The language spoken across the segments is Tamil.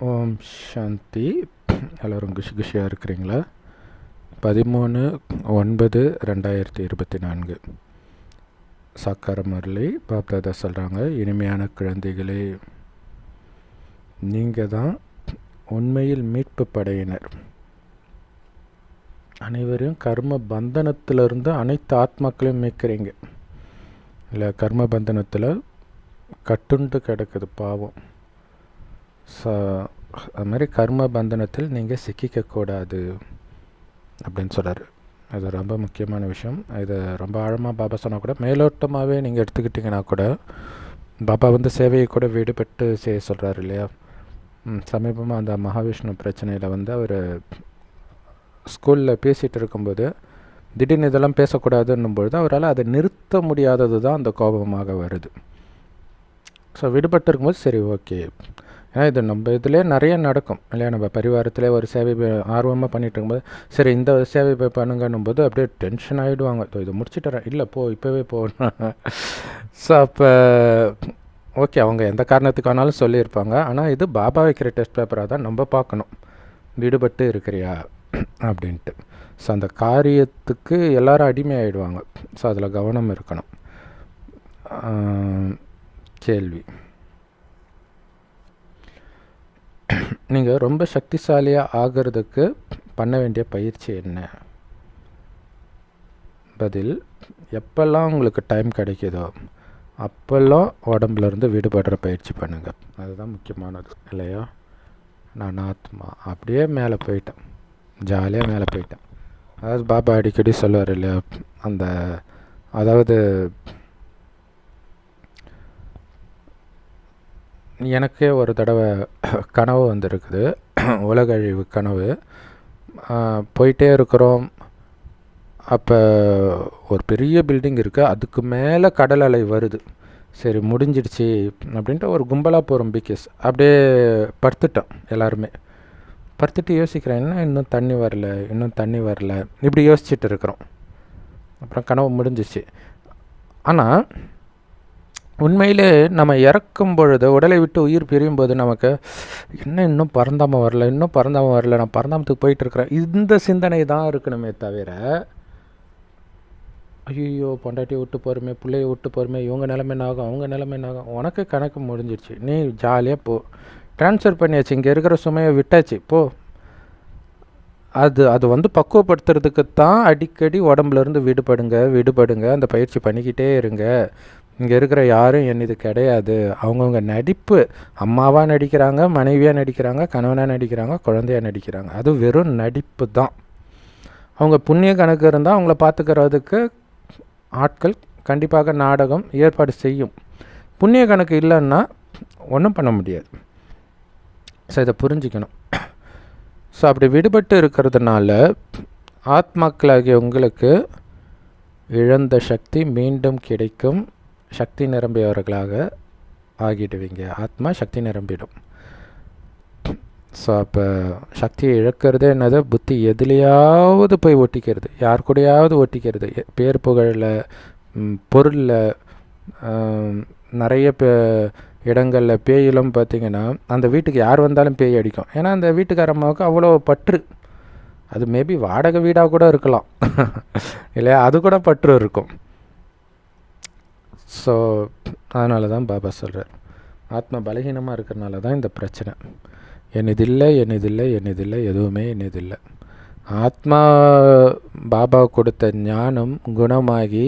ஓம் சாந்தி. எல்லோரும் குஷியாக இருக்கிறீங்களா? 13/9/2024 சாக்கார முரளி பாப்தாதா சொல்கிறாங்க, இனிமையான குழந்தைகளே, நீங்கள் தான் உண்மையில் மீட்பு படையினர். அனைவரையும் கர்ம பந்தனத்திலிருந்து அனைத்து ஆத்மாக்களையும் மீட்கிறீங்க. இல்லை, கர்ம பந்தனத்தில் கட்டுண்டு கிடக்குது பாவம். அது மாதிரி கர்ம பந்தனத்தில் நீங்கள் சிக்கிக்கக்கூடாது அப்படின்னு சொல்கிறார். அது ரொம்ப முக்கியமான விஷயம். இது ரொம்ப ஆழமாக பாபா சொன்னால் கூட, மேலோட்டமாகவே நீங்கள் எடுத்துக்கிட்டிங்கன்னா கூட, பாபா சேவையை கூட விடுபட்டு செய்ய சொல்கிறார் இல்லையா? சமீபமாக அந்த மகாவிஷ்ணு பிரச்சனையில் அவர் ஸ்கூலில் பேசிகிட்டு இருக்கும்போது திடீர்னு இதெல்லாம் பேசக்கூடாதுன்னும் பொழுது அவரால் அதை நிறுத்த முடியாதது தான் அந்த கோபமாக வருது. ஸோ விடுபட்டு இருக்கும்போது சரி, ஓகே, ஏன்னா இது நம்ம இதிலே நிறைய நடக்கும் இல்லையா? நம்ம பரிவாரத்திலே ஒரு சேவை ஆர்வமாக பண்ணிகிட்டு இருக்கும்போது, சரி இந்த சேவை போய் பண்ணுங்கன்னும் போது அப்படியே டென்ஷன் ஆகிடுவாங்க. இது முடிச்சுட்டுறேன், இல்லை போ, இப்போவே போகணும். ஸோ அப்போ ஓகே, அவங்க எந்த காரணத்துக்கானாலும் சொல்லியிருப்பாங்க. ஆனால் இது பாபா வைக்கிற டெஸ்ட் பேப்பராக தான் நம்ம பார்க்கணும், விடுபட்டு இருக்கிறியா அப்படின்ட்டு. ஸோ அந்த காரியத்துக்கு எல்லோரும் அடிமையாகிடுவாங்க. ஸோ அதில் கவனம் இருக்கணும். கேள்வி: நீங்கள் ரொம்ப சக்திசாலியாக ஆகிறதுக்கு பண்ண வேண்டிய பயிற்சி என்ன? பதில்: எப்பெல்லாம் உங்களுக்கு டைம் கிடைக்குதோ அப்போல்லாம் உடம்புலேருந்து விடுபடுற பயிற்சி பண்ணுங்கள். அதுதான் முக்கியமானது இல்லையா? நான் ஆத்மா அப்படியே மேலே போயிட்டேன், ஜாலியாக மேலே போயிட்டேன். அதாவது பாபா அடிக்கடி சொல்லுவார் இல்லையா, அந்த அதாவது எனக்கே ஒரு தடவை கனவு வந்திருக்குது, உலக அழிவு கனவு. போயிட்டே இருக்கிறோம், அப்போ ஒரு பெரிய பில்டிங் இருக்குது, அதுக்கு மேலே கடல் அலை வருது. சரி முடிஞ்சிடுச்சு அப்படின்ட்டு ஒரு கும்பலாக போகிறோம் பிகேஸ். அப்படியே படுத்துட்டோம், எல்லாருமே படுத்துட்டு யோசிக்கிறேன், என்ன இன்னும் தண்ணி வரல, இன்னும் தண்ணி வரல, இப்படி யோசிச்சுட்டு இருக்கிறோம். அப்புறம் கனவு முடிஞ்சிச்சு. ஆனால் உண்மையிலே நம்ம இறக்கும் பொழுது, உடலை விட்டு உயிர் பிரியும் போது நமக்கு என்ன இன்னும் பரந்தாமல் வரல, இன்னும் பரந்தாமல் வரல, நான் பரந்தாமத்துக்கு போயிட்டுருக்கிறேன், இந்த சிந்தனை தான் இருக்கணுமே தவிர, ஐயோ பொண்டாட்டியை விட்டு போகிறோமே, பிள்ளையை விட்டு போகிறோமே, இவங்க நிலைமை ஆகும், அவங்க நிலைமை ஆகும். உனக்கு கணக்கு முடிஞ்சிடுச்சு, நீ ஜாலியாக போ, ட்ரான்ஸ்ஃபர் பண்ணியாச்சு, இங்கே இருக்கிற சுமையை விட்டாச்சு, போ. அது பக்குவப்படுத்துறதுக்கு தான் அடிக்கடி உடம்புலேருந்து விடுபடுங்க, அந்த பயிற்சி பண்ணிக்கிட்டே இருங்க. இங்கே இருக்கிற யாரும் இது கிடையாது, அவங்கவுங்க நடிப்பு. அம்மாவாக நடிக்கிறாங்க, மனைவியாக நடிக்கிறாங்க, கணவனாக நடிக்கிறாங்க, குழந்தையாக நடிக்கிறாங்க. அது வெறும் நடிப்பு தான். அவங்க புண்ணிய கணக்கு இருந்தால் அவங்கள பார்த்துக்கிறதுக்கு ஆட்கள் கண்டிப்பாக நாடகம் ஏற்பாடு செய்யும். புண்ணிய கணக்கு இல்லைன்னா ஒன்றும் பண்ண முடியாது. ஸோ இதை புரிஞ்சிக்கணும். ஸோ அப்படி விடுபட்டு இருக்கிறதுனால ஆத்மாக்களாகிய உங்களுக்கு இழந்த சக்தி மீண்டும் கிடைக்கும். சக்தி நிரம்பியவர்களாக ஆகிடுவீங்க. ஆத்மா சக்தி நிரம்பிடும். ஸோ அப்போ சக்தியை இழக்கிறது என்னது? புத்தி எதுலையாவது போய் ஒட்டிக்கிறது, யார் கூடையாவது ஒட்டிக்கிறது. பேர் புகழில், பொருளில், நிறைய இடங்களில் பேயிலும் பார்த்திங்கன்னா அந்த வீட்டுக்கு யார் வந்தாலும் பேய் அடிக்கும். ஏன்னா அந்த வீட்டுக்காரம்மாவுக்கு அவ்வளோ பற்று. அது மேபி வாடகை வீடாக கூட இருக்கலாம் இல்லையா, அது கூட பற்று இருக்கும். ஸோ அதனால தான் பாபா சொல்கிறார், ஆத்மா பலகீனமாக இருக்கிறனால தான் இந்த பிரச்சனை. என்னதில்லை, எதுவுமே என்னதில்லை. ஆத்மா பாபா கொடுத்த ஞானம் குணமாகி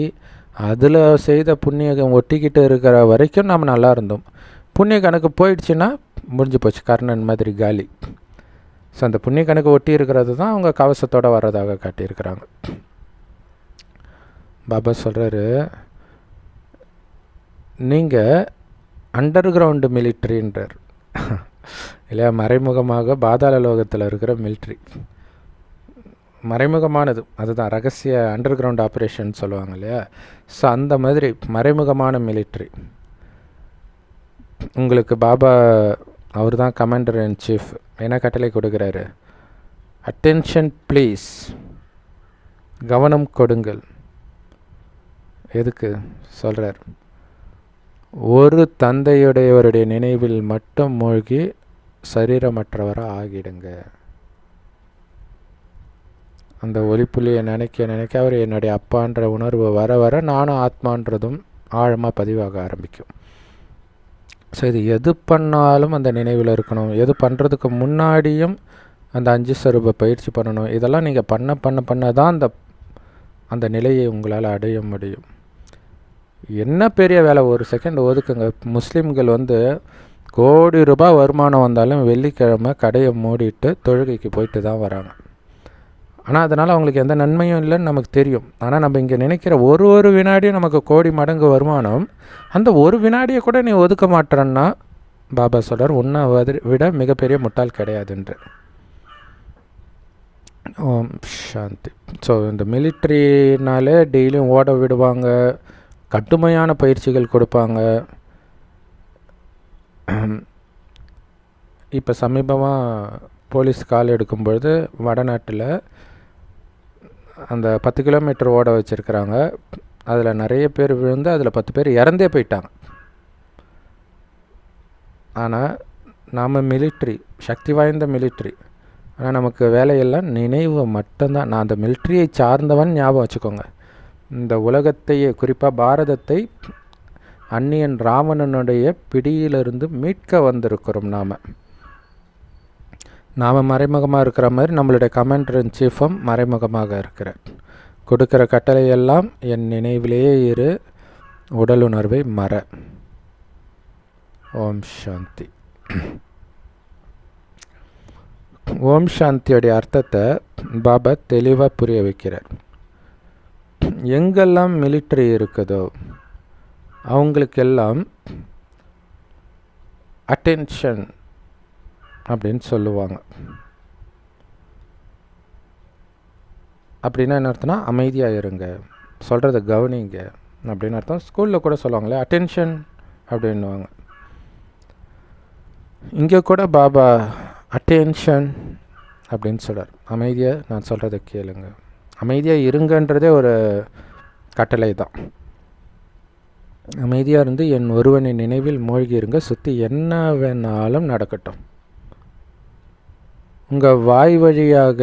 அதில் செய்த புண்ணியம் ஒட்டிக்கிட்டு இருக்கிற வரைக்கும் நாம் நல்லா இருந்தோம். புண்ணிய கணக்கு போயிடுச்சுன்னா முடிஞ்சு போச்சு, கர்ணன் மாதிரி காலி. ஸோ அந்த புண்ணிய கணக்கு ஒட்டி இருக்கிறது தான் அவங்க கவசத்தோடு வர்றதாக காட்டியிருக்கிறாங்க. பாபா சொல்கிறாரு, நீங்கள் அண்டர் கிரவுண்டு மிலிட்ரின்றார் இல்லையா? மறைமுகமாக பாதாள லோகத்தில் இருக்கிற மிலிட்ரி, மறைமுகமானது அதுதான் ரகசிய அண்டர் கிரவுண்ட் ஆப்ரேஷன் சொல்லுவாங்க இல்லையா? ஸோ அந்த மாதிரி மறைமுகமான மிலிட்ரி உங்களுக்கு பாபா, அவர் தான் கமாண்டர் இன் சீஃப். என்ன கட்டளை கொடுக்குறாரு? அட்டென்ஷன் ப்ளீஸ், கவனம் கொடுங்கள். எதுக்கு சொல்கிறார்? ஒரு தந்தையுடையவருடைய நினைவில் மட்டும் மூழ்கி சரீரமற்றவராக ஆகிடுங்க. அந்த ஒளிப்புள்ளியை நினைக்க நினைக்க அவர் என்னுடைய அப்பான்ற உணர்வு வர வர நானும் ஆத்மான்றதும் ஆழமாக பதிவாக ஆரம்பிக்கும். ஸோ இது எது பண்ணாலும் அந்த நினைவில் இருக்கணும். எது பண்ணுறதுக்கு முன்னாடியும் அந்த 5 ஸ்வரூப பயிற்சி பண்ணணும். இதெல்லாம் நீங்கள் பண்ண தான் அந்த நிலையை உங்களால் அடைய முடியும். என்ன பெரிய வேலை, ஒரு செகண்ட் ஒதுக்குங்க. முஸ்லீம்கள் கோடி ரூபாய் வருமானம் வந்தாலும் வெள்ளிக்கிழமை கடையை மூடிட்டு தொழுகைக்கு போயிட்டு தான் வராங்க. ஆனால் அதனால் அவங்களுக்கு எந்த நன்மையும் இல்லைன்னு நமக்கு தெரியும். ஆனால் நம்ம இங்கே நினைக்கிற ஒரு வினாடியும் நமக்கு கோடி மடங்கு வருமானம், அந்த ஒரு வினாடியை கூட நீ ஒதுக்க மாட்டேன்னா பாபா சொல்கிறார், உன்னை விட மிகப்பெரிய முட்டாள் கிடையாதுன்ற. ஓம் சாந்தி. ஸோ இந்த மிலிட்ரினாலே டெய்லியும் ஓட விடுவாங்க, கடுமையான பயிற்சிகள் கொடுப்பாங்க. இப்போ சமீபமாக போலீஸ் கால் எடுக்கும்பொழுது வடநாட்டில் அந்த 10 கிலோமீட்டர் ஓட வச்சுருக்கிறாங்க. அதில் நிறைய பேர் விழுந்து அதில் 10 பேர் இறந்தே போயிட்டாங்க. ஆனால் நாம் மிலிட்ரி, சக்தி வாய்ந்த மிலிட்ரி, ஆனால் நமக்கு வேலையெல்லாம் நினைவு மட்டும்தான். நான் அந்த மிலிட்ரியை சார்ந்தவன் ஞாபகம் வச்சுக்கோங்க. இந்த உலகத்தையே, குறிப்பாக பாரதத்தை அந்நியன் ராவணனுடைய பிடியிலிருந்து மீட்க வந்திருக்கிறோம். நாம் மறைமுகமாக இருக்கிற மாதிரி நம்மளுடைய கமாண்டர் இன் சீஃபும் மறைமுகமாக இருக்கிறார். கொடுக்குற கட்டளையெல்லாம் என் நினைவிலேயே இரு, உடலுணர்வை மற. ஓம் சாந்தி. ஓம் சாந்தியோடைய அர்த்தத்தை பாபா தெளிவாக புரிய வைக்கிறார். எங்கெல்லாம் மிலிட்ரி இருக்குதோ அவங்களுக்கெல்லாம் அட்டென்ஷன் அப்படின்னு சொல்லுவாங்க. அப்படின்னா என்ன அர்த்தம்னா, அமைதியாக இருங்க, சொல்கிறத கவனிங்க அப்படின்னு அர்த்தம். ஸ்கூலில் கூட சொல்லுவாங்களே அட்டென்ஷன் அப்படின்னுவாங்க. இங்கே கூட பாபா அட்டென்ஷன் அப்படின்னு சொல்கிறார். அமைதியாக நான் சொல்கிறத கேளுங்க, அமைதியாக இருங்கன்றதே ஒரு கட்டளை தான். அமைதியாக இருந்து என் ஒருவனின் நினைவில் மூழ்கி இருங்க, சுற்றி என்ன வேணாலும் நடக்கட்டும். உங்கள் வாய் வழியாக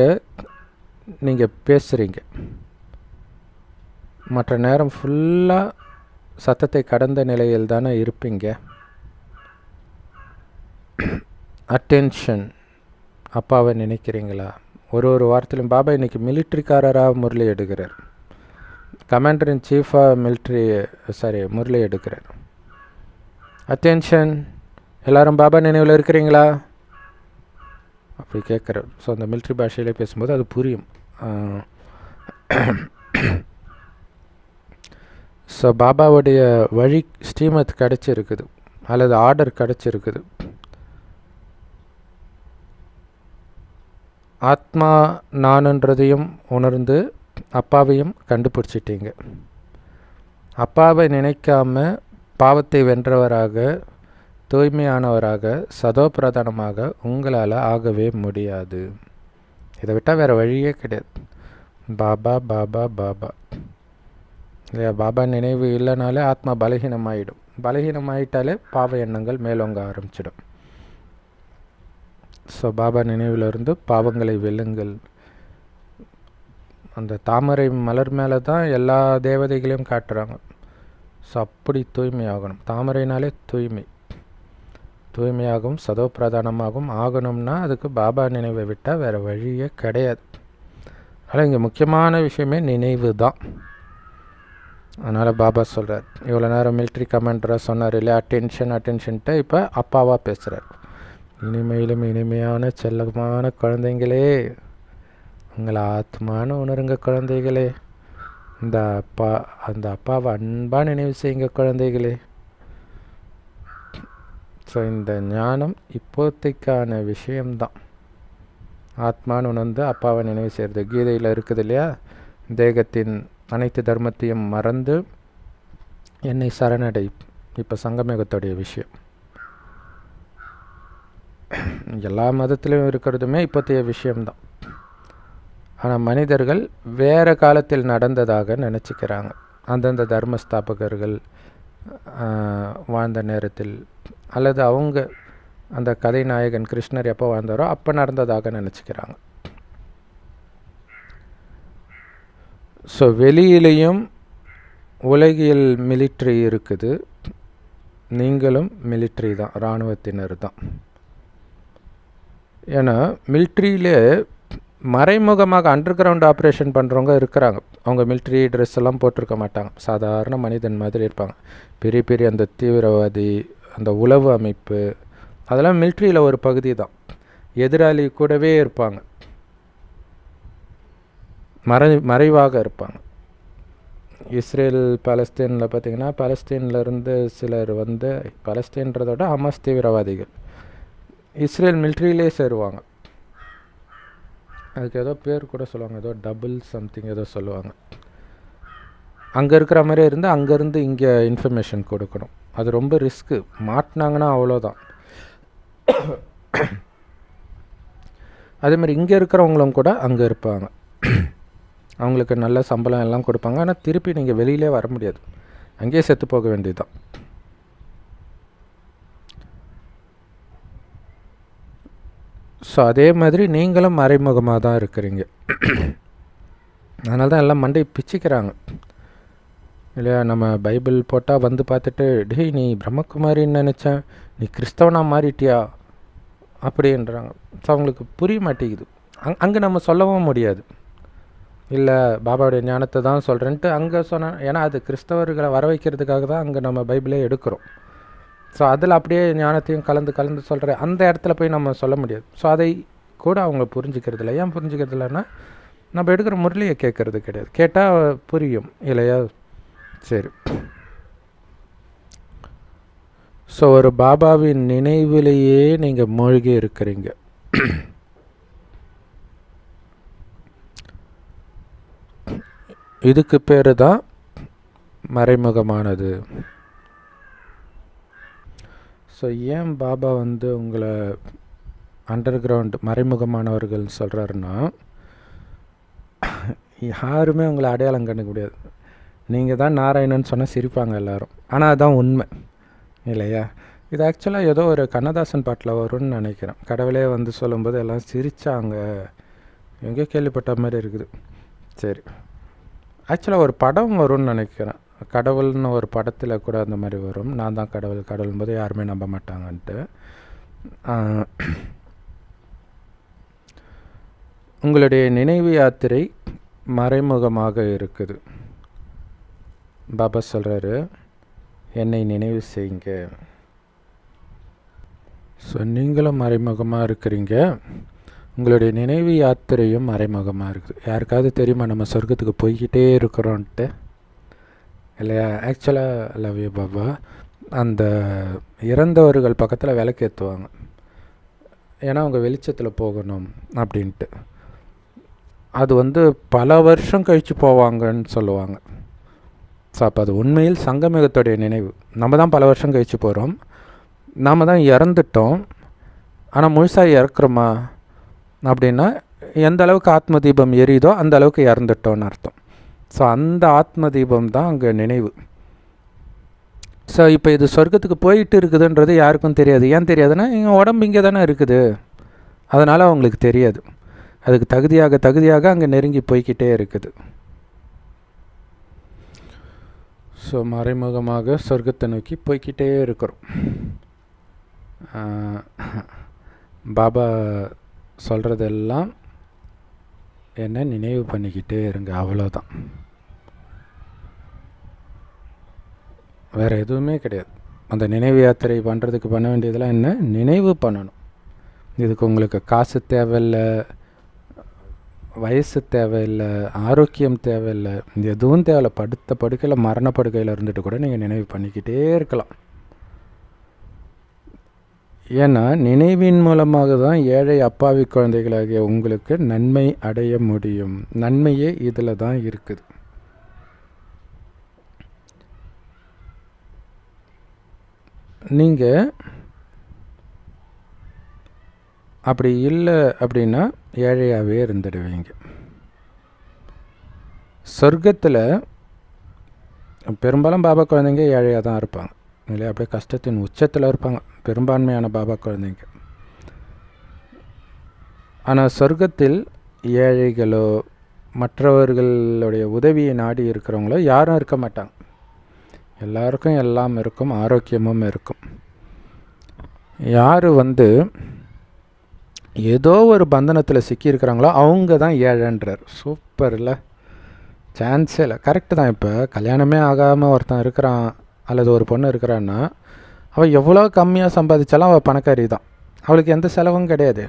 நீங்கள் பேசுகிறீங்க, மற்ற நேரம் ஃபுல்லாக சத்தத்தை கடந்த நிலையில் தானே இருப்பீங்க. அட்டென்ஷன், அப்பாவை நினைக்கிறீங்களா? ஒரு வாரத்திலும் பாபா இன்றைக்கி மிலிட்ரிக்காரராக முரளி எடுக்கிறார், கமாண்டர் இன் சீஃபாக முரளி எடுக்கிறார். அட்டென்ஷன், எல்லோரும் பாபா நினைவில் இருக்கிறீங்களா அப்படி கேட்குறார். ஸோ அந்த மிலிட்ரி பாஷையிலே பேசும்போது அது புரியும். ஸோ பாபாவுடைய வழி ஸ்ரீமத் கிடச்சிருக்குது, அல்லது ஆர்டர் கிடச்சிருக்குது. ஆத்மா நானுன்றதையும் உணர்ந்து அப்பாவையும் கண்டுபிடிச்சிட்டீங்க. அப்பாவை நினைக்காம பாவத்தை வென்றவராக, தூய்மையானவராக, சதோபிரதானமாக உங்களால் ஆகவே முடியாது. இதை விட்டால் வேறு வழியே கிடையாது. பாபா பாபா பாபா இல்லையா? பாபா நினைவு இல்லைனாலே ஆத்மா பலகீனமாயிடும். பலகீனமாயிட்டாலே பாவ எண்ணங்கள் மேலோங்க ஆரம்பிச்சிடும். ஸோ பாபா நினைவிலிருந்து பாவங்களை வெல்லுங்கள். அந்த தாமரை மலர் மேலே தான் எல்லா தேவதைகளையும் காட்டுறாங்க. ஸோ அப்படி தூய்மையாகணும். தாமரைனாலே தூய்மையாகவும் சதோபிரதானமாகவும் ஆகணும்னா அதுக்கு பாபா நினைவை விட்டால் வேறு வழியே கிடையாது. அதனால் இங்கே முக்கியமான விஷயமே நினைவு தான். அதனால் பாபா சொல்கிறார், இவ்வளோ நேரம் மிலிட்ரி கமாண்டராக சொன்னார் இல்லையா, அட்டென்ஷன்ட்டு இப்போ அப்பாவாக பேசுகிறார். இனிமையிலும் இனிமையான செல்லமான குழந்தைங்களே, உங்களை ஆத்மான உணருங்க குழந்தைகளே. அந்த அப்பாவை அன்பாக நினைவு செய்யுங்க குழந்தைகளே. ஸோ இந்த ஞானம் இப்போதைக்கான விஷயம்தான். ஆத்மான்னு உணர்ந்து அப்பாவை நினைவு செய்கிறது. கீதையில் இருக்குது இல்லையா, தேகத்தின் அனைத்து தர்மத்தையும் மறந்து என்னை சரணடை. இப்போ சங்கமேகத்துடைய விஷயம். எல்லா மதத்திலையும் இருக்கிறதுமே இப்போதைய விஷயம்தான். ஆனால் மனிதர்கள் வேறு காலத்தில் நடந்ததாக நினச்சிக்கிறாங்க. அந்தந்த தர்மஸ்தாபகர்கள் வாழ்ந்த நேரத்தில், அல்லது அவங்க அந்த கதை நாயகன் கிருஷ்ணர் எப்போ வாழ்ந்தாரோ அப்போ நடந்ததாக நினச்சிக்கிறாங்க. ஸோ வெளியிலையும் உலகியல் மிலிட்ரி இருக்குது, நீங்களும் மிலிட்ரி தான், இராணுவத்தினர் தான். ஏன்னா மிலிட்ரியிலே மறைமுகமாக அண்டர் கிரவுண்ட் ஆப்ரேஷன் பண்ணுறவங்க இருக்கிறாங்க. அவங்க மிலிட்ரி ட்ரெஸ் எல்லாம் போட்டிருக்க மாட்டாங்க, சாதாரண மனிதன் மாதிரி இருப்பாங்க. பெரிய பெரிய அந்த தீவிரவாதி, அந்த உளவு அமைப்பு, அதெல்லாம் மிலிட்ரியில் ஒரு பகுதி தான். எதிராளி கூடவே இருப்பாங்க, மறைவாக இருப்பாங்க. இஸ்ரேல் பாலஸ்தீனில் பார்த்திங்கன்னா, பாலஸ்தீன்லேருந்து சிலர் வந்து, பாலஸ்தீன்றதோட ஹமாஸ் தீவிரவாதிகள் இஸ்ரேல் மிலிட்ரியிலே சேருவாங்க. அதுக்கு ஏதோ பேர் கூட சொல்லுவாங்க, ஏதோ டபுள் சம்திங் ஏதோ சொல்லுவாங்க. அங்கே இருக்கிற மாதிரியே இருந்து அங்கேருந்து இங்கே இன்ஃபர்மேஷன் கொடுக்கணும். அது ரொம்ப ரிஸ்க்கு, மாட்டினாங்கன்னா அவ்வளோதான். அதேமாதிரி இங்கே இருக்கிறவங்களும் கூட அங்கே இருப்பாங்க, அவங்களுக்கு நல்ல சம்பளம் எல்லாம் கொடுப்பாங்க. ஆனால் திருப்பி நீங்கள் வெளியிலே வர முடியாது, அங்கேயே செத்து போக வேண்டியதுதான். ஸோ அதே மாதிரி நீங்களும் மறைமுகமாக தான் இருக்கிறீங்க. அதனால தான் எல்லாம் மண்டை பிச்சுக்கிறாங்க இல்லையா. நம்ம பைபிள் போட்டால் வந்து பார்த்துட்டு, டேய் நீ பிரம்மகுமாரின்னு நினச்சேன், நீ கிறிஸ்தவனாக மாறிட்டியா அப்படின்றாங்க. ஸோ அவங்களுக்கு புரிய மாட்டேங்குது. அங்கே நம்ம சொல்லவும் முடியாது, இல்லை பாபாவுடைய ஞானத்தை தான் சொல்கிறேன்ட்டு அங்கே சொன்னால், ஏன்னா அது கிறிஸ்தவர்களை வர வைக்கிறதுக்காக தான் அங்கே நம்ம பைபிளே எடுக்கிறோம். ஸோ அதில் அப்படியே ஞானத்தையும் கலந்து சொல்கிற அந்த இடத்துல போய் நம்ம சொல்ல முடியாது. ஸோ அதை கூட அவங்க புரிஞ்சுக்கிறது இல்லை. ஏன் புரிஞ்சுக்கிறது இல்லைன்னா, நம்ம எடுக்கிற முரளியை கேட்குறது கிடையாது. கேட்டால் புரியும் இல்லையா. சரி, ஸோ ஒரு பாபாவின் நினைவிலேயே நீங்கள் மூழ்கி இருக்கிறீங்க. இதுக்கு பேர் தான் மறைமுகமானது. ஸோ ஏன் பாபா வந்து உங்களை அண்டர் கிரவுண்ட் மறைமுகமானவர்கள் சொல்கிறாருன்னா, யாருமே உங்களை அடையாளம் கண்டுக்க முடியாது. நீங்கள் தான் நாராயணன் சொன்னால் சிரிப்பாங்க எல்லோரும், ஆனால் அதுதான் உண்மை இல்லையா. இது ஆக்சுவலாக ஏதோ ஒரு கண்ணதாசன் பாட்டில் வரும்னு நினைக்கிறேன். கடவுளே வந்து சொல்லும்போது எல்லாம் சிரித்தாங்க, எங்கேயோ கேள்விப்பட்ட மாதிரி இருக்குது. சரி, ஆக்சுவலாக ஒரு படம் வரும்னு நினைக்கிறேன், கடவுள்னு ஒரு படத்தில் கூட அந்த மாதிரி வரும். நான் தான் கடவுள், கடவுள் போது யாருமே நம்ப மாட்டாங்கன்ட்டு. உங்களுடைய நினைவு யாத்திரை மறைமுகமாக இருக்குது. பாபா சொல்கிறாரு, என்னை நினைவு செய்யுங்க. ஸோ நீங்களும் மறைமுகமாக இருக்கிறீங்க, உங்களுடைய நினைவு யாத்திரையும் மறைமுகமாக இருக்குது. யாருக்காவது தெரியுமா நம்ம சொர்க்கத்துக்கு போய்கிட்டே இருக்கிறோன்ட்டு இல்லையா. ஆக்சுவலாக லவ் யூ பாபா, அந்த இறந்தவர்கள் பக்கத்தில் விளக்கேற்றுவாங்க, ஏன்னா அவங்க வெளிச்சத்தில் போகணும் அப்படின்ட்டு. அது வந்து பல வருஷம் கழித்து போவாங்கன்னு சொல்லுவாங்க. ஸோ அப்போ அது உண்மையில் சங்கமிகத்துடைய நினைவு. நம்ம தான் பல வருஷம் கழித்து போகிறோம், நாம் தான் இறந்துட்டோம். ஆனால் முழுசாக இறக்குறோமா அப்படின்னா, எந்த அளவுக்கு ஆத்ம தீபம் எரியுதோ அந்த அளவுக்கு இறந்துட்டோன்னு அர்த்தம். ஸோ அந்த ஆத்ம தீபம் தான் அங்கே நினைவு. ஸோ இப்போ இது சொர்க்கத்துக்கு போயிட்டு இருக்குதுன்றது யாருக்கும் தெரியாது. ஏன் தெரியாதுன்னா, எங்கள் உடம்பு இங்கே தானே இருக்குது, அதனால் அவங்களுக்கு தெரியாது. அதுக்கு தகுதியாக அங்கே நெருங்கி போய்கிட்டே இருக்குது. ஸோ மறைமுகமாக சொர்க்கத்தை நோக்கி போய்கிட்டே இருக்கிறோம். பாபா சொல்கிறதெல்லாம் என்ன நினைவு பண்ணிக்கிட்டே இருங்க, அவ்வளோதான், வேறு எதுவுமே கிடையாது. அந்த நினைவு யாத்திரை பண்ணுறதுக்கு பண்ண வேண்டியதெல்லாம் என்ன, நினைவு பண்ணணும். இதுக்கு உங்களுக்கு காசு தேவையில்லை, வயசு தேவையில்லை, ஆரோக்கியம் தேவையில்லை, எதுவும் தேவையில்லை. படுத்த படுக்கையில் மரணப்படுக்கையில் இருந்துட்டு கூட நீங்கள் நினைவு பண்ணிக்கிட்டே இருக்கலாம். ஏன்னா நினைவின் மூலமாக தான் ஏழை அப்பாவி குழந்தைகளாகிய உங்களுக்கு நன்மை அடைய முடியும். நன்மையே இதில் தான் இருக்குது. நீங்கள் அப்படி இல்லை அப்படின்னா ஏழையாகவே இருந்துடுவீங்க. சொர்க்கத்தில் பெரும்பாலும் பாபா குழந்தைங்க ஏழையாக தான் இருப்பாங்க இல்லையா. அப்படியே கஷ்டத்தின் உச்சத்தில் இருப்பாங்க, பெரும்பான்மையான பாபா குழந்தைங்க. ஆனால் சொர்க்கத்தில் ஏழைகளோ மற்றவர்களுடைய உதவியை நாடி இருக்கிறவங்களோ யாரும் இருக்க மாட்டாங்க. எல்லாருக்கும் எல்லாம் இருக்கும், ஆரோக்கியமும் இருக்கும். யார் ஏதோ ஒரு பந்தனத்தில் சிக்கியிருக்கிறாங்களோ அவங்க தான் ஏழைன்றார். சூப்பர் இல்லை? சான்ஸே இல்லை. கரெக்டு தான். இப்போ கல்யாணமே ஆகாமல் ஒருத்தன் இருக்கிறான் அல்லது ஒரு பொண்ணு இருக்கிறான்னா அவள் எவ்வளோ கம்மியாக சம்பாதிச்சாலும் அவள் பணக்காரி தான், அவளுக்கு எந்த செலவும் கிடையாது.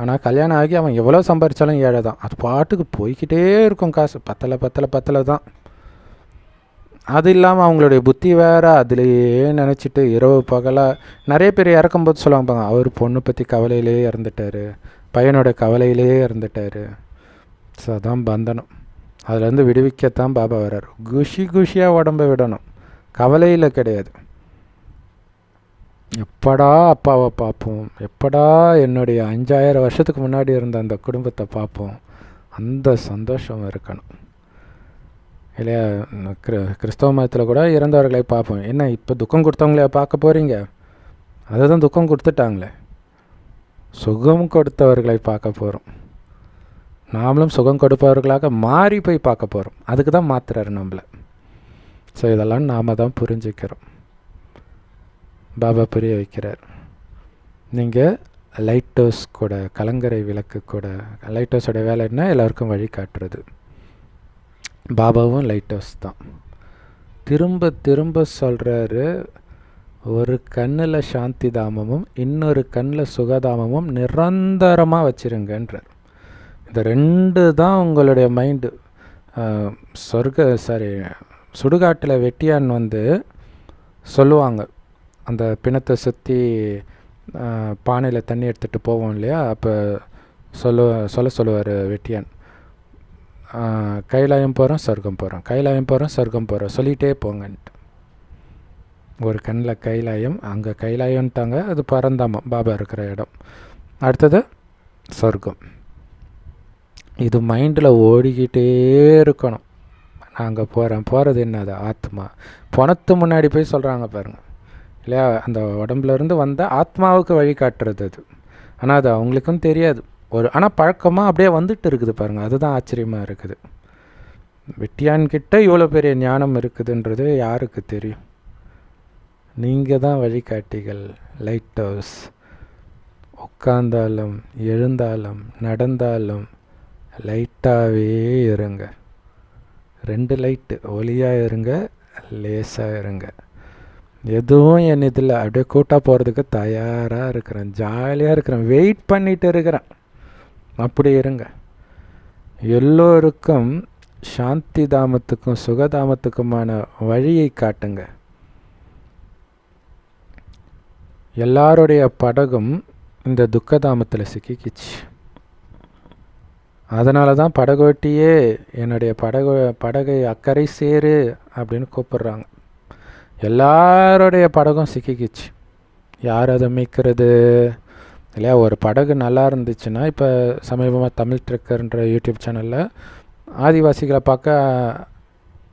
ஆனால் கல்யாணம் ஆகி அவன் எவ்வளோ சம்பாதிச்சாலும் ஏழை தான். அது பாட்டுக்கு போய்கிட்டே இருக்கும், காசு பத்தலை தான். அது இல்லாமல் அவங்களுடைய புத்தி வேறு அதிலேயே நினச்சிட்டு இரவு பகலாக நிறைய பேர் இறக்கும்போது சொல்லுவாங்க, அவர் பொண்ணு பற்றி கவலையிலே இறந்துட்டார், பையனோட கவலையிலே இறந்துட்டார். ஸோ அதான் பந்தனம். அதுலேருந்து விடுவிக்கத்தான் பாபா வர்றார். குஷியாக உடம்பை விடணும், கவலையில் கிடையாது. எப்படா அப்பாவை பார்ப்போம், எப்படா என்னுடைய 5000 வருஷத்துக்கு முன்னாடி இருந்த அந்த குடும்பத்தை பார்ப்போம், அந்த சந்தோஷம் இருக்கணும் இல்லையா? கிறிஸ்தவ மதத்தில் கூட இறந்தவர்களை பார்ப்போம். என்ன இப்போ துக்கம் கொடுத்தவங்களே பார்க்க போகிறீங்க? அதை தான் துக்கம் கொடுத்துட்டாங்களே. சுகம் கொடுத்தவர்களை பார்க்க போகிறோம். நாமளும் சுகம் கொடுப்பவர்களாக மாறி போய் பார்க்க போகிறோம். அதுக்கு தான் மாத்துறாரு நம்மளை. ஸோ இதெல்லாம் நாம் தான் புரிஞ்சுக்கிறோம். பாபா புரிய வைக்கிறார். நீங்கள் லைட் ஹவுஸ் கூட, கலங்கரை விளக்கு கூட, லைட் ஹவுஸோட வேலை என்ன? எல்லாருக்கும் வழி காட்டுறது. பாபாவும் லைட் ஹவுஸ் தான். திரும்ப திரும்ப சொல்கிறாரு, ஒரு கண்ணில் சாந்தி தாமமும் இன்னொரு கண்ணில் சுகதாமமும் நிரந்தரமாக வச்சுருங்கன்றார். இந்த 2 தான் உங்களுடைய மைண்டு. சுடுகாட்டில் வெட்டியான் சொல்லுவாங்க, அந்த பிணத்தை சுற்றி பானையில் தண்ணி எடுத்துகிட்டு போவோம் இல்லையா? அப்போ சொல்லுவார் வெட்டியான், கைலாயம் போகிறோம் சொர்க்கம் போகிறோம், கைலாயம் போகிறோம் சொர்க்கம் போகிறோம், சொல்லிகிட்டே போங்கன்ட்டு. ஒரு கண்ணில் கைலாயம், அங்கே கைலாயம்ட்டாங்க, அது பரந்தாமம் பாபா இருக்கிற இடம். அடுத்தது சொர்க்கம். இது மைண்டில் ஓடிக்கிட்டே இருக்கணும். நான் அங்கே போகிறது என்னது? ஆத்மா. பணத்து முன்னாடி போய் சொல்கிறாங்க பாருங்கள் இல்லையா? அந்த உடம்புலேருந்து வந்த ஆத்மாவுக்கு வழி காட்டுறது அது. ஆனால் அது அவங்களுக்கும் தெரியாது. ஆனால் பழக்கமாக அப்படியே வந்துட்டு இருக்குது பாருங்கள். அதுதான் ஆச்சரியமாக இருக்குது. வெட்டியான்கிட்ட இவ்வளோ பெரிய ஞானம் இருக்குதுன்றது யாருக்கு தெரியும்? நீங்கள் தான் வழிகாட்டிகள். Light house. உட்கார்ந்தாலும் எழுந்தாலும் நடந்தாலும் லைட்டாகவே இருங்க. 2 லைட்டு, ஒளியாக இருங்க, லேசாக இருங்க. எதுவும் என் இதில் அப்படியே கூட்டாக போகிறதுக்கு தயாராக இருக்கிறேன், ஜாலியாக இருக்கிறேன், வெயிட் பண்ணிகிட்டு இருக்கிறேன். அப்படி இருங்க. எல்லோருக்கும் சாந்தி தாமத்துக்கும் சுகதாமத்துக்குமான வழியை காட்டுங்க. எல்லாருடைய படகும் இந்த துக்கதாமத்தில் சிக்கிக்கிச்சு. அதனால தான் படகோட்டியே என்னுடைய படகை அக்கறை சேரு அப்படின்னு கூப்பிட்றாங்க. எல்லாருடைய படகும் சிக்கிக்கிச்சு. யார் அதை மீட்கிறது இல்லையா? ஒரு படகு நல்லா இருந்துச்சுன்னா, இப்போ சமீபமாக தமிழ் ட்ரெக்கர்ன்ற யூடியூப் சேனலில் ஆதிவாசிகளை பார்க்க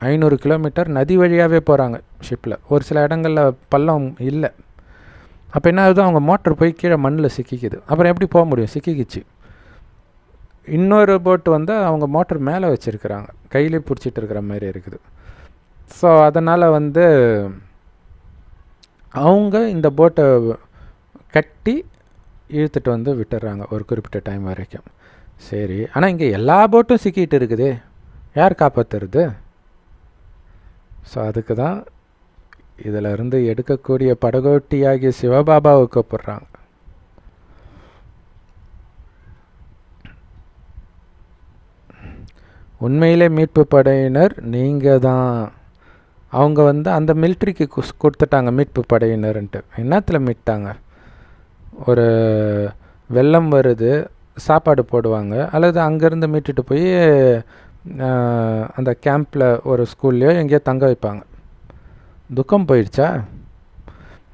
500 கிலோமீட்டர் நதி வழியாகவே போகிறாங்க ஷிப்பில். ஒரு சில இடங்களில் பள்ளம் இல்லை. அப்போ என்ன ஆகுது? அவங்க மோட்டர் போய் கீழே மண்ணில் சிக்கிக்குது. அப்புறம் எப்படி போக முடியும்? சிக்கிக்கிச்சு. இன்னொரு போட்டு அவங்க மோட்டர் மேலே வச்சுருக்கிறாங்க, கையிலே பிடிச்சிட்டு இருக்கிற மாதிரி இருக்குது. ஸோ அதனால் அவங்க இந்த போட்டை கட்டி இழுத்துட்டு விட்டுறாங்க ஒரு குறிப்பிட்ட டைம் வரைக்கும். சரி, ஆனால் இங்கே எல்லா போட்டும் சிக்கிட்டு இருக்குது, யார் காப்பாற்றுறது? ஸோ அதுக்கு தான் இதிலிருந்து எடுக்கக்கூடிய படகோட்டியாகிய சிவபாபாவை கூப்பிட்றாங்க. உண்மையிலே மீட்பு படையினர் நீங்கள் தான். அவங்க அந்த மிலிட்ரிக்கு கொடுத்துட்டாங்க மீட்பு படையினர்ன்ட்டு. என்னத்தில் மீட்டாங்க? ஒரு வெள்ளம் வருது, சாப்பாடு போடுவாங்க, அல்லது அங்கேருந்து மீட்டுட்டு போய் அந்த கேம்பில் ஒரு ஸ்கூல்லையோ எங்கேயோ தங்க வைப்பாங்க. துக்கம் போயிடுச்சா?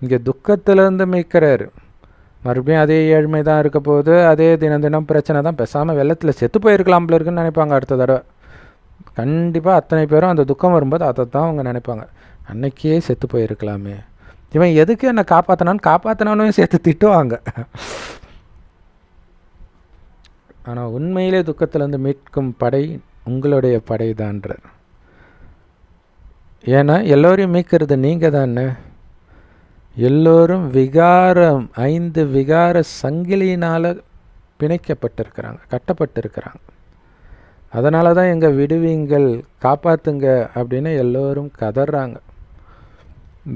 இங்கே துக்கத்திலேருந்து மீட்கிறாரு. மறுபடியும் அதே ஏழ்மை தான் இருக்க போது, அதே தினம் பிரச்சனை தான். பேசாமல் வெள்ளத்தில் செத்து போயிருக்கலாம்ல இருக்குன்னு நினைப்பாங்க. அடுத்த தடவை கண்டிப்பாக அத்தனை பேரும் அந்த துக்கம் வரும்போது அதை தான் அவங்க நினைப்பாங்க, அன்னைக்கே செத்து போயிருக்கலாமே, இவன் எதுக்கு என்னை காப்பாற்றினான்னு சேர்த்து திட்டுவாங்க. ஆனால் உண்மையிலே துக்கத்திலேருந்து மீட்கும் படை உங்களுடைய படை தான்றார். ஏன்னா எல்லோரையும் மீட்கிறது நீங்கள் தானே. எல்லோரும் விகாரம் 5 விகார சங்கிலியினால் பிணைக்கப்பட்டிருக்கிறாங்க, கட்டப்பட்டிருக்கிறாங்க. அதனால தான் எங்கள் விடுவீங்கள், காப்பாற்றுங்க அப்படின்னு எல்லோரும் கதறாங்க.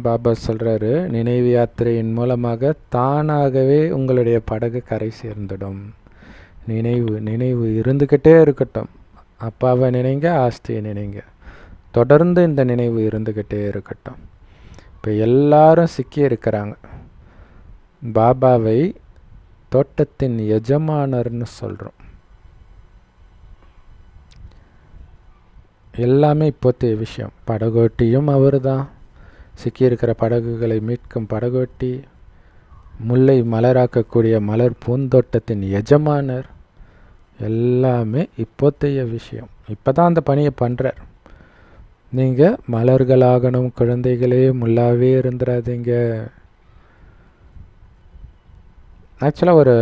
பாபா சொல்கிறாரு, நினைவு யாத்திரையின் மூலமாக தானாகவே உங்களுடைய படகு கரை சேர்ந்துடும். நினைவு இருந்துக்கிட்டே இருக்கட்டும். அப்பாவை நினைங்க, ஆஸ்தியை நினைங்க, தொடர்ந்து இந்த நினைவு இருந்துக்கிட்டே இருக்கட்டும். இப்போ எல்லாரும் சிக்கி இருக்கிறாங்க. பாபாவை தோட்டத்தின் எஜமானர்னு சொல்கிறோம். எல்லாமே இப்போத்தைய விஷயம். படகோட்டியும் அவர் தான். சிக்கியிருக்கிற படகுகளை மீட்கும் படகோட்டி, முல்லை மலராக்கக்கூடிய மலர் பூந்தோட்டத்தின் எஜமானர், எல்லாமே இப்போத்தைய விஷயம். இப்போ தான் அந்த பணியை பண்ணுறார். நீங்கள் மலர்களாகணும் குழந்தைகளே, முல்லாவே இருந்துடாதீங்க. ஆக்சுவலாக ஒரு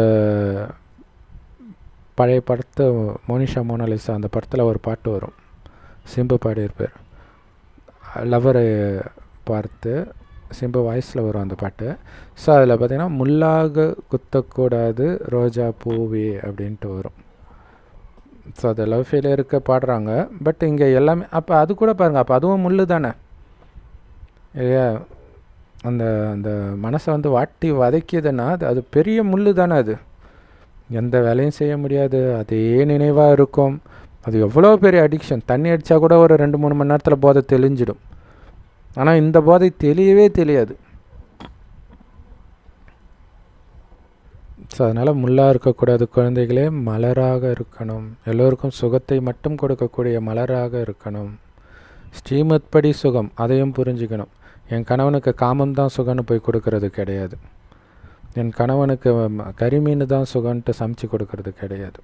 பழைய படத்து மோனிஷா மோனாலிசா அந்த படத்தில் ஒரு பாட்டு வரும், சிம்பு பாடியிருப்பார். லவரை பார்த்து சிம்பு வாய்ஸில் வரும் அந்த பாட்டு. ஸோ அதில் பார்த்திங்கன்னா, முள்ளாக குத்தக்கூடாது ரோஜா பூவே அப்படின்ட்டு வரும். ஸோ அது லவ் ஃபெயிலியருக்கு பாடுறாங்க. பட் இங்கே எல்லாமே அப்போ அது கூட பாருங்கள், அப்போ அதுவும் முள் தானே இல்லையா? அந்த அந்த மனசை வந்து வாட்டி வதைக்கிதுன்னா அது பெரிய முள் தானே. அது எந்த வேலையும் செய்ய முடியாது, அதே நினைவாக இருக்கும். அது எவ்வளோ பெரிய அடிக்ஷன். தண்ணி அடித்தா கூட ஒரு 2-3 மணி நேரத்தில் போதை தெளிஞ்சிடும். ஆனால் இந்த போதை தெளியவே தெரியாது. ஸோ அதனால் முள்ளாக இருக்கக்கூடாது குழந்தைகளே, மலராக இருக்கணும். எல்லோருக்கும் சுகத்தை மட்டும் கொடுக்கக்கூடிய மலராக இருக்கணும். ஸ்ரீமத் படி சுகம், அதையும் புரிஞ்சுக்கணும். என் கணவனுக்கு காமம் தான் சுகம்னு போய் கொடுக்கறது கிடையாது. என் கணவனுக்கு கறிமீன் தான் சுகன்ட்டு சமைச்சு கொடுக்கறது கிடையாது.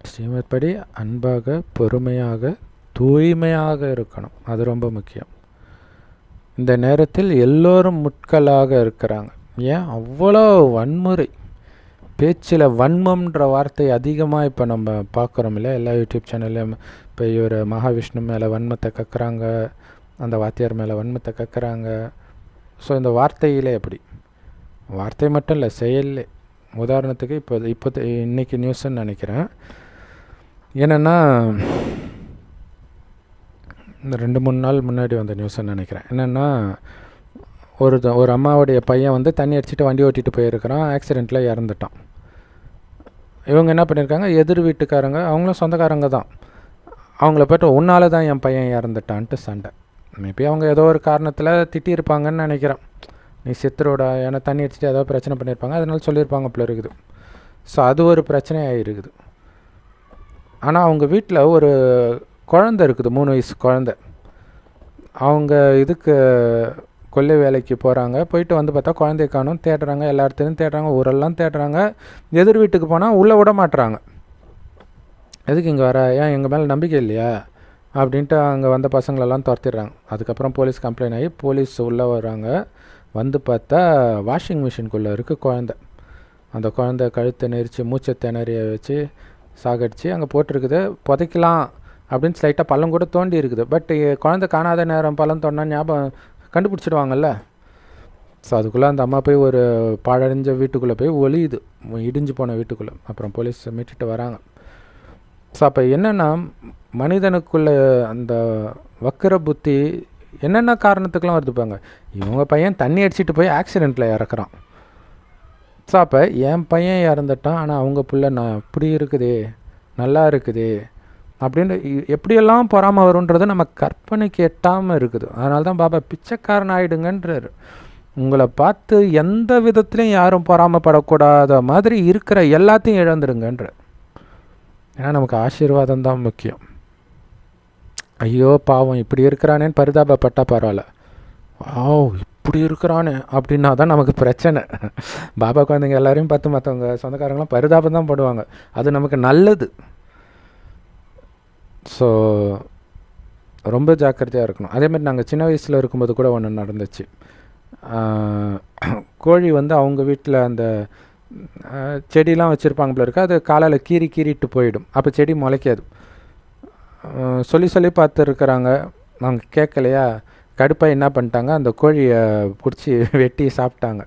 ஸ்ரீமத் படி அன்பாக, பொறுமையாக, தூய்மையாக இருக்கணும். அது ரொம்ப முக்கியம். இந்த நேரத்தில் எல்லோரும் முட்களாக இருக்கிறாங்க. ஏன் அவ்வளோ வன்முறை? பேச்சில் வன்மம்ன்ற வார்த்தை அதிகமாக இப்போ நம்ம பார்க்குறோம் இல்லை? எல்லா யூடியூப் சேனல்லையும் இப்போ இவர் மகாவிஷ்ணு மேலே வன்மத்தை கக்குறாங்க, அந்த வாத்தியார் மேலே வன்மத்தை கக்குறாங்க. ஸோ இந்த வார்த்தையிலே எப்படி? வார்த்தை மட்டும் இல்லை, செயல்லே. உதாரணத்துக்கு இப்போ இன்றைக்கி நியூஸ்ன்னு நினைக்கிறேன். என்னென்னா, இந்த 2-3 நாள் முன்னாடி வந்த நியூஸ்ன்னு நினைக்கிறேன். என்னென்னா, ஒரு அம்மாவுடைய பையன் வந்து தண்ணி அடிச்சுட்டு வண்டி ஓட்டிகிட்டு போயிருக்கிறான். ஆக்சிடெண்ட்டில் இறந்துட்டான். இவங்க என்ன பண்ணியிருக்காங்க, எதிர் வீட்டுக்காரங்க, அவங்களும் சொந்தக்காரங்க தான், அவங்கள போய்ட்டு உன்னால தான் என் பையன் இறந்துட்டான்ட்டு சண்டை. மேபி அவங்க ஏதோ ஒரு காரணத்தில் திட்டியிருப்பாங்கன்னு நினைக்கிறேன். நீ சித்தரோட, ஏன்னா தண்ணி அடிச்சுட்டு ஏதோ பிரச்சனை பண்ணியிருப்பாங்க, அதனால சொல்லியிருப்பாங்க போல இருக்குது. ஸோ அது ஒரு பிரச்சனையாக இருக்குது. ஆனால் அவங்க வீட்டில் ஒரு குழந்தை இருக்குது, 3 வயசு குழந்தை. அவங்க இதுக்கு கொள்ளை வேலைக்கு போகிறாங்க. போயிட்டு வந்து பார்த்தா குழந்தைய காணும். தேடுறாங்க, எல்லா இடத்துலையும் தேடுறாங்க, ஊரெல்லாம் தேடுறாங்க. எதிர் வீட்டுக்கு போனால் உள்ளே விட மாட்டுறாங்க. எதுக்கு இங்கே வர, ஏன் எங்கள் மேலே நம்பிக்கை இல்லையா அப்படின்ட்டு அங்கே வந்த பசங்களெல்லாம் துரத்திடுறாங்க. அதுக்கப்புறம் போலீஸ் கம்ப்ளைண்ட் ஆகி போலீஸ் உள்ளே வராங்க. வந்து பார்த்தா வாஷிங் மிஷின்குள்ளே இருக்குது குழந்தை. அந்த குழந்தை கழுத்தை நெரிச்சு மூச்சை திணறிய வச்சு சாகடிச்சு அங்கே போட்டிருக்குது. புதைக்கலாம் அப்படின்னு ஸ்லைட்டாக பள்ளம் கூட தோண்டி இருக்குது. பட் குழந்தை காணாத நேரம் பள்ளம் தோண்டினா ஞாபகம் கண்டுபிடிச்சிடுவாங்கல்ல. ஸோ அதுக்குள்ளே அந்த அம்மா போய் ஒரு பாழடைஞ்ச வீட்டுக்குள்ளே போய் ஒளியுது, இடிஞ்சு போன வீட்டுக்குள்ளே. அப்புறம் போலீஸ் மீட்டுட்டு வராங்க. ஸோ அப்போ என்னென்னா, மனிதனுக்குள்ளே அந்த வக்கர புத்தி என்னென்ன காரணத்துக்கெலாம் வருதுப்பாங்க. இவங்க பையன் தண்ணி அடிச்சுட்டு போய் ஆக்சிடெண்ட்டில் இறக்குறான். ஸோ அப்போ என் பையன் இறந்துட்டான், ஆனால் அவங்க பிள்ளை நான் இப்படி இருக்குதே, நல்லா இருக்குதே அப்படின்னு எப்படியெல்லாம் பொறாமல் வருன்றது நம்ம கற்பனைக்கு எட்டாமல் இருக்குது. அதனால தான் பாபா பிச்சைக்காரன் ஆகிடுங்கன்றார். உங்களை பார்த்து எந்த விதத்துலையும் யாரும் பொறாமப்படக்கூடாத மாதிரி இருக்கிற எல்லாத்தையும் இழந்துருங்கன்ற. ஏன்னா நமக்கு ஆசீர்வாதம் தான் முக்கியம். ஐயோ பாவம் இப்படி இருக்கிறானேன்னு பரிதாபப்பட்டால் பரவாயில்ல, இப்படி இருக்கிறானே அப்படின்னா தான் நமக்கு பிரச்சனை. பாபா குழந்தைங்க எல்லாரையும் பார்த்து மற்றவங்க சொந்தக்காரங்களாம் பரிதாபம் தான் படுவாங்க. அது நமக்கு நல்லது. ஸோ ரொம்ப ஜாக்கிரதையாக இருக்கணும். அதேமாதிரி நாங்கள் சின்ன வயசில் இருக்கும்போது கூட ஒன்று நடந்துச்சு. கோழி வந்து அவங்க வீட்டில் அந்த செடிலாம் வச்சுருப்பாங்க போல இருக்கு, அது காலால் கீறிட்டு போயிடும். அப்போ செடி முளைக்காது. சொல்லி பார்த்துருக்குறாங்க, அவங்க கேட்கலையா, கடுப்பாக என்ன பண்ணிட்டாங்க, அந்த கோழியை பிடிச்சி வெட்டி சாப்பிட்டாங்க.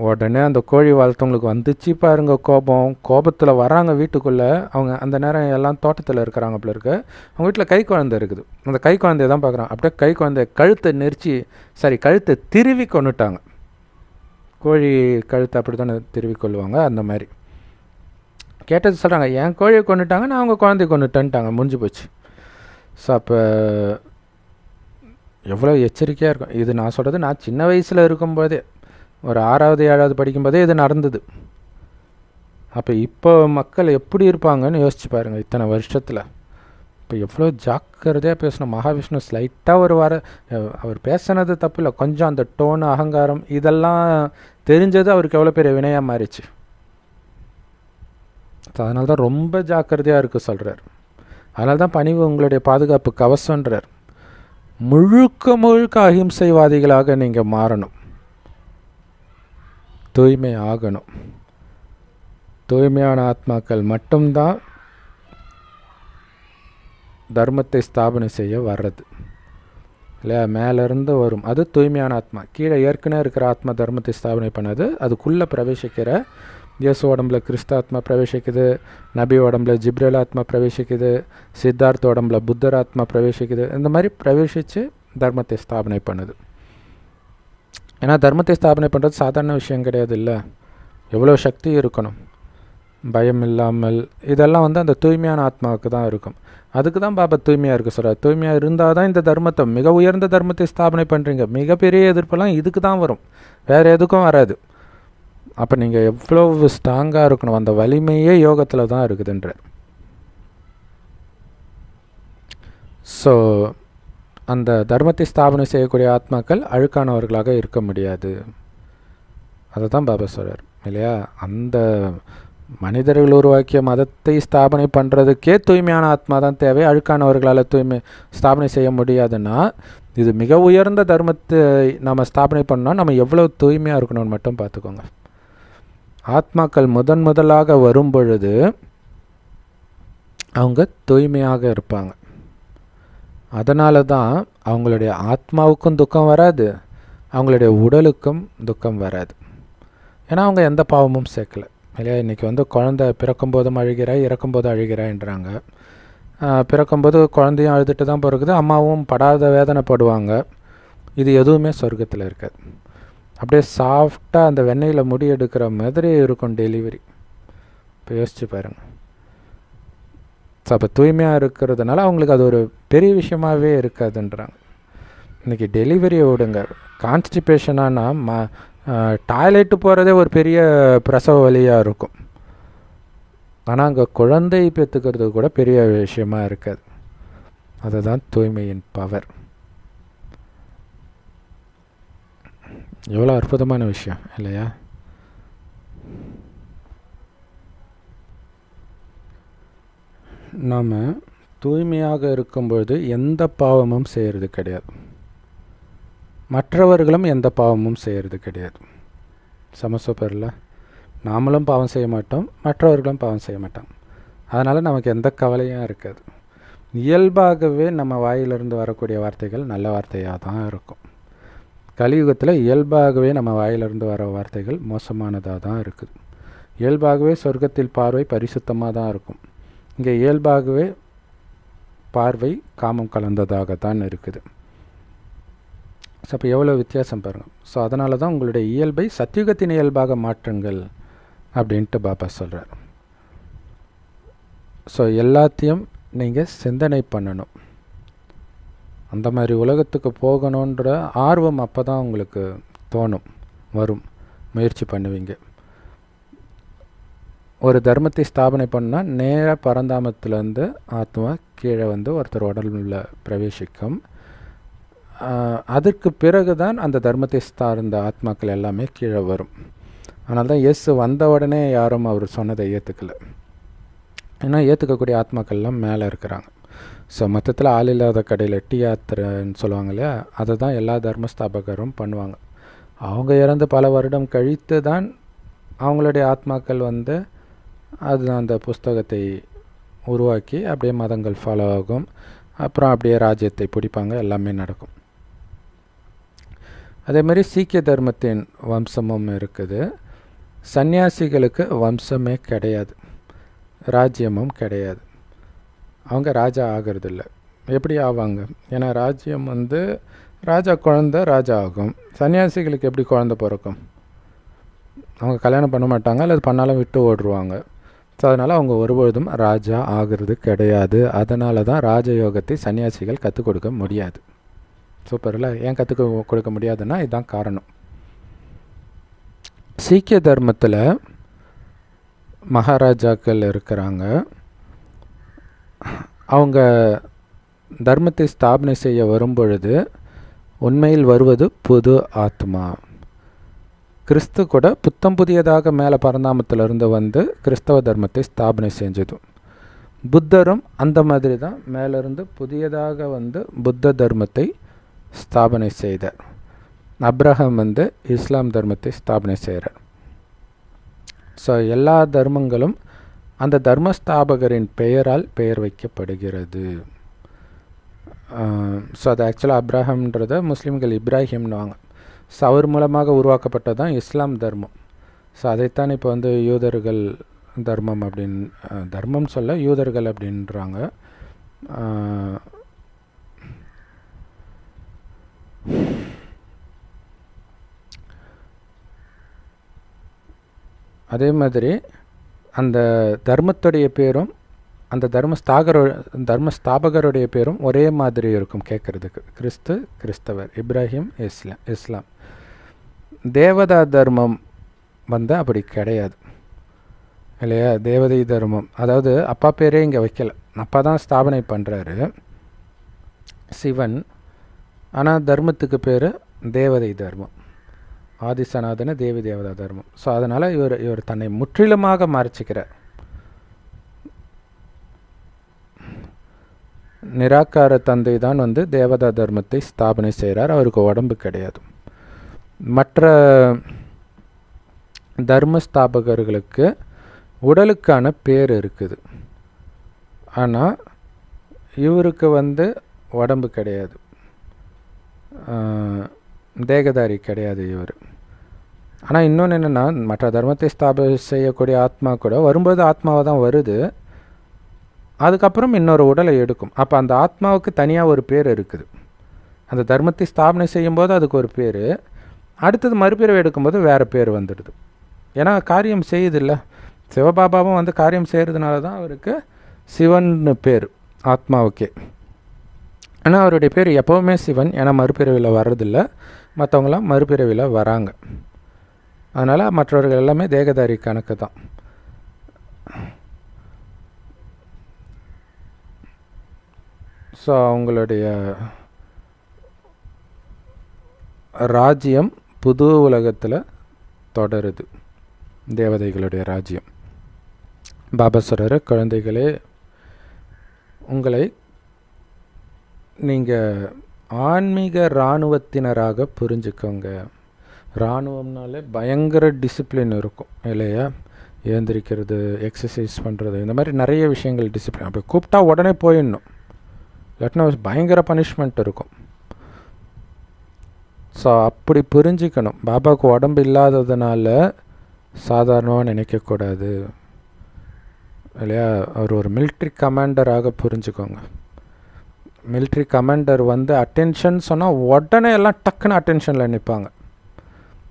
உடனே அந்த கோழி வளர்த்தவங்களுக்கு வந்துச்சு பாருங்க கோபத்தில் வராங்க வீட்டுக்குள்ளே. அவங்க அந்த நேரம் எல்லாம் தோட்டத்தில் இருக்கிறாங்க போல இருக்கு. அவங்க வீட்டில் கை குழந்தை இருக்குது. அந்த கை குழந்தைய தான் பார்க்குறாங்க. அப்படியே கை குழந்தைய கழுத்தை திருவி கொண்டுட்டாங்க. கோழி கழுத்தை அப்படி தானே திருவி கொள்ளுவாங்க, அந்த மாதிரி கேட்டது சொல்கிறாங்க, என் கோழியை கொண்டுட்டாங்க, நான் அவங்க குழந்தைய கொண்டுட்டேன்ட்டாங்க, முடிஞ்சு போச்சு. ஸோ அப்போ எவ்வளோ எச்சரிக்கையாக இருக்கும். இது நான் சொல்கிறது நான் சின்ன வயசில் இருக்கும்போதே, ஒரு 6வது 7வது படிக்கும்போதே இது நடந்தது. அப்போ இப்போ மக்கள் எப்படி இருப்பாங்கன்னு யோசிச்சு பாருங்கள். இத்தனை வருஷத்தில் இப்போ எவ்வளோ ஜாக்கிரதையாக பேசணும். மகாவிஷ்ணு ஸ்லைட்டாக அவர் பேசினது தப்பு இல்லை, கொஞ்சம் அந்த டோனு அகங்காரம் இதெல்லாம் தெரிஞ்சது அவருக்கு எவ்வளோ பெரிய வினையாக மாறிச்சு. அதனால தான் ரொம்ப ஜாக்கிரதையாக இருக்க சொல்கிறார். அதனால தான் பணிவு உங்களுடைய பாதுகாப்பு கவசன்றார். முழுக்க அஹிம்சைவாதிகளாக நீங்கள் மாறணும், தூய்மை ஆகணும். தூய்மையான ஆத்மாக்கள் மட்டும்தான் தர்மத்தை ஸ்தாபனை செய்ய வர்றது இல்லையா, மேலேருந்து வரும். அது தூய்மையான ஆத்மா. கீழே ஏற்கனவே இருக்கிற ஆத்மா தர்மத்தை ஸ்தாபனை பண்ணது, அதுக்குள்ளே பிரவேசிக்கிற இயேசு உடம்புல கிறிஸ்தாத்மா பிரவேசிக்குது, நபி உடம்புல ஜிப்ரேல் ஆத்மா பிரவேசிக்குது, சித்தார்த்த உடம்புல புத்தர் ஆத்மா பிரவேசிக்குது. இந்த மாதிரி பிரவேசித்து தர்மத்தை ஸ்தாபனை பண்ணுது. ஏன்னா தர்மத்தை ஸ்தாபனை பண்ணுறது சாதாரண விஷயம் கிடையாது இல்லை, எவ்வளோ சக்தி இருக்கணும், பயம் இல்லாமல். இதெல்லாம் வந்து அந்த தூய்மையான ஆத்மாவுக்கு தான் இருக்கும். அதுக்கு தான் பாபா தூய்மையாக இருக்க சொல்கிறார். தூய்மையாக இருந்தால் தான் இந்த தர்மத்தை, மிக உயர்ந்த தர்மத்தை ஸ்தாபனை பண்ணுறீங்க. மிகப்பெரிய எதிர்ப்பெல்லாம் இதுக்கு தான் வரும், வேறு எதுக்கும் வராது. அப்போ நீங்கள் எவ்வளோ ஸ்ட்ராங்காக இருக்கணும், அந்த வலிமையே யோகத்தில் தான் இருக்குதுன்றார். ஸோ அந்த தர்மத்தை ஸ்தாபனை செய்யக்கூடிய ஆத்மாக்கள் அழுக்கானவர்களாக இருக்க முடியாது. அதை தான் பாபா சொல்கிறார் இல்லையா. அந்த மனிதர்கள் உருவாக்கிய மதத்தை ஸ்தாபனை பண்ணுறதுக்கே தூய்மையான ஆத்மா தான் தேவை. அழுக்கானவர்களால் ஸ்தாபனை செய்ய முடியாதுன்னா, இது மிக உயர்ந்த தர்மத்தை நம்ம ஸ்தாபனை பண்ணால் நம்ம எவ்வளோ தூய்மையாக இருக்கணும்னு மட்டும் பார்த்துக்கோங்க. ஆத்மாக்கள் முதலாக வரும் பொழுது அவங்க தூய்மையாக இருப்பாங்க. அதனால தான் அவங்களுடைய ஆத்மாவுக்கும் துக்கம் வராது, அவங்களுடைய உடலுக்கும் துக்கம் வராது. ஏன்னா அவங்க எந்த பாவமும் சேர்க்கலை இல்லையா. இன்றைக்கி வந்து குழந்தை பிறக்கும்போதும் அழுகிறாய், இறக்கும்போது அழுகிறாய்ன்றாங்க. பிறக்கும்போது குழந்தையும் அழுதுட்டு தான் பிறகுது, அம்மாவும் படாத வேதனைப்படுவாங்க. இது எதுவுமே சொர்க்கத்தில் இருக்காது. அப்படியே சாஃப்டாக அந்த வெண்ணெயில் முடி எடுக்கிற மாதிரி இருக்கும் டெலிவரி. இப்போ யோசிச்சு பாருங்கள். ஸோ அப்போ தூய்மையாக இருக்கிறதுனால அவங்களுக்கு அது ஒரு பெரிய விஷயமாகவே இருக்காதுன்றாங்க. இன்றைக்கி டெலிவரியை விடுங்க, கான்ஸ்டிபேஷனானா டாய்லெட்டு போகிறதே ஒரு பெரிய பிரசவ வலியாக இருக்கும். ஆனால் அங்கே குழந்தை பெற்றுக்கிறது கூட பெரிய விஷயமாக இருக்காது. அதுதான் தூய்மையின் பவர். எவ்வளோ அற்புதமான விஷயம் இல்லையா. நாம் தூய்மையாக இருக்கும்பொழுது எந்த பாவமும் செய்கிறது கிடையாது, மற்றவர்களும் எந்த பாவமும் செய்கிறது கிடையாது. சமசூப்பரில் நாமளும் பாவம் செய்ய மாட்டோம், மற்றவர்களும் பாவம் செய்ய மாட்டோம். அதனால் நமக்கு எந்த கவலையும் இருக்காது. இயல்பாகவே நம்ம வாயிலிருந்து வரக்கூடிய வார்த்தைகள் நல்ல வார்த்தையாக தான் இருக்கும். கலியுகத்தில் இயல்பாகவே நம்ம வாயிலிருந்து வர வார்த்தைகள் மோசமானதாக தான் இருக்குது. இயல்பாகவே சொர்க்கத்தில் பார்வை பரிசுத்தமாக தான் இருக்கும். இங்கே இயல்பாகவே பார்வை காமம் கலந்ததாக தான் இருக்குது. ஸோ அப்போ எவ்வளோ வித்தியாசம் பாருங்கள். ஸோ அதனால தான் உங்களுடைய இயல்பை சத்தியுகத்தின் இயல்பாக மாற்றுங்கள் அப்படின்ட்டு பாபா சொல்கிறார். ஸோ எல்லாத்தையும் நீங்கள் சிந்தனை பண்ணணும். அந்த மாதிரி உலகத்துக்கு போகணுன்ற ஆர்வம் அப்போ தான் உங்களுக்கு தோணும், வரும், முயற்சி பண்ணுவீங்க. ஒரு தர்மத்தை ஸ்தாபனை பண்ணால் நேராக பரந்தாமத்திலேருந்து ஆத்மா கீழே வந்து ஒருத்தர் உடலில் பிரவேசிக்கும். அதற்கு பிறகு தான் அந்த தர்மத்தை சார்ந்த ஆத்மாக்கள் எல்லாமே கீழே வரும். அதனால தான் இயேசு வந்த உடனே யாரும் அவர் சொன்னதை ஏற்றுக்கலை. ஏன்னா ஏற்றுக்கக்கூடிய ஆத்மாக்கள்லாம் மேலே இருக்கிறாங்க. ஸோ மொத்தத்தில் ஆள் இல்லாத கடையில் டீ யாத்திரைன்னு சொல்லுவாங்க இல்லையா, அதை தான் எல்லா தர்மஸ்தாபகரும் பண்ணுவாங்க. அவங்க இறந்து பல வருடம் கழித்து தான் அவங்களுடைய ஆத்மாக்கள் வந்து அது அந்த புஸ்தகத்தை உருவாக்கி அப்படியே மதங்கள் ஃபாலோ ஆகும். அப்புறம் அப்படியே ராஜ்யத்தை பிடிப்பாங்க, எல்லாமே நடக்கும். அதேமாதிரி சீக்கிய தர்மத்தின் வம்சமும் இருக்குது. சன்னியாசிகளுக்கு வம்சமே கிடையாது, ராஜ்யமும் கிடையாது. அவங்க ராஜா ஆகிறதில்ல. எப்படி ஆவாங்க? ஏன்னா ராஜ்யம் வந்து ராஜா குழந்த ராஜா ஆகும். சன்னியாசிகளுக்கு எப்படி குழந்த பிறக்கும்? அவங்க கல்யாணம் பண்ண மாட்டாங்க, அல்லது பண்ணாலும் விட்டு ஓடுருவாங்க. ஸோ அதனால் அவங்க ஒருபொழுதும் ராஜா ஆகிறது கிடையாது. அதனால தான் ராஜயோகத்தை சன்னியாசிகள் கற்றுக் கொடுக்க முடியாது. சூப்பரில் ஏன் கற்றுக் கொடுக்க முடியாதுன்னா இதுதான் காரணம். சீக்கிய தர்மத்தில் மகாராஜாக்கள் இருக்கிறாங்க. அவங்க தர்மத்தை ஸ்தாபனை செய்ய வரும்பொழுது உண்மையில் வருவது புது ஆத்மா. கிறிஸ்து கூட புத்தம் புதியதாக மேலே பரந்தாமத்திலிருந்து வந்து கிறிஸ்தவ தர்மத்தை ஸ்தாபனை செஞ்சது. புத்தரும் அந்த மாதிரி தான் மேலிருந்து புதியதாக வந்து புத்த தர்மத்தை ஸ்தாபனை செய்தார். அப்ரஹாம் வந்து இஸ்லாம் தர்மத்தை ஸ்தாபனை செய்கிறார். ஸோ எல்லா தர்மங்களும் அந்த தர்மஸ்தாபகரின் பெயரால் பெயர் வைக்கப்படுகிறது. ஸோ அது ஆக்சுவலாக அப்ரஹாம்ன்றத முஸ்லீம்கள் இப்ராஹிம்னுவாங்க. ஸோ அவர் மூலமாக உருவாக்கப்பட்டது தான் இஸ்லாம் தர்மம். ஸோ அதைத்தான் இப்போ வந்து யூதர்கள் தர்மம் அப்படின்னு தர்மம் சொல்ல யூதர்கள் அப்படின்றாங்க. அதே மாதிரி அந்த தர்மத்துடைய பேரும் அந்த தர்மஸ்தாபகருடைய பேரும் ஒரே மாதிரி இருக்கும் கேட்குறதுக்கு. கிறிஸ்து, கிறிஸ்தவர், இப்ராஹிம், இஸ்லாம். தேவதா தர்மம் வந்து அப்படி கிடையாது இல்லையா? தேவதை தர்மம், அதாவது அப்பா பேரே இங்கே வைக்கல, அப்பா தான் ஸ்தாபனை பண்ணுறாரு, சிவன். ஆனால் தர்மத்துக்கு பேர் தேவதை தர்மம், ஆதிசநாதன தேவி தேவதா தர்மம். ஸோ அதனால் இவர் தன்னை முற்றிலுமாக மறைச்சிக்கிறார். நிராகார தந்தை தான் வந்து தேவதா தர்மத்தை ஸ்தாபனை செய்கிறார். அவருக்கு உடம்பு கிடையாது. மற்ற தர்மஸ்தாபகர்களுக்கு உடலுக்கான பேர் இருக்குது, ஆனால் இவருக்கு வந்து உடம்பு கிடையாது, தேகதாரி கிடையாது இவர். ஆனால் இன்னொன்று என்னென்னா, மற்ற தர்மத்தை ஸ்தாபனை செய்யக்கூடிய ஆத்மா கூட வரும்போது ஆத்மாவாக தான் வருது, அதுக்கப்புறம் இன்னொரு உடலை எடுக்கும். அப்போ அந்த ஆத்மாவுக்கு தனியாக ஒரு பேர் இருக்குது. அந்த தர்மத்தை ஸ்தாபனை செய்யும்போது அதுக்கு ஒரு பேர், அடுத்தது மறுபிறவை எடுக்கும்போது வேறு பேர் வந்துடுது. ஏன்னா காரியம் செய்யுதில்ல. சிவபாபாவும் வந்து காரியம் செய்கிறதுனால தான் அவருக்கு சிவன்னு பேர் ஆத்மாவுக்கே. ஆனால் அவருடைய பேர் எப்போவுமே சிவன், ஏன்னா மறுபிறவியில் வர்றதில்ல. மற்றவங்களாம் மறுபிறவியில் வராங்க. அதனால் மற்றவர்கள் எல்லாமே தேகதாரி கணக்கு தான். ஸோ அவங்களுடைய ராஜ்யம் புது உலகத்தில் தொடருது, தேவதைகளுடைய ராஜ்யம். பாபா சொல்கிற குழந்தைகளே, உங்களை நீங்கள் ஆன்மீக இராணுவத்தினராக புரிஞ்சுக்கோங்க. இராணுவம்னாலே பயங்கர டிசிப்ளின் இருக்கும் இல்லையா? எழுந்திரிக்கிறது, எக்ஸசைஸ் பண்ணுறது, இந்த மாதிரி நிறைய விஷயங்கள் டிசிப்ளின். அப்படி கூப்பிட்டா உடனே போயிடணும், இல்லாட்டினா பயங்கர பனிஷ்மெண்ட் இருக்கும். ஸோ அப்படி புரிஞ்சிக்கணும். பாபாவுக்கு உடம்பு இல்லாததுனால சாதாரணமாக நினைக்கக்கூடாது இல்லையா? அவர் ஒரு மிலிட்ரி கமாண்டராக புரிஞ்சுக்கோங்க. மிலிட்ரி கமாண்டர் வந்து அட்டென்ஷன் சொன்னால் உடனே எல்லாம் டக்குன்னு அட்டென்ஷனில் நிற்பாங்க.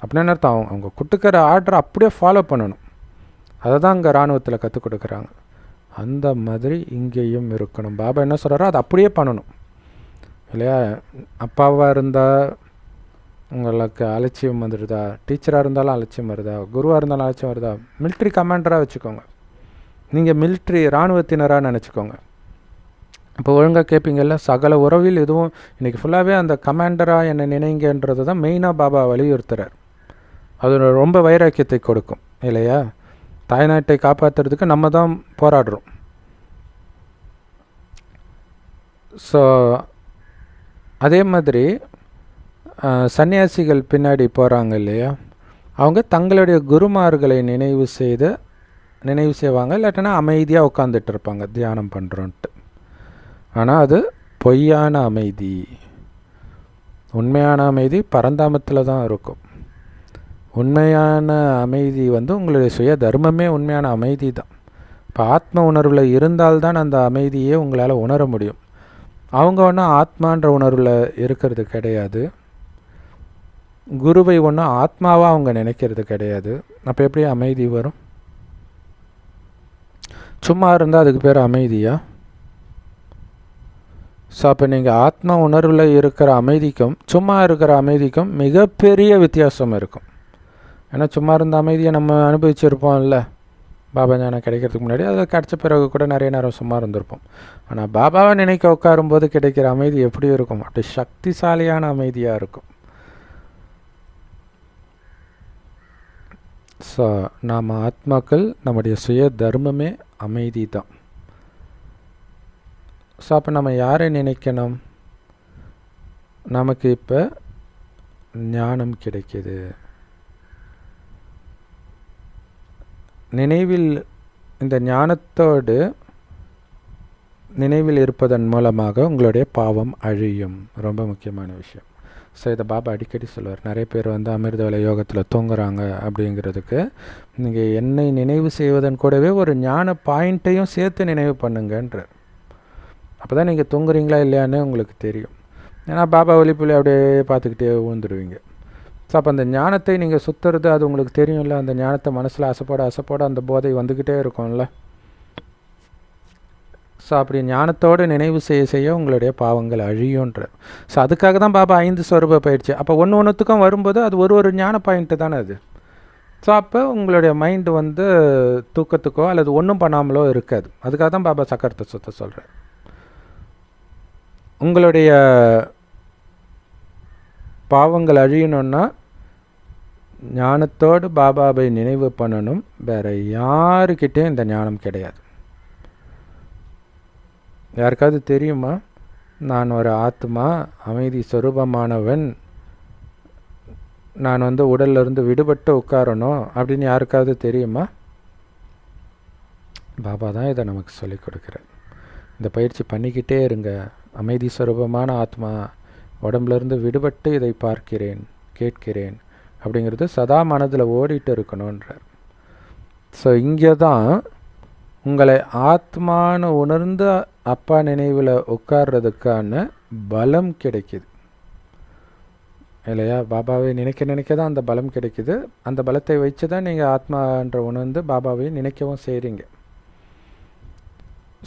அப்படின்னு அர்த்தம் அவங்க கொடுக்குற ஆர்டரை அப்படியே ஃபாலோ பண்ணணும். அதை தான் அங்கே இராணுவத்தில் கற்றுக் கொடுக்குறாங்க. அந்த மாதிரி இங்கேயும் இருக்கணும். பாபா என்ன சொல்கிறாரோ அதை அப்படியே பண்ணணும் இல்லையா? அப்பாவாக இருந்தால் உங்களுக்கு அலட்சியம் வந்துடுதா, டீச்சராக இருந்தாலும் அலட்சியம் வருதா, குருவாக இருந்தாலும் அலட்சியம் வருதா, மிலிட்ரி கமாண்டராக வச்சுக்கோங்க. நீங்கள் மிலிட்ரி இராணுவத்தினராக நினச்சிக்கோங்க. இப்போ ஒழுங்காக கேட்பீங்கல்ல, சகல உறவில் எதுவும் இன்றைக்கி ஃபுல்லாகவே அந்த கமாண்டராக என்னை நினைங்கன்றது தான் மெயினாக பாபா வலியுறுத்துறார். அது ரொம்ப வைராக்கியத்தை கொடுக்கும் இல்லையா? தாய்நாட்டை காப்பாற்றுறதுக்கு நம்ம தான் போராடுறோம். ஸோ அதே மாதிரி சன்னியாசிகள் பின்னாடி போகிறாங்க இல்லையா, அவங்க தங்களுடைய குருமார்களை நினைவு செய்வாங்க, இல்லாட்டினா அமைதியாக உட்காந்துட்டு இருப்பாங்க தியானம் பண்ணுறோன்ட்டு. ஆனால் அது பொய்யான அமைதி. உண்மையான அமைதி பரந்தாமத்தில் தான் இருக்கும். உண்மையான அமைதி உங்களுடைய சுய தர்மமே உண்மையான அமைதி தான். இப்போ ஆத்ம உணர்வில் இருந்தால்தான் அந்த அமைதியே உங்களால் உணர முடியும். அவங்க ஒன்றும் ஆத்மான்ற உணர்வில் இருக்கிறது கிடையாது, குருவை ஒன்றும் ஆத்மாவாக அவங்க நினைக்கிறது கிடையாது. அப்போ எப்படி அமைதி வரும்? சும்மா இருந்தால் அதுக்கு பேர் அமைதியா? ஸோ அப்போ நீங்கள் ஆத்ம உணர்வில் இருக்கிற அமைதிக்கும் சும்மா இருக்கிற அமைதிக்கும் மிகப்பெரிய வித்தியாசம் இருக்கும். ஏன்னா சும்மா இருந்த அமைதியை நம்ம அனுபவிச்சிருப்போம்ல பாபா ஞானம் கிடைக்கிறதுக்கு முன்னாடி. அதில் கிடச்ச பிறகு கூட நிறைய நேரம் சும்மா இருந்திருப்போம். ஆனால் பாபாவை நினைக்க உட்காரும்போது கிடைக்கிற அமைதி எப்படி இருக்கும்? அப்படி சக்திசாலியான அமைதியாக இருக்கும். ஸோ நாம் ஆத்மாக்கள், நம்முடைய சுய தர்மமே அமைதி தான். ஸோ அப்போ நம்ம யாரை நினைக்கணும்? நமக்கு இப்போ ஞானம் கிடைக்கிது. நினைவில் இந்த ஞானத்தோடு நினைவில் இருப்பதன் மூலமாக உங்களுடைய பாவம் அழியும். ரொம்ப முக்கியமான விஷயம். ஸோ இதை பாபா அடிக்கடி சொல்லுவார். நிறைய பேர் அமிர்த வேலை யோகத்தில் தூங்குறாங்க அப்படிங்கிறதுக்கு நீங்கள் என்னை நினைவு செய்வதன் கூடவே ஒரு ஞான பாயிண்ட்டையும் சேர்த்து நினைவு பண்ணுங்கன்றார். அப்போ தான் நீங்கள் தூங்குறீங்களா இல்லையான்னு உங்களுக்கு தெரியும். ஏன்னா பாபா ஒலிப்புள்ளி அப்படியே பார்த்துக்கிட்டே ஊந்துடுவீங்க. ஸோ அப்போ அந்த ஞானத்தை நீங்கள் சுற்றுறது அது உங்களுக்கு தெரியும்ல. அந்த ஞானத்தை மனசில் அசைப்போட அந்த போதை வந்துக்கிட்டே இருக்கும்ல. ஸோ அப்படி ஞானத்தோடு நினைவு செய்ய உங்களுடைய பாவங்கள் அழியுன்ற. ஸோ அதுக்காக தான் பாபா 5 ஸ்வரூப பயிற்சி. அப்போ ஒன்றுத்துக்கும் வரும்போது அது ஒரு ஞான பாயிண்ட்டு தானே அது. ஸோ அப்போ உங்களுடைய மைண்டு தூக்கத்துக்கோ அல்லது ஒன்றும் பண்ணாமலோ இருக்காது. அதுக்காக தான் பாபா சக்கரத்தை சுத்த சொல்கிறேன். உங்களுடைய பாவங்கள் அழியணுன்னா ஞானத்தோடு பாபாவை நினைவு பண்ணணும். வேறு யாருக்கிட்டேயும் இந்த ஞானம் கிடையாது. யாருக்காவது தெரியுமா நான் ஒரு ஆத்மா, அமைதி ஸ்வரூபமானவன், நான் உடல்லிருந்து விடுபட்டு உட்காரணும் அப்படின்னு யாருக்காவது தெரியுமா? பாபா தான் இதை நமக்கு சொல்லிக் கொடுக்குறார். இந்த பயிற்சி பண்ணிக்கிட்டே இருங்க. அமைதி ஸ்வரூபமான ஆத்மா, உடம்புலேருந்து விடுபட்டு இதை பார்க்கிறேன், கேட்கிறேன் அப்படிங்கிறது சதா மனதில் ஓடிட்டு இருக்கணுன்றார். ஸோ இங்கே தான் உங்களை ஆத்மானு உணர்ந்து அப்பா நினைவில் உட்கார்றதுக்கான பலம் கிடைக்கிது இல்லையா? பாபாவை நினைக்க தான் அந்த பலம் கிடைக்கிது. அந்த பலத்தை வச்சு தான் நீங்கள் ஆத்மான்ற உணர்ந்து பாபாவை நினைக்கவும் செய்கிறீங்க.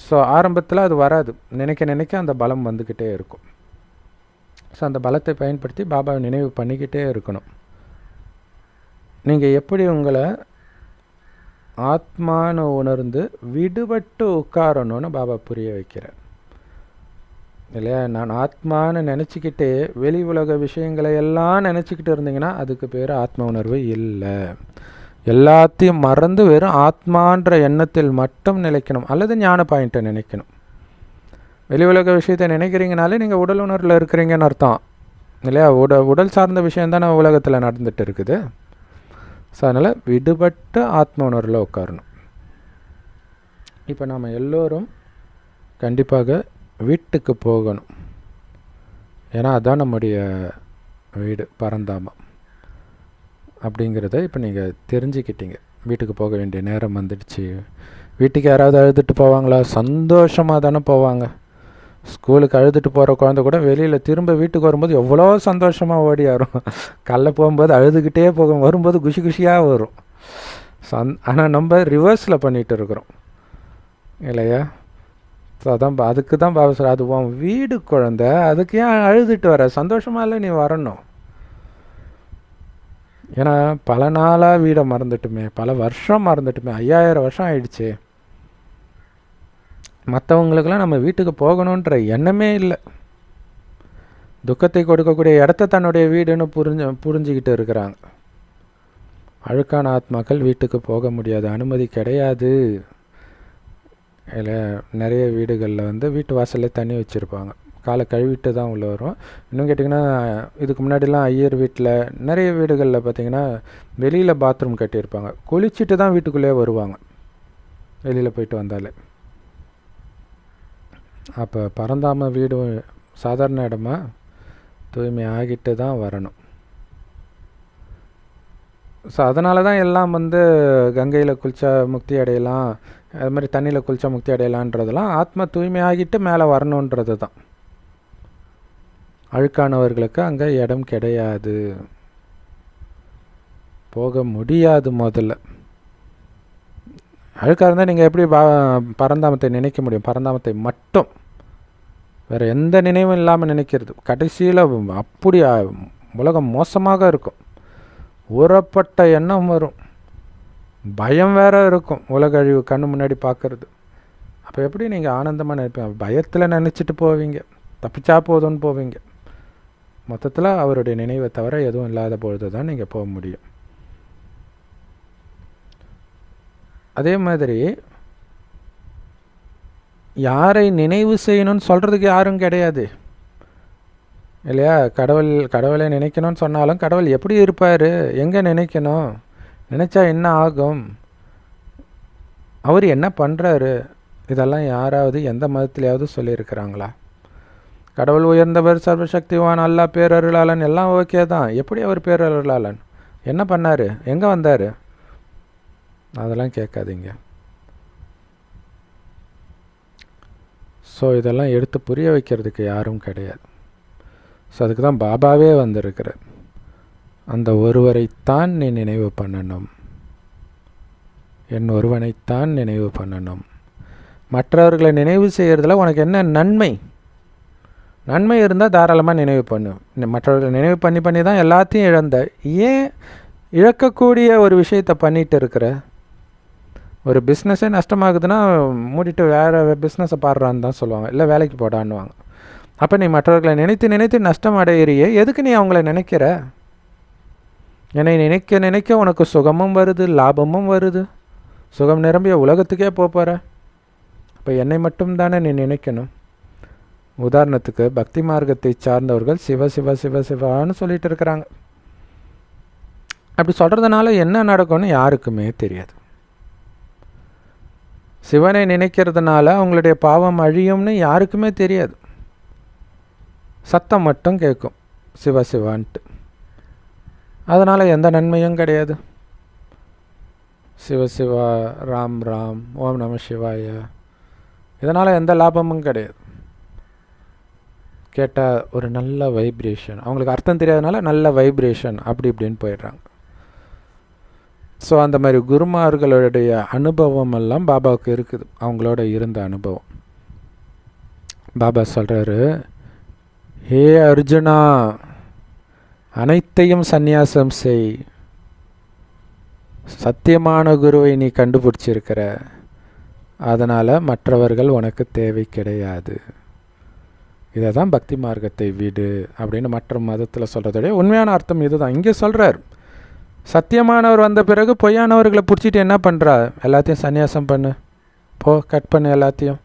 ஸோ ஆரம்பத்தில் அது வராது. நினைக்க அந்த பலம் வந்துக்கிட்டே இருக்கும். ஸோ அந்த பலத்தை பயன்படுத்தி பாபாவை நினைவு பண்ணிக்கிட்டே இருக்கணும். நீங்கள் எப்படி உங்களை ஆத்மானு உணர்ந்து விடுபட்டு உட்காரணும்னு பாபா புரிய வைக்கிறார் இல்லையா? நான் ஆத்மானு நினச்சிக்கிட்டே வெளி உலக விஷயங்களை எல்லாம் நினச்சிக்கிட்டு இருந்தீங்கன்னா அதுக்கு பேர் ஆத்ம உணர்வு இல்லை. எல்லாத்தையும் மறந்து வெறும் ஆத்மான்ற எண்ணத்தில் மட்டும் நிலைக்கணும், அல்லது ஞான பாயிண்ட்டை நினைக்கணும். வெளி உலக விஷயத்தை நினைக்கிறீங்கனாலே நீங்கள் உடல் உணர்வில் இருக்கிறீங்கன்னு அர்த்தம் இல்லையா? உடல் சார்ந்த விஷயம் தானே உலகத்தில் நடந்துகிட்டு இருக்குது. ஸோ அதனால் விடுபட்டு ஆத்ம உணர்வில் உட்காரணும். இப்போ நாம் எல்லோரும் கண்டிப்பாக வீட்டுக்கு போகணும். ஏன்னா அதுதான் நம்முடைய வீடு, பரந்தாமம் அப்படிங்கிறத இப்போ நீங்கள் தெரிஞ்சுக்கிட்டீங்க. வீட்டுக்கு போக வேண்டிய நேரம் வந்துடுச்சு. வீட்டுக்கு யாராவது அழுதுட்டு போவாங்களா? சந்தோஷமாக தானே போவாங்க. ஸ்கூலுக்கு அழுதுட்டு போகிற குழந்தை கூட வெளியில் திரும்ப வீட்டுக்கு வரும்போது எவ்வளோ சந்தோஷமாக ஓடி வரும். காலைல போகும்போது அழுதுகிட்டே போகும், வரும்போது குஷியாக வரும். ஆனால் நம்ம ரிவர்ஸில் பண்ணிகிட்டு இருக்கிறோம் இல்லையா? ஸோ அதான் அதுக்கு தான் பாபா சார், அது உன் வீடு குழந்தை, அதுக்கு ஏன் அழுதுட்டு வர? சந்தோஷமாக இல்லை நீ வரணும். ஏன்னா பல நாளாக வீடை மறந்துட்டுமே, பல வருஷம் மறந்துட்டுமே, 5000 வருஷம் ஆயிடுச்சு. மற்றவங்களுக்கெல்லாம் நம்ம வீட்டுக்கு போகணுன்ற எண்ணமே இல்லை. துக்கத்தை கொடுக்கக்கூடிய இடத்த தன்னுடைய வீடுன்னு புரிஞ்சுக்கிட்டு இருக்கிறாங்க. அழுக்கான ஆத்மாக்கள் வீட்டுக்கு போக முடியாது, அனுமதி கிடையாது. இல்லை நிறைய வீடுகளில் வந்து வீட்டு வாசல்லே தண்ணி வச்சுருப்பாங்க, காலை கழுவிட்டு தான் உள்ளே வரும். இன்னும் கேட்டிங்கன்னா இதுக்கு முன்னாடிலாம் ஐயர் வீட்டில் நிறைய வீடுகளில் பார்த்திங்கன்னா வெளியில் பாத்ரூம் கட்டியிருப்பாங்க, குளிச்சுட்டு தான் வீட்டுக்குள்ளே வருவாங்க வெளியில் போயிட்டு வந்தாலே. அப்போ பரந்தாம வீடு சாதாரண இடமா, தூய்மை ஆகிட்டு தான் வரணும். ஸோ அதனால தான் எல்லாம் வந்து கங்கையில் குளித்தா முக்தி அடையலாம், அது மாதிரி தண்ணியில் குளித்தா முக்தி அடையலான்றதெல்லாம் ஆத்மா தூய்மை ஆகிட்டு மேலே வரணுன்றது தான். அழுக்கானவர்களுக்கு அங்கே இடம் கிடையாது, போக முடியாது. முதல்ல அழுக்காக இருந்தால் நீங்கள் எப்படி பரந்தாமத்தை நினைக்க முடியும்? பரந்தாமத்தை மட்டும், வேறு எந்த நினைவும் இல்லாமல் நினைக்கிறது கடைசியில் அப்படி உலகம் மோசமாக இருக்கும். ஊறப்பட்ட எண்ணம் வரும், பயம் வேற இருக்கும், உலக அழிவு கண்ணு முன்னாடி பார்க்குறது. அப்போ எப்படி நீங்கள் ஆனந்தமாக நினைப்பீங்க? பயத்தில் நினச்சிட்டு போவீங்க, தப்பிச்சா போதும்னு போவீங்க. மொத்தத்தில் அவருடைய நினைவை தவிர எதுவும் இல்லாத பொழுது தான் நீங்கள் போக முடியும். அதே மாதிரி யாரை நினைவு செய்யணும்னு சொல்கிறதுக்கு யாரும் கிடையாது இல்லையா? கடவுளை நினைக்கணும்னு சொன்னாலும் கடவுள் எப்படி இருப்பார், எங்கே நினைக்கணும், நினச்சா என்ன ஆகும், அவர் என்ன பண்ணுறாரு, இதெல்லாம் யாராவது எந்த மதத்துலையாவது சொல்லியிருக்கிறாங்களா? கடவுள் உயர்ந்தவர், சர்வசக்திவான், அல்லா பேரருளாளன் எல்லாம் ஓகே தான். எப்படி அவர் பேரருளாளன், என்ன பண்ணார், எங்கே வந்தார், அதெல்லாம் கேட்காதீங்க. ஸோ இதெல்லாம் எடுத்து புரிய வைக்கிறதுக்கு யாரும் கிடையாது. ஸோ அதுக்கு தான் பாபாவே வந்திருக்கிறார். அந்த ஒருவரைத்தான் நீ நினைவு பண்ணணும், என் ஒருவனைத்தான் நினைவு பண்ணணும். மற்றவர்களை நினைவு செய்கிறதுல உனக்கு என்ன நன்மை? நன்மை இருந்தால் தாராளமாக நினைவு பண்ணு. மற்றவர்களை நினைவு பண்ணி பண்ணி தான் எல்லாத்தையும் இழந்த. ஏன் இழக்கக்கூடிய ஒரு விஷயத்தை பண்ணிகிட்டு இருக்கிற? ஒரு பிஸ்னஸே நஷ்டமாகுதுன்னா மூடிட்டு வேறு பிஸ்னஸை பாடுறான்னு தான் சொல்லுவாங்க, இல்லை வேலைக்கு போடான்னுவாங்க. அப்போ நீ மற்றவர்களை நினைத்து நினைத்து நஷ்டம் அடையிறியே, எதுக்கு நீ அவங்கள நினைக்கிற? என்னை நினைக்க நினைக்க உனக்கு சுகமும் வருது, லாபமும் வருது, சுகம் நிரம்பிய உலகத்துக்கே போகிற. அப்போ என்னை மட்டும் தானே நீ நினைக்கணும். உதாரணத்துக்கு பக்தி மார்க்கத்தை சார்ந்தவர்கள் சிவ சிவ சிவ சிவான்னு சொல்லிட்டு இருக்கிறாங்க. அப்படி சொல்கிறதுனால என்ன நடக்கும்னு யாருக்குமே தெரியாது. சிவனை நினைக்கிறதுனால அவங்களுடைய பாவம் அழியும்னு யாருக்குமே தெரியாது. சத்தம் மட்டும் கேட்கும் சிவ சிவான்ட்டு, அதனால் எந்த நன்மையும் கிடையாது. சிவ சிவா, ராம் ராம், ஓம் நம சிவாய, இதனால் எந்த லாபமும் கிடையாது. கேட்டால் ஒரு நல்ல வைப்ரேஷன், அவங்களுக்கு அர்த்தம் தெரியாதனால நல்ல வைப்ரேஷன் அப்படி இப்படின்னு போயிடுறாங்க. ஸோ அந்த மாதிரி குருமார்களுடைய அனுபவம் எல்லாம் பாபாவுக்கு இருக்குது, அவங்களோட இருந்த அனுபவம். பாபா சொல்கிறாரு, ஹே அர்ஜுனா, அனைத்தையும் சந்நியாசம் செய், சத்தியமான குருவை நீ கண்டுபிடிச்சிருக்கிற, அதனால் மற்றவர்கள் உனக்கு தேவை கிடையாது. இதை தான் பக்தி மார்க்கத்தை விடு அப்படின்னு மற்ற மதத்தில் சொல்கிறதோடைய உண்மையான அர்த்தம் இதுதான். இங்கே சொல்கிறார், சத்தியமானவர் வந்த பிறகு பொய்யானவர்களை பிடிச்சிட்டு என்ன பண்ணுறா, எல்லாத்தையும் சந்நியாசம் பண்ணு, போ, கட் பண்ணு எல்லாத்தையும்.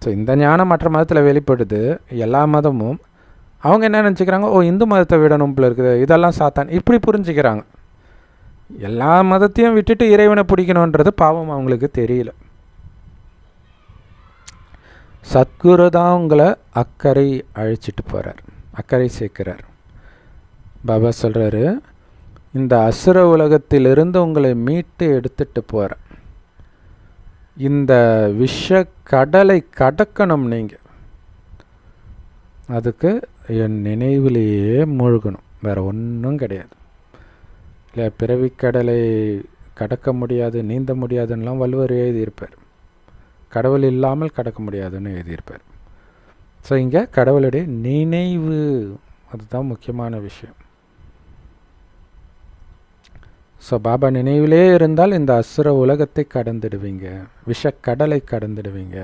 ஸோ இந்த ஞானம் மற்ற மதத்தில் வெளிப்படுது. எல்லா மதமும் அவங்க என்ன நினச்சிக்கிறாங்க, ஓ இந்து மதத்தை விடணும் போல இருக்குது, இதெல்லாம் சாத்தான், இப்படி புரிஞ்சுக்கிறாங்க. எல்லா மதத்தையும் விட்டுட்டு இறைவனை பிடிக்கணுன்றது பாவம் அவங்களுக்கு தெரியல. சத்குரு தான் உங்களை அக்கறை அழைச்சிட்டு போகிறார், அக்கறை சேர்க்கிறார். பாபா சொல்கிறாரு, இந்த அசுர உலகத்திலிருந்து உங்களை மீட்டு எடுத்துட்டு போகிறேன். இந்த விஷ கடலை கடக்கணும், நீங்கள் அதுக்கு என் நினைவிலேயே மூழ்கணும், வேறு ஒன்றும் கிடையாது. இல்லை பிறவிக்கடலை கடக்க முடியாது, நீந்த முடியாதுன்னெலாம் வள்ளுவர் எழுதியிருப்பார். கடவுள் இல்லாமல் கடக்க முடியாதுன்னு எழுதியிருப்பார். ஸோ இங்கே கடவுளுடைய நினைவு, அதுதான் முக்கியமான விஷயம். ஸோ பாபா நினைவிலே இருந்தால் இந்த அசுர உலகத்தை கடந்துடுவீங்க, விஷக்கடலை கடந்துடுவீங்க.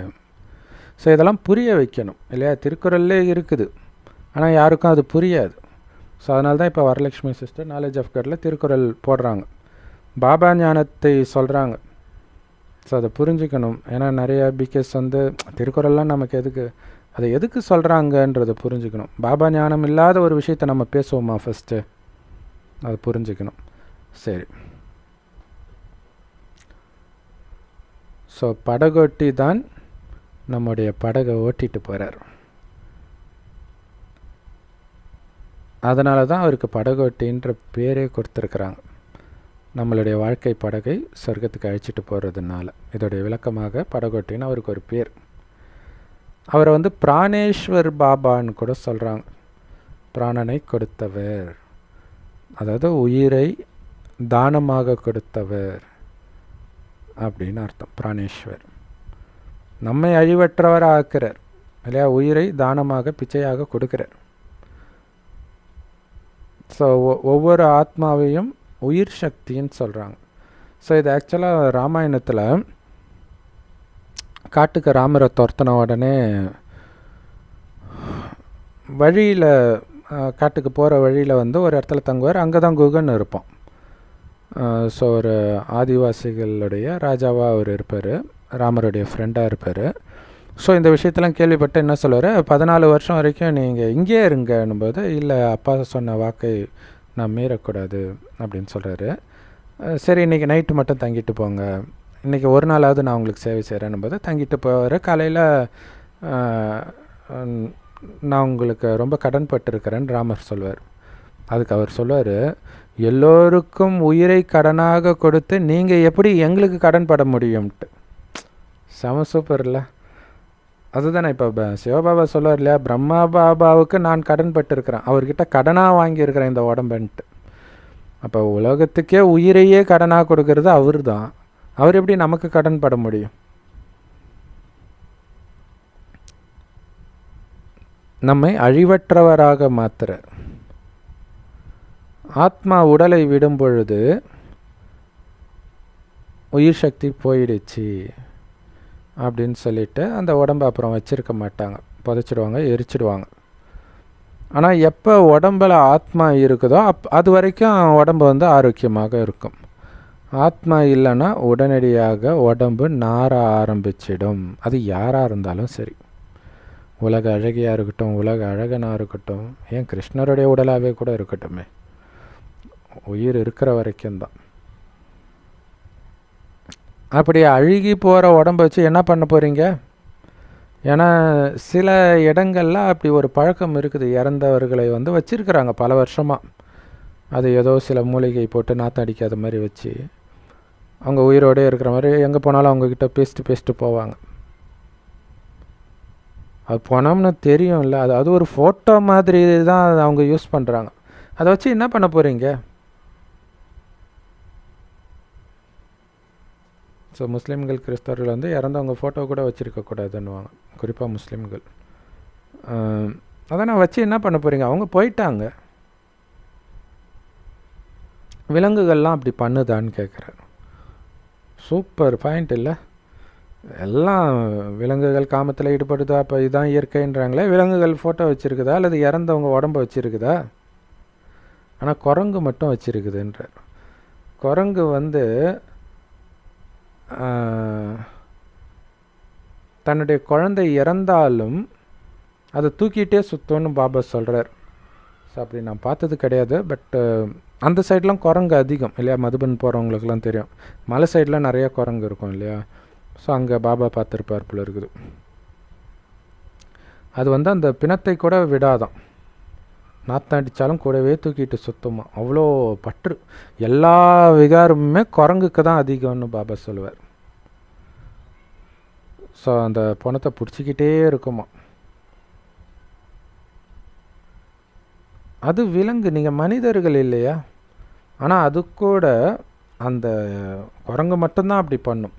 ஸோ இதெல்லாம் புரிய வைக்கணும் இல்லையா? திருக்குறள்லே இருக்குது, ஆனால் யாருக்கும் அது புரியாது. ஸோ அதனால தான் இப்போ வரலட்சுமி சிஸ்டர் நாலேஜ் ஆஃப் காடில் திருக்குறள் போடுறாங்க, பாபா ஞானத்தை சொல்கிறாங்க. ஸோ அதை புரிஞ்சுக்கணும். ஏன்னா நிறையா பிகேஸ் வந்து திருக்குறள்லாம் நமக்கு எதுக்கு, அதை எதுக்கு சொல்கிறாங்கன்றதை புரிஞ்சுக்கணும். பாபா ஞானம் இல்லாத ஒரு விஷயத்தை நம்ம பேசுவோமா ஃபஸ்ட்டு, அதை புரிஞ்சுக்கணும். சரி, ஸோ படகோட்டி தான் நம்முடைய படகை ஓட்டிகிட்டு போகிறார். அதனால தான் அவருக்கு படகோட்டின்ற பேரே கொடுத்துருக்குறாங்க. நம்மளுடைய வாழ்க்கை படகை சொர்க்கத்துக்கு அழைச்சிட்டு போகிறதுனால இதோடைய விளக்கமாக படகோட்டின்னு அவருக்கு ஒரு பேர். அவரை வந்து பிராணேஸ்வர் பாபான்னு கூட சொல்கிறாங்க. பிராணனை கொடுத்தவர், அதாவது உயிரை தானமாக கொடுத்தவர் அப்படின்னு அர்த்தம். பிராணேஸ்வர் நம்மை அழிவற்றவர் ஆக்கிறார் இல்லையா, உயிரை தானமாக பிச்சையாக கொடுக்கிறார். ஸோ ஒவ்வொரு ஆத்மாவையும் உயிர் சக்தின்னு சொல்கிறாங்க. ஸோ இது ஆக்சுவலாக ராமாயணத்தில் காட்டுக்கு ராமரை துரத்தின உடனே வழியில், காட்டுக்கு போகிற வழியில் வந்து ஒரு இடத்துல தங்குவார். அங்கே தான் குகன் இருப்போம். ஸோ ஒரு ஆதிவாசிகளுடைய ராஜாவாக அவர் இருப்பார், ராமருடைய ஃப்ரெண்டாக இருப்பார். ஸோ இந்த விஷயத்தெல்லாம் கேள்விப்பட்டு என்ன சொல்லுவார், 14 வருஷம் வரைக்கும் நீங்கள் இங்கே இருங்கன்னும்போது, இல்லை அப்பா சொன்ன வாக்கை நான் மீறக்கூடாது அப்படின்னு சொல்கிறாரு. சரி, இன்றைக்கி நைட்டு மட்டும் தங்கிட்டு போங்க, இன்றைக்கி ஒரு நாளாவது நான் உங்களுக்கு சேவை செய்கிறேன்னும் போது தங்கிட்டு போவார். காலையில் நான் உங்களுக்கு ரொம்ப கடன் பட்டிருக்கிறேன்னு ராமர் சொல்வார். அதுக்கு அவர் சொல்வார், எல்லோருக்கும் உயிரை கடனாக கொடுத்து நீங்கள் எப்படி எங்களுக்கு கடன் பட முடியும்ட்டு. செம சூப்பர் இல்லை? அதுதானே இப்போ சிவபாபா சொல்லுவார் இல்லையா, பிரம்மா பாபாவுக்கு நான் கடன் பட்டிருக்கிறேன், அவர்கிட்ட கடனாக வாங்கியிருக்கிறேன் இந்த உடம்புன்ட்டு. அப்போ உலகத்துக்கே உயிரையே கடனாக கொடுக்கறது அவர் தான். அவர் எப்படி நமக்கு கடன் பட முடியும்? நம்மை அழிவற்றவராக மாத்துறார். ஆத்மா உடலை விடும் பொழுது உயிர் சக்தி போயிடுச்சு அப்படின்னு சொல்லிட்டு அந்த உடம்பை அப்புறம் வச்சிருக்க மாட்டாங்க, புதைச்சிடுவாங்க, எரிச்சிடுவாங்க. ஆனால் எப்போ உடம்பில் ஆத்மா இருக்குதோ அது வரைக்கும் உடம்பு வந்து ஆரோக்கியமாக இருக்கும். ஆத்மா இல்லைன்னா உடனடியாக உடம்பு நார ஆரம்பிச்சிடும். அது யாராக இருந்தாலும் சரி, உலக அழகியாக இருக்கட்டும், உலக அழகனாக இருக்கட்டும், ஏன் கிருஷ்ணருடைய உடலாகவே கூட இருக்கட்டுமே, உயிர் இருக்கிற வரைக்கும் தான். அப்படி அழுகி போகிற உடம்பை வச்சு என்ன பண்ண போகிறீங்க? ஏன்னா சில இடங்கள்லாம் அப்படி ஒரு பழக்கம் இருக்குது, இறந்தவர்களை வந்து வச்சுருக்கிறாங்க பல வருஷமாக. அது ஏதோ சில மூலிகை போட்டு நாற்றம் அடிக்காத மாதிரி வச்சு அவங்க உயிரோடு இருக்கிற மாதிரி எங்கே போனாலும் அவங்கக்கிட்ட பேசிட்டு போவாங்க. அது பணம்னு தெரியும் இல்லை, அது ஒரு ஃபோட்டோ மாதிரி தான் அவங்க யூஸ் பண்ணுறாங்க. அதை வச்சு என்ன பண்ண போகிறீங்க? ஸோ முஸ்லீம்கள் கிறிஸ்தவர்கள் வந்து இறந்தவங்க ஃபோட்டோ கூட வச்சுருக்கக்கூடாதுன்னுவாங்க, குறிப்பாக முஸ்லீம்கள். அதான் நான் வச்சு என்ன பண்ண போகிறீங்க? அவங்க போயிட்டாங்க. விலங்குகள்லாம் அப்படி பண்ணுதான்னு கேட்குறாரு. சூப்பர் பாயிண்ட் இல்லை? எல்லாம் விலங்குகள் காமத்தில் ஈடுபடுதா, அப்போ இதுதான் இயற்கைன்றாங்களே. விலங்குகள் ஃபோட்டோ வச்சுருக்குதா அல்லது இறந்தவங்க உடம்பை வச்சுருக்குதா? ஆனால் குரங்கு மட்டும் வச்சுருக்குதுன்றார். குரங்கு வந்து தன்னுடைய குழந்தை இறந்தாலும் அதை தூக்கிட்டே சுத்தம்னு பாபா சொல்கிறார். ஸோ அப்படி நான் பார்த்தது கிடையாது, பட் அந்த சைட்லாம் குரங்கு அதிகம் இல்லையா, மதுபன் போகிறவங்களுக்குலாம் தெரியும். மலை சைடில் நிறைய குரங்கு இருக்கும் இல்லையா. ஸோ அங்கே பாபா பார்த்துருப்பார் போல இருக்குது. அது வந்து அந்த பிணத்தை கூட விடாதான், நாற்றம் அடித்தாலும் கூடவே தூக்கிட்டு சுத்தமா. அவ்வளோ பற்று. எல்லா விகாரமுமே குரங்குக்கு தான் அதிகம்னு பாபா சொல்லுவார். ஸோ அந்த பணத்தை பிடிச்சிக்கிட்டே இருக்குமா. அது விலங்கு, நீங்கள் மனிதர்கள் இல்லையா. ஆனால் அது கூட அந்த குரங்கு மட்டும்தான் அப்படி பண்ணும்.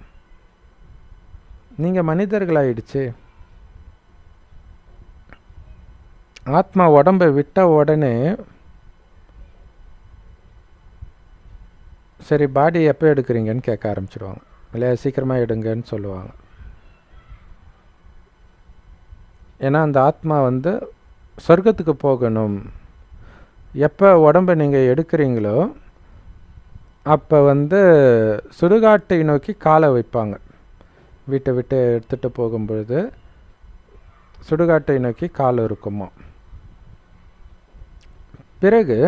நீங்கள் மனிதர்களாயிடுச்சு. ஆத்மா உடம்பை விட்ட உடனே சரி பாடி எப்போ எடுக்கிறீங்கன்னு கேட்க ஆரம்பிச்சிடுவாங்க இல்லையா, சீக்கிரமாக எடுங்கன்னு சொல்லுவாங்க. ஏன்னா அந்த ஆத்மா வந்து சொர்க்கத்துக்கு போகணும். எப்போ உடம்பை நீங்கள் எடுக்கிறீங்களோ அப்போ வந்து சுடுகாட்டை நோக்கி காலை வைப்பாங்க. வீட்டை விட்டு எடுத்துகிட்டு போகும்பொழுது சுடுகாட்டை நோக்கி கால் இருக்குமா. பிறகு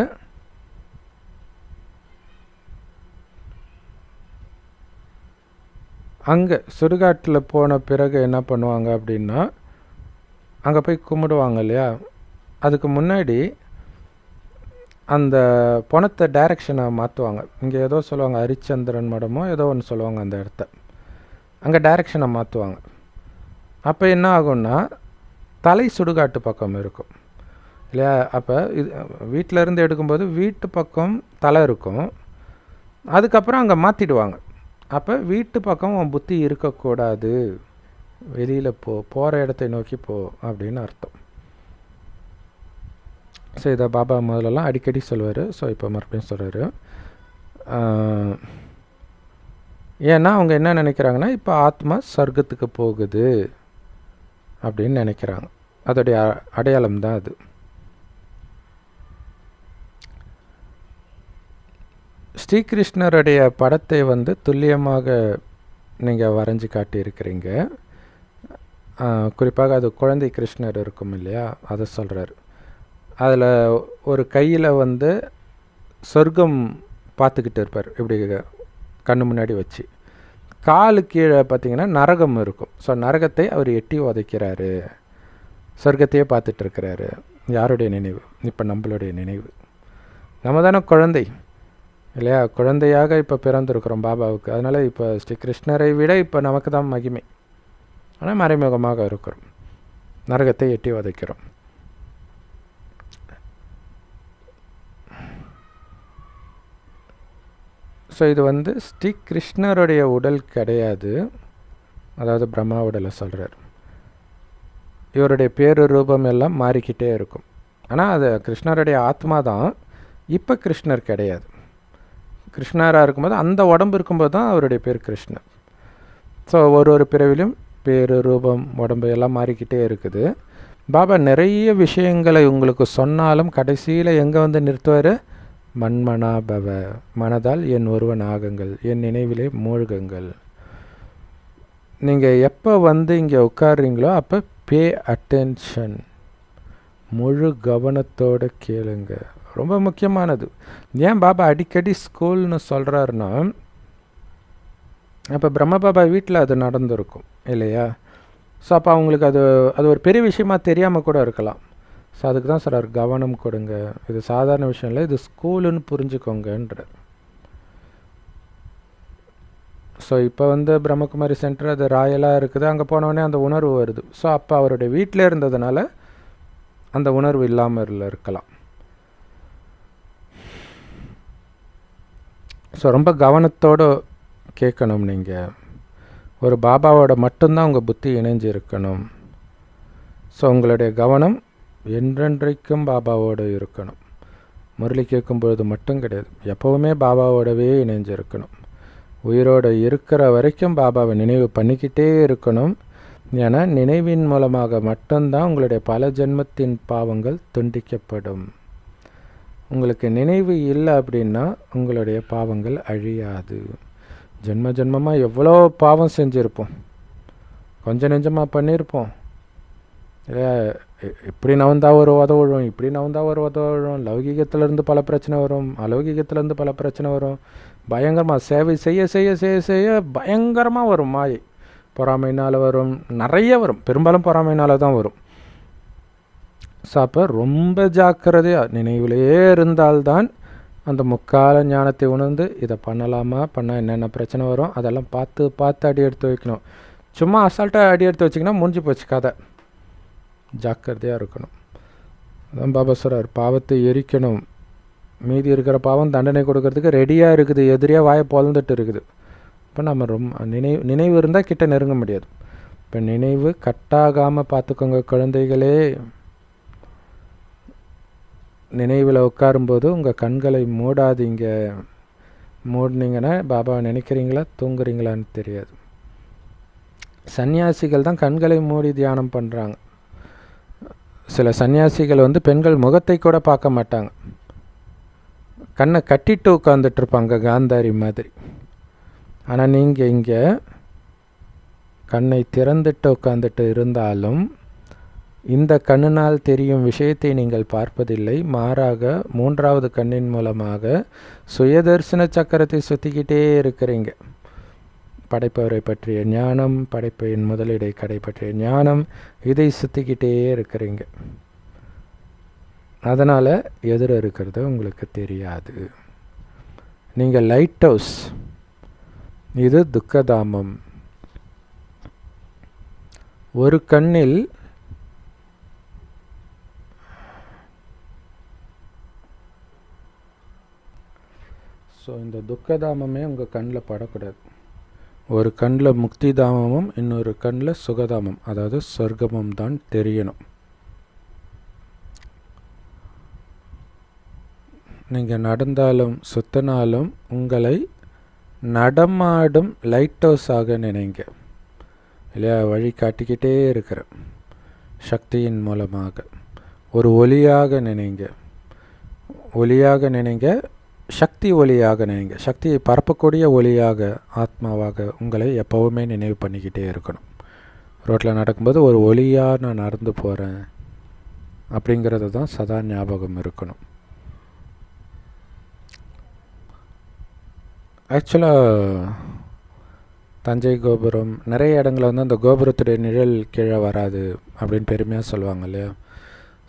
அங்கே சுடுகாட்டில் போன பிறகு என்ன பண்ணுவாங்க அப்படின்னா, அங்கே போய் கும்பிடுவாங்க இல்லையா, அதுக்கு முன்னாடி அந்த பணத்தை டைரக்ஷனை மாற்றுவாங்க. இங்கே ஏதோ சொல்லுவாங்க, ஹரிச்சந்திரன் மடமோ ஏதோ ஒன்று சொல்லுவாங்க, அந்த இடத்த அங்கே டைரக்ஷனை மாற்றுவாங்க. அப்போ என்ன ஆகும்னா, தலை சுடுகாட்டு பக்கம் இருக்கும் இல்லையா. அப்போ இது வீட்டிலேருந்து எடுக்கும்போது வீட்டு பக்கம் தலை இருக்கும், அதுக்கப்புறம் அங்கே மாற்றிடுவாங்க. அப்போ வீட்டு பக்கம் உன் புத்தி இருக்கக்கூடாது, வெளியில் போகிற இடத்தை நோக்கி போ அப்படின்னு அர்த்தம். ஸோ இதை பாபா முதலெல்லாம் அடிக்கடி சொல்லுவார். ஸோ இப்போ மறுபடியும் சொல்கிறாரு. ஏன்னா அவங்க என்ன நினைக்கிறாங்கன்னா, இப்போ ஆத்மா சொர்க்கத்துக்கு போகுது அப்படின்னு நினைக்கிறாங்க. அதோடைய அடையாளம் தான் அது. ஸ்ரீகிருஷ்ணருடைய படத்தை துல்லியமாக நீங்கள் வரைஞ்சி காட்டியிருக்கிறீங்க. குறிப்பாக அது குழந்தை கிருஷ்ணர் இருக்கும் இல்லையா, அதை சொல்கிறார். அதில் ஒரு கையில் சொர்க்கம் பார்த்துக்கிட்டு இருப்பார், இப்படி கண்ணு முன்னாடி வச்சு. காலு கீழே பார்த்திங்கன்னா நரகம் இருக்கும். ஸோ நரகத்தை அவர் எட்டி உதைக்கிறாரு, சொர்க்கத்தையே பார்த்துட்ருக்கிறாரு. யாருடைய நினைவு? இப்போ நம்மளுடைய நினைவு. நம்ம தானே குழந்தை இல்லையா, குழந்தையாக இப்போ பிறந்திருக்கிறோம் பாபாவுக்கு. அதனால் இப்போ ஸ்ரீ கிருஷ்ணரை விட இப்போ நமக்கு தான் மகிமை. ஆனால் மறைமுகமாக இருக்கிறோம், நரகத்தை எட்டி உதைக்கிறோம். ஸோ இது ஸ்ரீ கிருஷ்ணருடைய உடல் கிடையாது, அதாவது பிரம்மா உடலை சொல்கிறார். இவருடைய பேரு ரூபம் எல்லாம் மாறிக்கிட்டே இருக்கும். ஆனால் அது கிருஷ்ணருடைய ஆத்மா தான். இப்போ கிருஷ்ணர் கிடையாது. கிருஷ்ணராக இருக்கும்போது அந்த உடம்பு இருக்கும்போது தான் அவருடைய பேர் கிருஷ்ணர். ஸோ ஒரு பிறவிலும் பேரு ரூபம் உடம்பு எல்லாம் மாறிக்கிட்டே இருக்குது. பாபா நிறைய விஷயங்களை உங்களுக்கு சொன்னாலும் கடைசியில் எங்கே நிறுத்துவார்? மன்மனா பவ, மனதால் என் ஒருவன் ஆகுங்கள், என் நினைவிலே மூழ்குங்கள். நீங்கள் எப்போ இங்கே உட்காடுறீங்களோ அப்போ பே அட்டென்ஷன், முழு கவனத்தோடு கேளுங்க. ரொம்ப முக்கியமானது. ஏன் பாபா அடிக்கடி ஸ்கூல்னு சொல்கிறாருன்னா, அப்போ பிரம்ம பாபா வீட்டில் அது நடந்திருக்கும் இல்லையா. ஸோ அப்போ அவங்களுக்கு அது ஒரு பெரிய விஷயமா தெரியாமல் கூட இருக்கலாம். ஸோ அதுக்கு தான் சார் கவனம் கொடுங்க, இது சாதாரண விஷயம் இல்லை, இது ஸ்கூலுன்னு புரிஞ்சுக்கோங்கன்ற. ஸோ இப்போ பிரம்மகுமாரி சென்டர் அது ராயலாக இருக்குது, அங்கே போனோடனே அந்த உணர்வு வருது. ஸோ அப்போ அவருடைய வீட்டில் இருந்ததுனால அந்த உணர்வு இல்லாமல் இருக்கலாம். ஸோ ரொம்ப கவனத்தோடு கேட்கணும். நீங்கள் ஒரு பாபாவோட மட்டும்தான் உங்கள் புத்தி இணைஞ்சு இருக்கணும். ஸோ உங்களுடைய கவனம் என்றென்றைக்கும் பாபாவோடு இருக்கணும். முரளி கேட்கும்பொழுது மட்டும் கிடையாது, எப்போவுமே பாபாவோடவே இணைஞ்சு இருக்கணும். உயிரோடு இருக்கிற வரைக்கும் பாபாவை நினைவு பண்ணிக்கிட்டே இருக்கணும். ஏன்னா நினைவின் மூலமாக மட்டும்தான் உங்களுடைய பல ஜென்மத்தின் பாவங்கள் துண்டிக்கப்படும். உங்களுக்கு நினைவு இல்லை அப்படின்னா உங்களுடைய பாவங்கள் அழியாது. ஜென்ம ஜென்மமாக எவ்வளோ பாவம் செஞ்சுருப்போம், கொஞ்சம் நெஞ்சமாக பண்ணியிருப்போம் இல்லையா. இப்படி நவந்தா ஒரு உதவும், இப்படி நவந்தா ஒரு உதவும். லௌகீகத்திலேருந்து பல பிரச்சனை வரும், அலௌகீகத்திலேருந்து பல பிரச்சனை வரும். பயங்கரமாக சேவை செய்ய செய்ய செய்ய செய்ய பயங்கரமாக வரும். மாயை பொறாமைனால் வரும், நிறைய வரும், பெரும்பாலும் பொறாமைனால் தான் வரும். ஸோ அப்போ ரொம்ப ஜாக்கிரதையாக நினைவிலேயே இருந்தால்தான் அந்த முக்கால ஞானத்தை உணர்ந்து இதை பண்ணலாமா, பண்ணால் என்னென்ன பிரச்சனை வரும் அதெல்லாம் பார்த்து பார்த்து அடி எடுத்து வைக்கணும். சும்மா அசால்ட்டாக அடி எடுத்து வச்சிங்கன்னா முடிஞ்சு போச்சு கதை. ஜாக்கிரதையாக இருக்கணும். அதான் பாபா சொல்கிறார், பாவத்தை எரிக்கணும். மீதி இருக்கிற பாவம் தண்டனை கொடுக்கறதுக்கு ரெடியாக இருக்குது, எதிரியாக வாயை பொழந்துட்டு இருக்குது. இப்போ நம்ம ரொம்ப நினைவு இருந்தால் கிட்ட நெருங்க முடியாது. இப்போ நினைவு கட்டாகாமல் பார்த்துக்கோங்க குழந்தைகளே. நினைவில் உட்காரும்போது உங்கள் கண்களை மூடாதீங்க. மூடினீங்கன்னா பாபாவை நினைக்கிறீங்களா தூங்குறீங்களான்னு தெரியாது. சன்னியாசிகள் தான் கண்களை மூடி தியானம் பண்ணுறாங்க. சில சன்னியாசிகள் பெண்கள் முகத்தை கூட பார்க்க மாட்டாங்க, கண்ணை கட்டிட்டு உட்காந்துட்ருப்பாங்க காந்தாரி மாதிரி. ஆனால் நீங்கள் இங்கே கண்ணை திறந்துட்டு உட்காந்துட்டு இருந்தாலும் இந்த கண்ணினால் தெரியும் விஷயத்தை நீங்கள் பார்ப்பதில்லை. மாறாக மூன்றாவது கண்ணின் மூலமாக சுயதர்சன சக்கரத்தை சுற்றிக்கிட்டே இருக்கிறீங்க. படைப்பவரை பற்றிய ஞானம், படைப்பின் முதலிடை கடை பற்றிய ஞானம், இதை சுற்றிக்கிட்டே இருக்கிறீங்க. அதனால் எதிர இருக்கிறது உங்களுக்கு தெரியாது. நீங்கள் லைட் ஹவுஸ், இது துக்கதாமம். ஒரு கண்ணில் இந்த துக்கதாமமே உங்கள் கண்ணில் படக்கூடாது. ஒரு கண்ணில் முக்தி தாமமும் இன்னொரு கண்ணில் சுகதாமம், அதாவது சொர்க்கமும் தான் தெரியணும். நீங்கள் நடந்தாலும் சுத்தினாலும் உங்களை நடமாடும் லைட் ஹவுஸாக நினைங்க இல்லையா? வழி காட்டிக்கிட்டே இருக்கிற சக்தியின் மூலமாக ஒரு ஒளியாக நினைங்க. ஒளியாக நினைங்க, சக்தி ஒளியாக நினைங்க. சக்தியை பரப்பக்கூடிய ஒளியாக, ஆத்மாவாக உங்களை எப்போவுமே நினைவு பண்ணிக்கிட்டே இருக்கணும். ரோட்டில் நடக்கும்போது ஒரு ஒளியாக நான் நடந்து போகிறேன் அப்படிங்கிறது தான் சதா ஞாபகம் இருக்கணும். ஆக்சுவலாக தஞ்சை கோபுரம் நிறைய இடங்களில் வந்து அந்த கோபுரத்துடைய நிழல் கீழே வராது அப்படின்னு பெருமையாக சொல்லுவாங்க இல்லையா?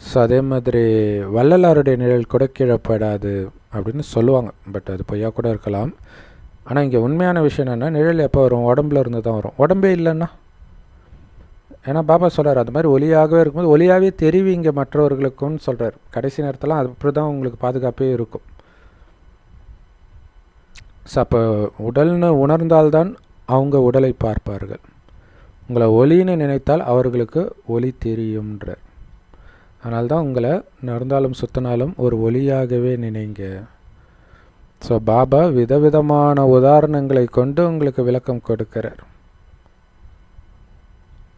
ஸோ அதே மாதிரி வள்ளலாருடைய நிழல் கூட கீழே படாது அப்படின்னு சொல்லுவாங்க. பட் அது பொய்யா கூட இருக்கலாம். ஆனால் இங்கே உண்மையான விஷயம் என்னென்னா, நிழல் எப்போ வரும்? உடம்புல இருந்து தான் வரும். உடம்பே இல்லைன்னா, ஏன்னா பாபா சொல்கிறார், அது மாதிரி ஒளியாகவே இருக்கும்போது ஒளியாகவே தெரிவிங்க மற்றவர்களுக்குன்னு சொல்கிறார். கடைசி நேரத்தில் அது அப்படி தான் உங்களுக்கு பாதுகாப்பே இருக்கும். ஸோ அப்போ உடல்னு உணர்ந்தால்தான் அவங்க உடலை பார்ப்பார்கள். உங்களை ஒளின்னு நினைத்தால் அவர்களுக்கு ஒளி தெரியும்ன்றார். அதனால்தான் உங்களை நடந்தாலும் சுத்தினாலும் ஒரு ஒளியாகவே நினைங்க. ஸோ பாபா விதவிதமான உதாரணங்களை கொண்டு உங்களுக்கு விளக்கம் கொடுக்கிறார்.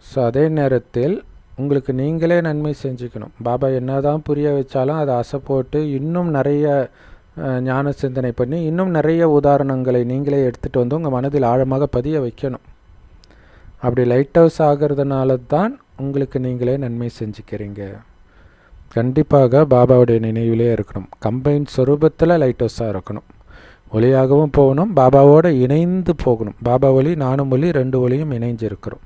ஸோ அதே நேரத்தில் உங்களுக்கு நீங்களே நன்மை செஞ்சுக்கணும். பாபா என்ன தான் புரிய வச்சாலும் அதை அசை போட்டு இன்னும் நிறைய ஞான சிந்தனை பண்ணி இன்னும் நிறைய உதாரணங்களை நீங்களே எடுத்துகிட்டு வந்து உங்கள் மனதில் ஆழமாக பதிய வைக்கணும். அப்படி லைட் ஹவுஸ் ஆகிறதுனால தான் உங்களுக்கு நீங்களே நன்மை செஞ்சுக்கிறீங்க. கண்டிப்பாக பாபாவுடைய நினைவிலே இருக்கணும். கம்பைன் ஸ்வரூபத்தில் லைட் ஹவுஸாக இருக்கணும். ஒளியாகவும் போகணும், பாபாவோடு இணைந்து போகணும். பாபா ஒளி, நானும் ஒளி, ரெண்டு ஒளியும் இணைஞ்சு இருக்கிறோம்.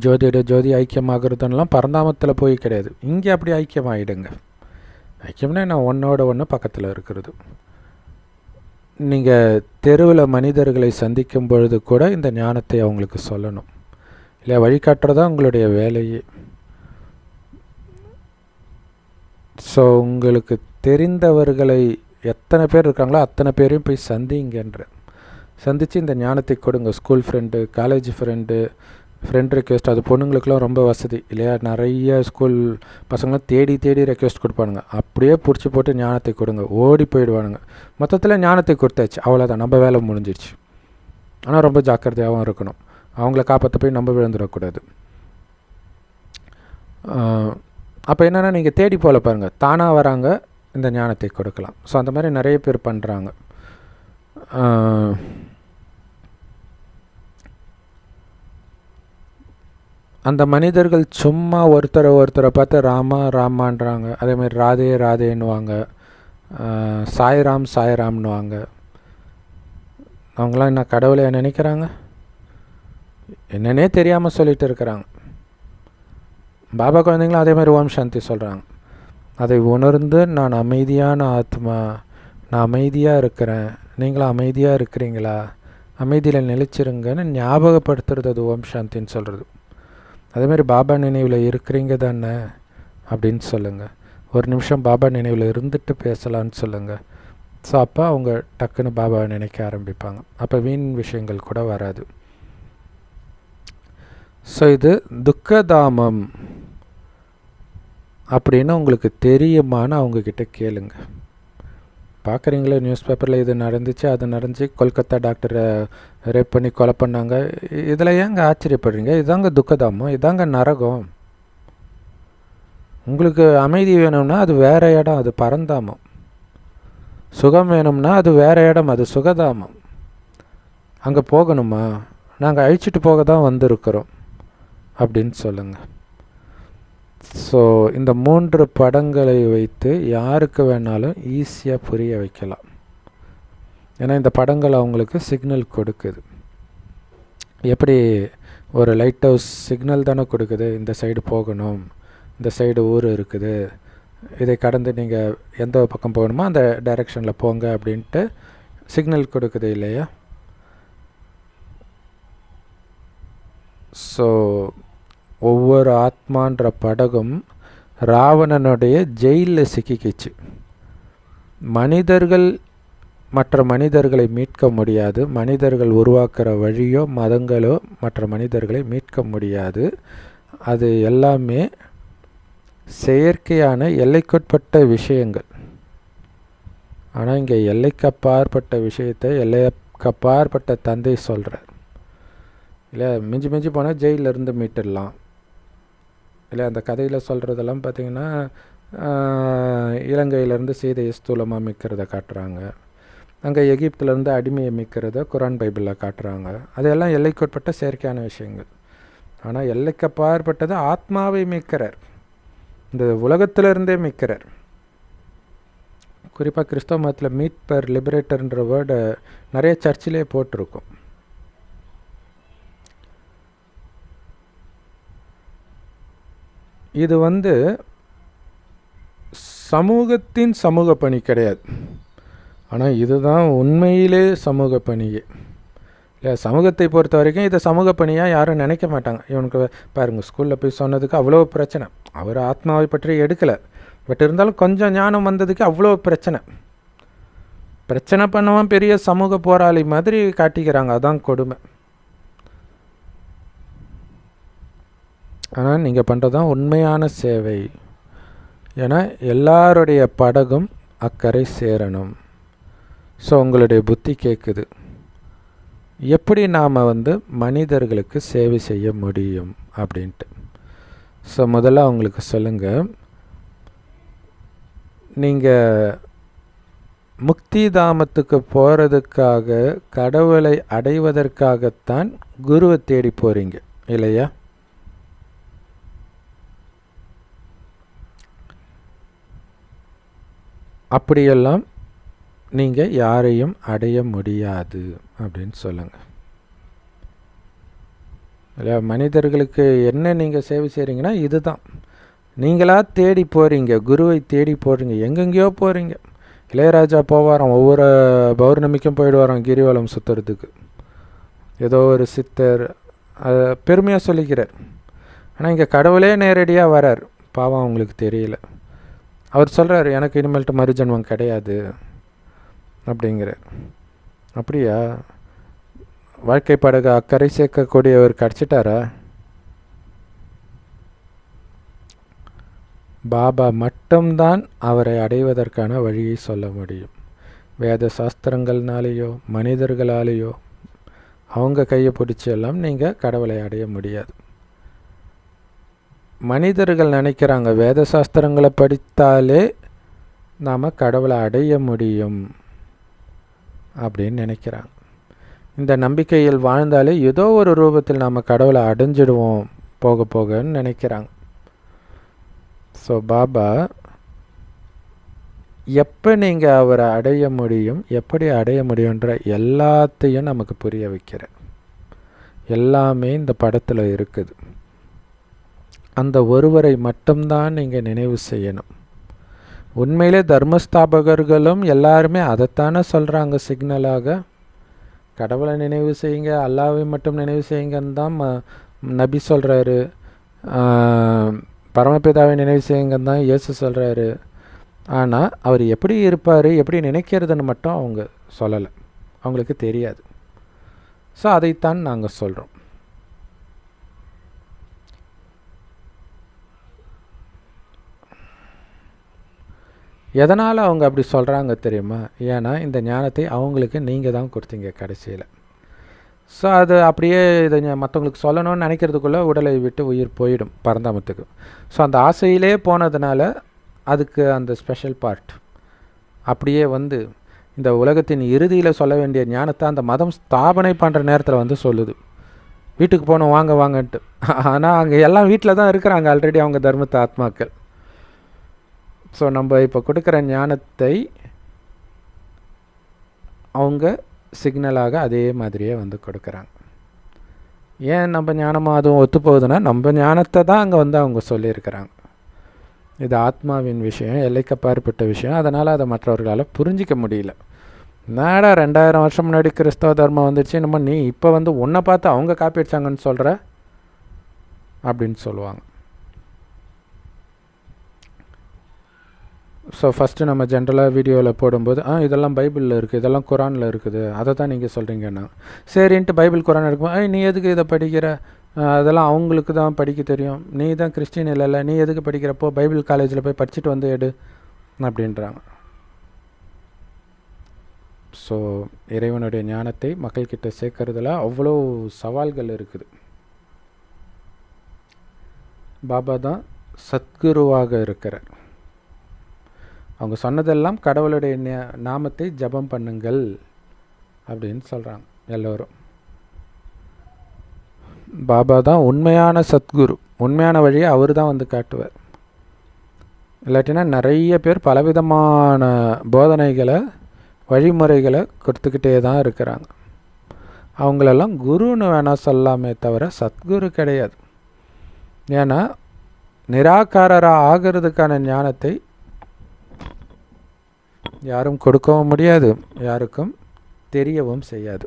ஜோதியோட ஜோதி ஐக்கியமாகிறதுலாம் பரந்தாமத்தில் போய் கிடையாது. இங்கே அப்படி ஐக்கியமாகிடுங்க. ஐக்கியம்னா நான் ஒன்றோட ஒன்று பக்கத்தில் இருக்கிறது. நீங்கள் தெருவில் மனிதர்களை சந்திக்கும் பொழுது கூட இந்த ஞானத்தை அவங்களுக்கு சொல்லணும் இல்லையா? வழிகாட்டுறதா உங்களுடைய வேலையே. ஸோ உங்களுக்கு தெரிந்தவர்களை எத்தனை பேர் இருக்காங்களோ அத்தனை பேரையும் போய் சந்தித்து இந்த ஞானத்தை கொடுங்க. School friend, college friend request, அது பொண்ணுங்களுக்குலாம் ரொம்ப வசதி இல்லையா? நிறைய ஸ்கூல் பசங்களாம் தேடி ரெக்வெஸ்ட் கொடுப்பானுங்க. அப்படியே பிடிச்சி போட்டு ஞானத்தை கொடுங்க, ஓடி போயிடுவானுங்க. மொத்தத்தில் ஞானத்தை கொடுத்தாச்சு, அவ்வளோதான், நம்ம வேலை முடிஞ்சிடுச்சு. ஆனால் ரொம்ப ஜாக்கிரதையாகவும் இருக்கணும். அவங்கள காப்பாற்ற போய் நம்ம விழுந்துடக்கூடாது. அப்போ என்னென்னா, நீங்கள் தேடி போல பாருங்கள், தானாக வராங்க, இந்த ஞானத்தை கொடுக்கலாம். ஸோ அந்த மாதிரி நிறைய பேர் பண்ணுறாங்க. அந்த மனிதர்கள் சும்மா ஒருத்தரை பார்த்து ராமான்றாங்க. அதேமாதிரி ராதே ராதேன்னுவாங்க, சாய்ராம்னுவாங்க. அவங்களாம் என்ன கடவுளை நினைக்கிறாங்க? என்னன்னே தெரியாமல் சொல்லிட்டு இருக்கிறாங்க. பாபா குழந்தைங்களும் அதே மாதிரி ஓம் சாந்தி சொல்கிறாங்க. அதை உணர்ந்து நான் அமைதியான ஆத்மா, நான் அமைதியாக இருக்கிறேன், நீங்களும் அமைதியாக இருக்கிறீங்களா, அமைதியில் நிலைச்சிருங்கன்னு ஞாபகப்படுத்துறது அது ஓம் சாந்தின்னு சொல்கிறது. அதேமாதிரி பாபா நினைவில் இருக்கிறீங்க தானே அப்படின்னு சொல்லுங்கள். ஒரு நிமிஷம் பாபா நினைவில் இருந்துட்டு பேசலான்னு சொல்லுங்கள். ஸோ அப்போ அவங்க டக்குன்னு பாபாவை நினைக்க ஆரம்பிப்பாங்க. அப்போ வீண் விஷயங்கள் கூட வராது. ஸோ இது துக்கதாமம் அப்படின்னு உங்களுக்கு தெரியுமான்னு அவங்கக்கிட்ட கேளுங்க. பார்க்குறீங்களே நியூஸ் பேப்பரில் இது நடந்துச்சு, அது நடந்துச்சு, கொல்கத்தா டாக்டரை ரேப் பண்ணி கொலை பண்ணாங்க. இதில் ஏங்க ஆச்சரியப்படுறீங்க? இதாங்க துக்கதாமம், இதாங்க நரகம். உங்களுக்கு அமைதி வேணும்னா அது வேறு இடம், அது பரந்தாமம். சுகம் வேணும்னா அது வேறு இடம், அது சுகதாமம். அங்கே போகணுமா? நாங்கள் அழிச்சிட்டு போக தான் வந்திருக்கிறோம் அப்படின்னு சொல்லுங்கள். ஸோ இந்த 3 படங்களை வைத்து யாருக்கு வேணாலும் ஈஸியாக புரிய வைக்கலாம். ஏன்னா இந்த படங்கள் அவங்களுக்கு சிக்னல் கொடுக்குது. எப்படி ஒரு லைட் ஹவுஸ் சிக்னல் தானே கொடுக்குது, இந்த சைடு போகணும், இந்த சைடு ஊர் இருக்குது, இதை கடந்து நீங்கள் எந்த பக்கம் போகணுமோ அந்த டைரெக்ஷனில் போங்க அப்படின்ட்டு சிக்னல் கொடுக்குது இல்லையா? ஸோ ஒவ்வொரு ஆத்மான்ற படகும் ராவணனுடைய ஜெயிலில் சிக்கிக்கிச்சு. மனிதர்கள் மற்ற மனிதர்களை மீட்க முடியாது. மனிதர்கள் உருவாக்குற வழியோ மதங்களோ மற்ற மனிதர்களை மீட்க முடியாது. அது எல்லாமே செயற்கையான எல்லைக்குட்பட்ட விஷயங்கள். ஆனால் இங்கே எல்லைக்கப்பாற்பட்ட விஷயத்தை எல்லைக்கப்பாற்பட்ட தந்தை சொல்கிறார். இல்லை மிஞ்சி மிஞ்சி போனால் ஜெயிலிருந்து மீட்டுடலாம். இல்லை அந்த கதையில் சொல்கிறதெல்லாம் பார்த்திங்கன்னா இலங்கையிலேருந்து சீதையை ஸ்தூலமாக மீட்கிறத காட்டுறாங்க. அங்கே எகிப்திலேருந்து அடிமையை மீட்கிறத குரான் பைபிளில் காட்டுறாங்க. அதெல்லாம் எல்லைக்குட்பட்ட செயற்கையான விஷயங்கள். ஆனால் எல்லைக்கப்பாற்பட்டது ஆத்மாவை மீட்கிறார், இந்த உலகத்திலிருந்தே மீட்கிறார். குறிப்பாக கிறிஸ்தவ மதத்தில் மீட்பர், லிபரேட்டர்ன்ற வேர்டை நிறைய சர்ச்சிலே போட்டிருக்கும். இது சமூகத்தின் சமூக பணி கிடையாது. ஆனால் இதுதான் உண்மையிலே சமூக பணியே. இல்லை சமூகத்தை பொறுத்த வரைக்கும் இதை சமூக பணியாக யாரும் நினைக்க மாட்டாங்க. இவனுக்கு பாருங்கள் ஸ்கூலில் போய் சொன்னதுக்கு அவ்வளோ பிரச்சனை. அவர் ஆத்மாவை பற்றி எடுக்கலை, பட் இருந்தாலும் கொஞ்சம் ஞானம் வந்ததுக்கு அவ்வளோ பிரச்சனை பண்ணவன் பெரிய சமூக போராளி மாதிரி காட்டிக்கிறாங்க. அதான் கொடுமை. ஆனால் நீங்கள் பண்ணுறது தான் உண்மையான சேவை. ஏன்னா எல்லாருடைய படகும் அக்கறை சேரணும். ஸோ உங்களுடைய புத்தி கேட்குது, எப்படி நாம் மனிதர்களுக்கு சேவை செய்ய முடியும் அப்படின்ட்டு. ஸோ முதல்ல அவங்களுக்கு சொல்லுங்கள், நீங்கள் முக்தி தாமத்துக்கு போகிறதுக்காக, கடவுளை அடைவதற்காகத்தான் குருவை தேடி போகிறீங்க இல்லையா? அப்படியெல்லாம் நீங்கள் யாரையும் அடைய முடியாது அப்படின்னு சொல்லுங்கள். இல்லையா? மனிதர்களுக்கு என்ன நீங்கள் சேவை செய்கிறீங்கன்னா இதுதான். நீங்களாக தேடி போகிறீங்க, குருவை தேடி போகிறீங்க, எங்கெங்கேயோ போகிறீங்க. இளையராஜா போவாராம், ஒவ்வொரு பௌர்ணமிக்கும் போயிடுவாராம் கிரிவலம் சுற்றுறதுக்கு. ஏதோ ஒரு சித்தர் பெருமையாக சொல்லிக்கிறார். ஆனால் இங்கே கடவுளே நேரடியாக வரார். பாவம் அவங்களுக்கு தெரியல. அவர் சொல்கிறார், எனக்கு இனிமேல்ட்டு மறுஜன்மம் கிடையாது அப்படிங்கிறார். அப்படியா? வாழ்க்கை படகு அக்கறை சேர்க்கக்கூடியவர் கிடச்சிட்டாரா? பாபா மட்டும்தான் அவரை அடைவதற்கான வழியை சொல்ல முடியும். வேத சாஸ்திரங்கள்னாலேயோ மனிதர்களாலேயோ அவங்க கையை பிடிச்சி எல்லாம் நீங்கள் கடவுளை அடைய முடியாது. மனிதர்கள் நினைக்கிறாங்க வேத சாஸ்திரங்களை படித்தாலே நாம் கடவுளை அடைய முடியும் அப்படின்னு நினைக்கிறாங்க. இந்த நம்பிக்கையில் வாழ்ந்தாலே ஏதோ ஒரு ரூபத்தில் நாம் கடவுளை அடைஞ்சிடுவோம் போக போகன்னு நினைக்கிறாங்க. ஸோ பாபா எப்போ நீங்கள் அவரை அடைய முடியும், எப்படி அடைய முடியுன்ற எல்லாத்தையும் நமக்கு புரிய வைக்கிறார். எல்லாமே இந்த படத்தில் இருக்குது. அந்த ஒருவரை மட்டும்தான் நீங்கள் நினைவு செய்யணும். உண்மையிலே தர்மஸ்தாபகர்களும் எல்லாருமே அதைத்தானே சொல்கிறாங்க சிக்னலாக. கடவுளை நினைவு செய்யுங்க, அல்லாவை மட்டும் நினைவு செய்யுங்கன்னு தான் நபி சொல்கிறாரு. பரமபிதாவை நினைவு செய்யுங்கன்னு தான் இயேசு சொல்கிறாரு. ஆனால் அவர் எப்படி இருப்பார், எப்படி நினைக்கிறதுன்னு மட்டும் அவங்க சொல்லலை, அவங்களுக்கு தெரியாது. ஸோ அதைத்தான் நாங்கள் சொல்கிறோம். எதனால் அவங்க அப்படி சொல்கிறாங்க தெரியுமா? ஏன்னா இந்த ஞானத்தை அவங்களுக்கு நீங்கள் தான் கொடுத்தீங்க கடைசியில். ஸோ அது அப்படியே இதை மற்றவங்களுக்கு சொல்லணும்னு நினைக்கிறதுக்குள்ளே உடலை விட்டு உயிர் போயிடும் பரந்தாமத்துக்கு. ஸோ அந்த ஆசையிலே போனதுனால அதுக்கு அந்த ஸ்பெஷல் பார்ட் அப்படியே இந்த உலகத்தின் இறுதியில் சொல்ல வேண்டிய ஞானத்தை அந்த மதம் ஸ்தாபனை பண்ணுற நேரத்தில் சொல்லுது. வீட்டுக்கு போகணும் வாங்க வாங்கன்ட்டு. ஆனால் அங்கே எல்லாம் வீட்டில் தான் இருக்கிறாங்க ஆல்ரெடி அவங்க தர்மத்தை ஆத்மாக்கள். ஸோ நம்ம இப்போ கொடுக்குற ஞானத்தை அவங்க சிக்னலாக அதே மாதிரியே வந்து கொடுக்குறாங்க. ஏன் நம்ம ஞானமாக அதுவும் ஒத்து போகுதுன்னா நம்ம ஞானத்தை தான் அங்கே வந்து அவங்க சொல்லியிருக்கிறாங்க. இது ஆத்மாவின் விஷயம், எல்லைக்கப்பாற்பட்ட விஷயம். அதனால் அதை மற்றவர்களால் புரிஞ்சிக்க முடியல. நாடா 2000 வருஷம் முன்னாடி கிறிஸ்தவ தர்மம் வந்துடுச்சு, நம்ம நீ இப்போ வந்து உன்னை பார்த்து அவங்க காப்பி அடிச்சாங்கன்னு சொல்கிற அப்படின்னு சொல்லுவாங்க. ஸோ ஃபஸ்ட்டு நம்ம ஜென்ரலாக வீடியோவில் போடும்போது இதெல்லாம் பைபிளில் இருக்குது, இதெல்லாம் குரானில் இருக்குது, அதை தான் நீங்கள் சொல்கிறீங்கன்னா சரின்ட்டு பைபிள் குரான் எடுக்கும். நீ எதுக்கு இதை படிக்கிற, அதெல்லாம் அவங்களுக்கு தான் படிக்க தெரியும், நீ தான் கிறிஸ்டின் இல்லைல்ல, நீ எதுக்கு படிக்கிறப்போ பைபிள் காலேஜில் போய் படிச்சுட்டு வந்து எடு அப்படின்றாங்க. ஸோ இறைவனுடைய ஞானத்தை மக்கள்கிட்ட சேர்க்கறதுல அவ்வளோ சவால்கள் இருக்குது. பாபா தான் சத்குருவாக இருக்கிறார். அவங்க சொன்னதெல்லாம் கடவுளுடைய நாமத்தை ஜபம் பண்ணுங்கள் அப்படின்னு சொல்கிறாங்க எல்லோரும். பாபா தான் உண்மையான சத்குரு, உண்மையான வழியை அவர் தான் வந்து காட்டுவார். இல்லாட்டினா நிறைய பேர் பலவிதமான போதனைகளை வழிமுறைகளை கொடுத்துக்கிட்டே தான் இருக்கிறாங்க. அவங்களெல்லாம் குருன்னு வேணால் சொல்லாமே தவிர சத்குரு கிடையாது. ஏன்னா நிராகாரராக ஆகிறதுக்கான ஞானத்தை யாரும் கொடுக்கவும் முடியாது, யாருக்கும் தெரியவும் செய்யாது.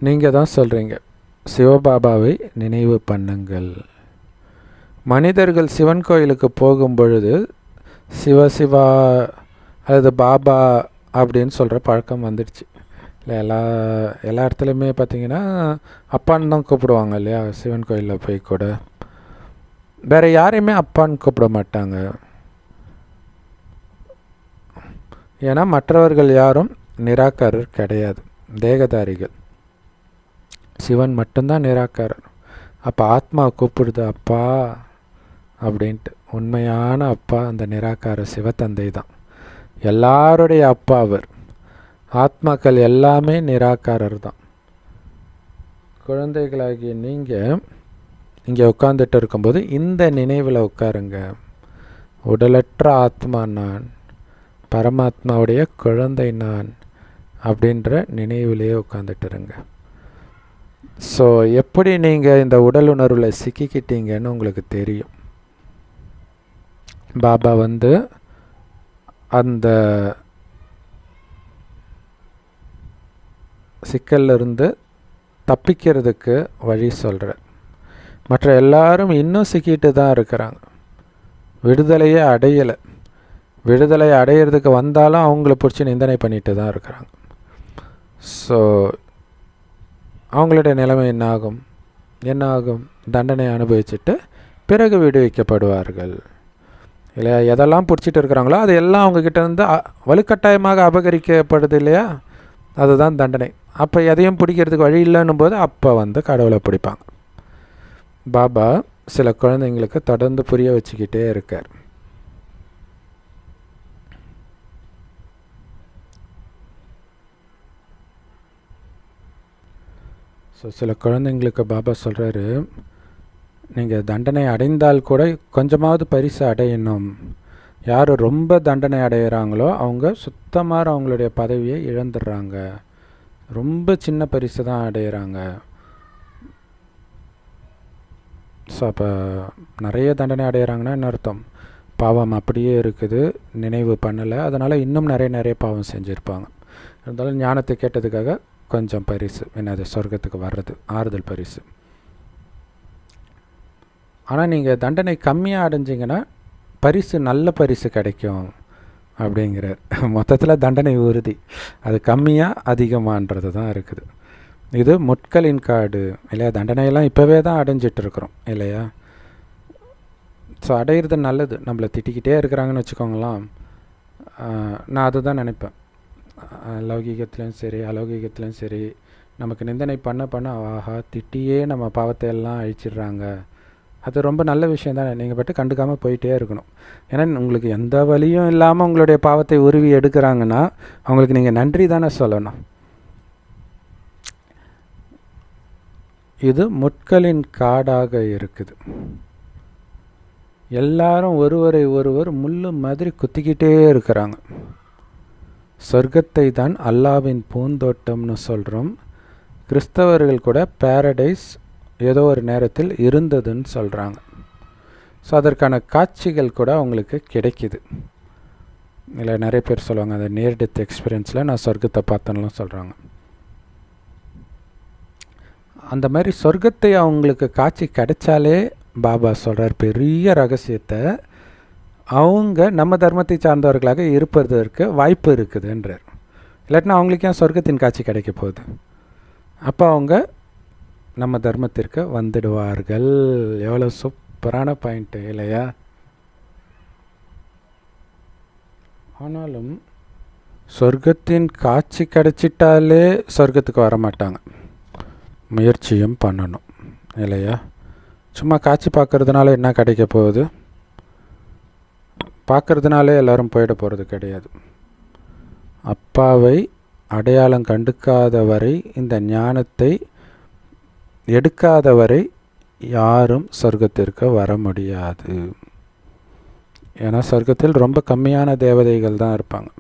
நீங்கள் தான் சொல்கிறீங்க சிவபாபாவை நினைவு பண்ணுங்கள். மனிதர்கள் சிவன் கோயிலுக்கு போகும் பொழுது சிவசிவா அல்லது பாபா அப்படின்னு சொல்கிற பழக்கம் வந்துடுச்சு. இல்லை எல்லா இடத்துலையுமே பார்த்திங்கன்னா அப்பான்னு தான் கூப்பிடுவாங்க இல்லையா. சிவன் கோயிலில் போய் கூட வேறு யாரையுமே அப்பான்னு கூப்பிட மாட்டாங்க. ஏன்னா மற்றவர்கள் யாரும் நிராகாரர் கிடையாது, தேகதாரிகள். சிவன் மட்டும்தான் நிராகாரர். அப்போ ஆத்மா கூப்பிடுது அப்பா அப்படின்ட்டு. உண்மையான அப்பா அந்த நிராகார சிவத்தந்தை தான், எல்லாருடைய அப்பா அவர். ஆத்மாக்கள் எல்லாமே நிராகாரர் தான். குழந்தைகளாகிய நீங்கள் இங்கே உட்காந்துட்டு இருக்கும்போது இந்த நினைவில் உட்காருங்க. உடலற்ற ஆத்மா நான், பரமாத்மாவுடைய குழந்தை நான் அப்படின்ற நினைவிலேயே உட்காந்துட்டுருங்க. ஸோ எப்படி நீங்கள் இந்த உடல் உணர்வில் சிக்கிக்கிட்டீங்கன்னு உங்களுக்கு தெரியும். பாபா வந்து அந்த சிக்கல்லிருந்து தப்பிக்கிறதுக்கு வழி சொல்கிறார். மற்ற எல்லாரும் இன்னும் சிக்கிட்டு தான் இருக்கிறாங்க, விடுதலையே அடையலை. விடுதலை அடையிறதுக்கு வந்தாலும் அவங்கள பிடிச்சி நிந்தனை பண்ணிட்டு தான் இருக்கிறாங்க. ஸோ அவங்களுடைய நிலைமை என்ன ஆகும்? தண்டனை அனுபவிச்சுட்டு பிறகு விடுவிக்கப்படுவார்கள் இல்லையா. எதெல்லாம் பிடிச்சிட்டு இருக்கிறாங்களோ அது எல்லாம் அவங்கக்கிட்ட இருந்து வலுக்கட்டாயமாக அபகரிக்கப்படுது இல்லையா, அதுதான் தண்டனை. அப்போ எதையும் பிடிக்கிறதுக்கு வழி இல்லைன்னும் போது அப்போ வந்து கடவுளை பிடிப்பாங்க. பாபா சில குழந்தைங்களுக்கு தொடர்ந்து புரிய வச்சுக்கிட்டே இருக்கார். ஸோ சில குழந்தைங்களுக்கு பாபா சொல்கிறாரு, நீங்கள் தண்டனை அடைந்தால் கூட கொஞ்சமாவது பரிசு அடையணும். யார் ரொம்ப தண்டனை அடைகிறாங்களோ அவங்க சுத்தமாக அவங்களுடைய பதவியை இழந்துடுறாங்க, ரொம்ப சின்ன பரிசு தான் அடைகிறாங்க. ஸோ அப்போ நிறைய தண்டனை அடைகிறாங்கன்னா என்ன அர்த்தம்? பாவம் அப்படியே இருக்குது, நினைவு பண்ணலை, அதனால் இன்னும் நிறைய பாவம் செஞ்சுருப்பாங்க. இருந்தாலும் ஞானத்தை கேட்டதுக்காக கொஞ்சம் பரிசு, என்னது சொர்க்கத்துக்கு வர்றது, ஆறுதல் பரிசு. ஆனால் நீங்கள் தண்டனை கம்மியாக அடைஞ்சிங்கன்னா பரிசு நல்ல பரிசு கிடைக்கும் அப்படிங்கிறார். மொத்தத்தில் தண்டனை உறுதி, அது கம்மியாக அதிகமானது தான் இருக்குது. இது முட்களின் காடு இல்லையா. தண்டனையெல்லாம் இப்போவே தான் அடைஞ்சிட்ருக்குறோம் இல்லையா. ஸோ அடையிறது நல்லது. நம்மளை திட்டிக்கிட்டே இருக்கிறாங்கன்னு வச்சுக்கோங்களாம், நான் அதுதான் நினைப்பேன். லௌகீகத்துலேயும் சரி அலௌகீகத்துலேயும் சரி நமக்கு நிந்தனை பண்ண ஆஹா திட்டியே நம்ம பாவத்தை எல்லாம் அழிச்சிடுறாங்க, அது ரொம்ப நல்ல விஷயம் தானே. நீங்கள் பட்டு கண்டுக்காமல் போயிட்டே இருக்கணும். ஏன்னா உங்களுக்கு எந்த வழியும் இல்லாமல் உங்களுடைய பாவத்தை உருவி எடுக்கிறாங்கன்னா அவங்களுக்கு நீங்கள் நன்றி தானே சொல்லணும். இது முட்களின் காடாக இருக்குது. எல்லாரும் ஒருவரை ஒருவர் முள்ளு மாதிரி குத்திக்கிட்டே இருக்கிறாங்க. சொர்க்கத்தை தான் அல்லாவின் பூந்தோட்டம்னு சொல்கிறோம். கிறிஸ்தவர்கள் கூட பாரடைஸ் ஏதோ ஒரு நேரத்தில் இருந்ததுன்னு சொல்கிறாங்க. ஸோ அதற்கான காட்சிகள் கூட அவங்களுக்கு கிடைக்கிது. இல்லை நிறைய பேர் சொல்லுவாங்க, அந்த நியர் டெத் எக்ஸ்பீரியன்ஸில் நான் சொர்க்கத்தை பார்த்தேன்னுலாம் சொல்கிறாங்க. அந்த மாதிரி சொர்க்கத்தை அவங்களுக்கு காட்சி கிடைச்சாலே பாபா சொல்கிறார் பெரிய ரகசியத்தை, அவங்க நம்ம தர்மத்தை சார்ந்தவர்களாக இருப்பதற்கு வாய்ப்பு இருக்குதுன்றார். இல்லாட்டினா அவங்களுக்கு ஏன் சொர்க்கத்தின் காட்சி கிடைக்க போகுது? அப்போ அவங்க நம்ம தர்மத்திற்கு வந்துடுவார்கள். எவ்வளோ சூப்பரான பாயிண்ட்டு இல்லையா? ஆனாலும் சொர்க்கத்தின் காட்சி கிடைச்சிட்டாலே சொர்க்கத்துக்கு வரமாட்டாங்க, முயற்சியும் பண்ணணும் இல்லையா? சும்மா காட்சி பார்க்கறதுனால என்ன கிடைக்க போகுது? பார்க்கறதுனாலே எல்லோரும் போயிட போகிறது கிடையாது. அப்பாவை அடையாளம் கண்டுக்காதவரை, இந்த ஞானத்தை எடுக்காதவரை யாரும் சொர்க்கத்திற்கு வர முடியாது. ஏன்னா சொர்க்கத்தில் ரொம்ப கம்மியான தேவதைகள் தான் இருப்பாங்க.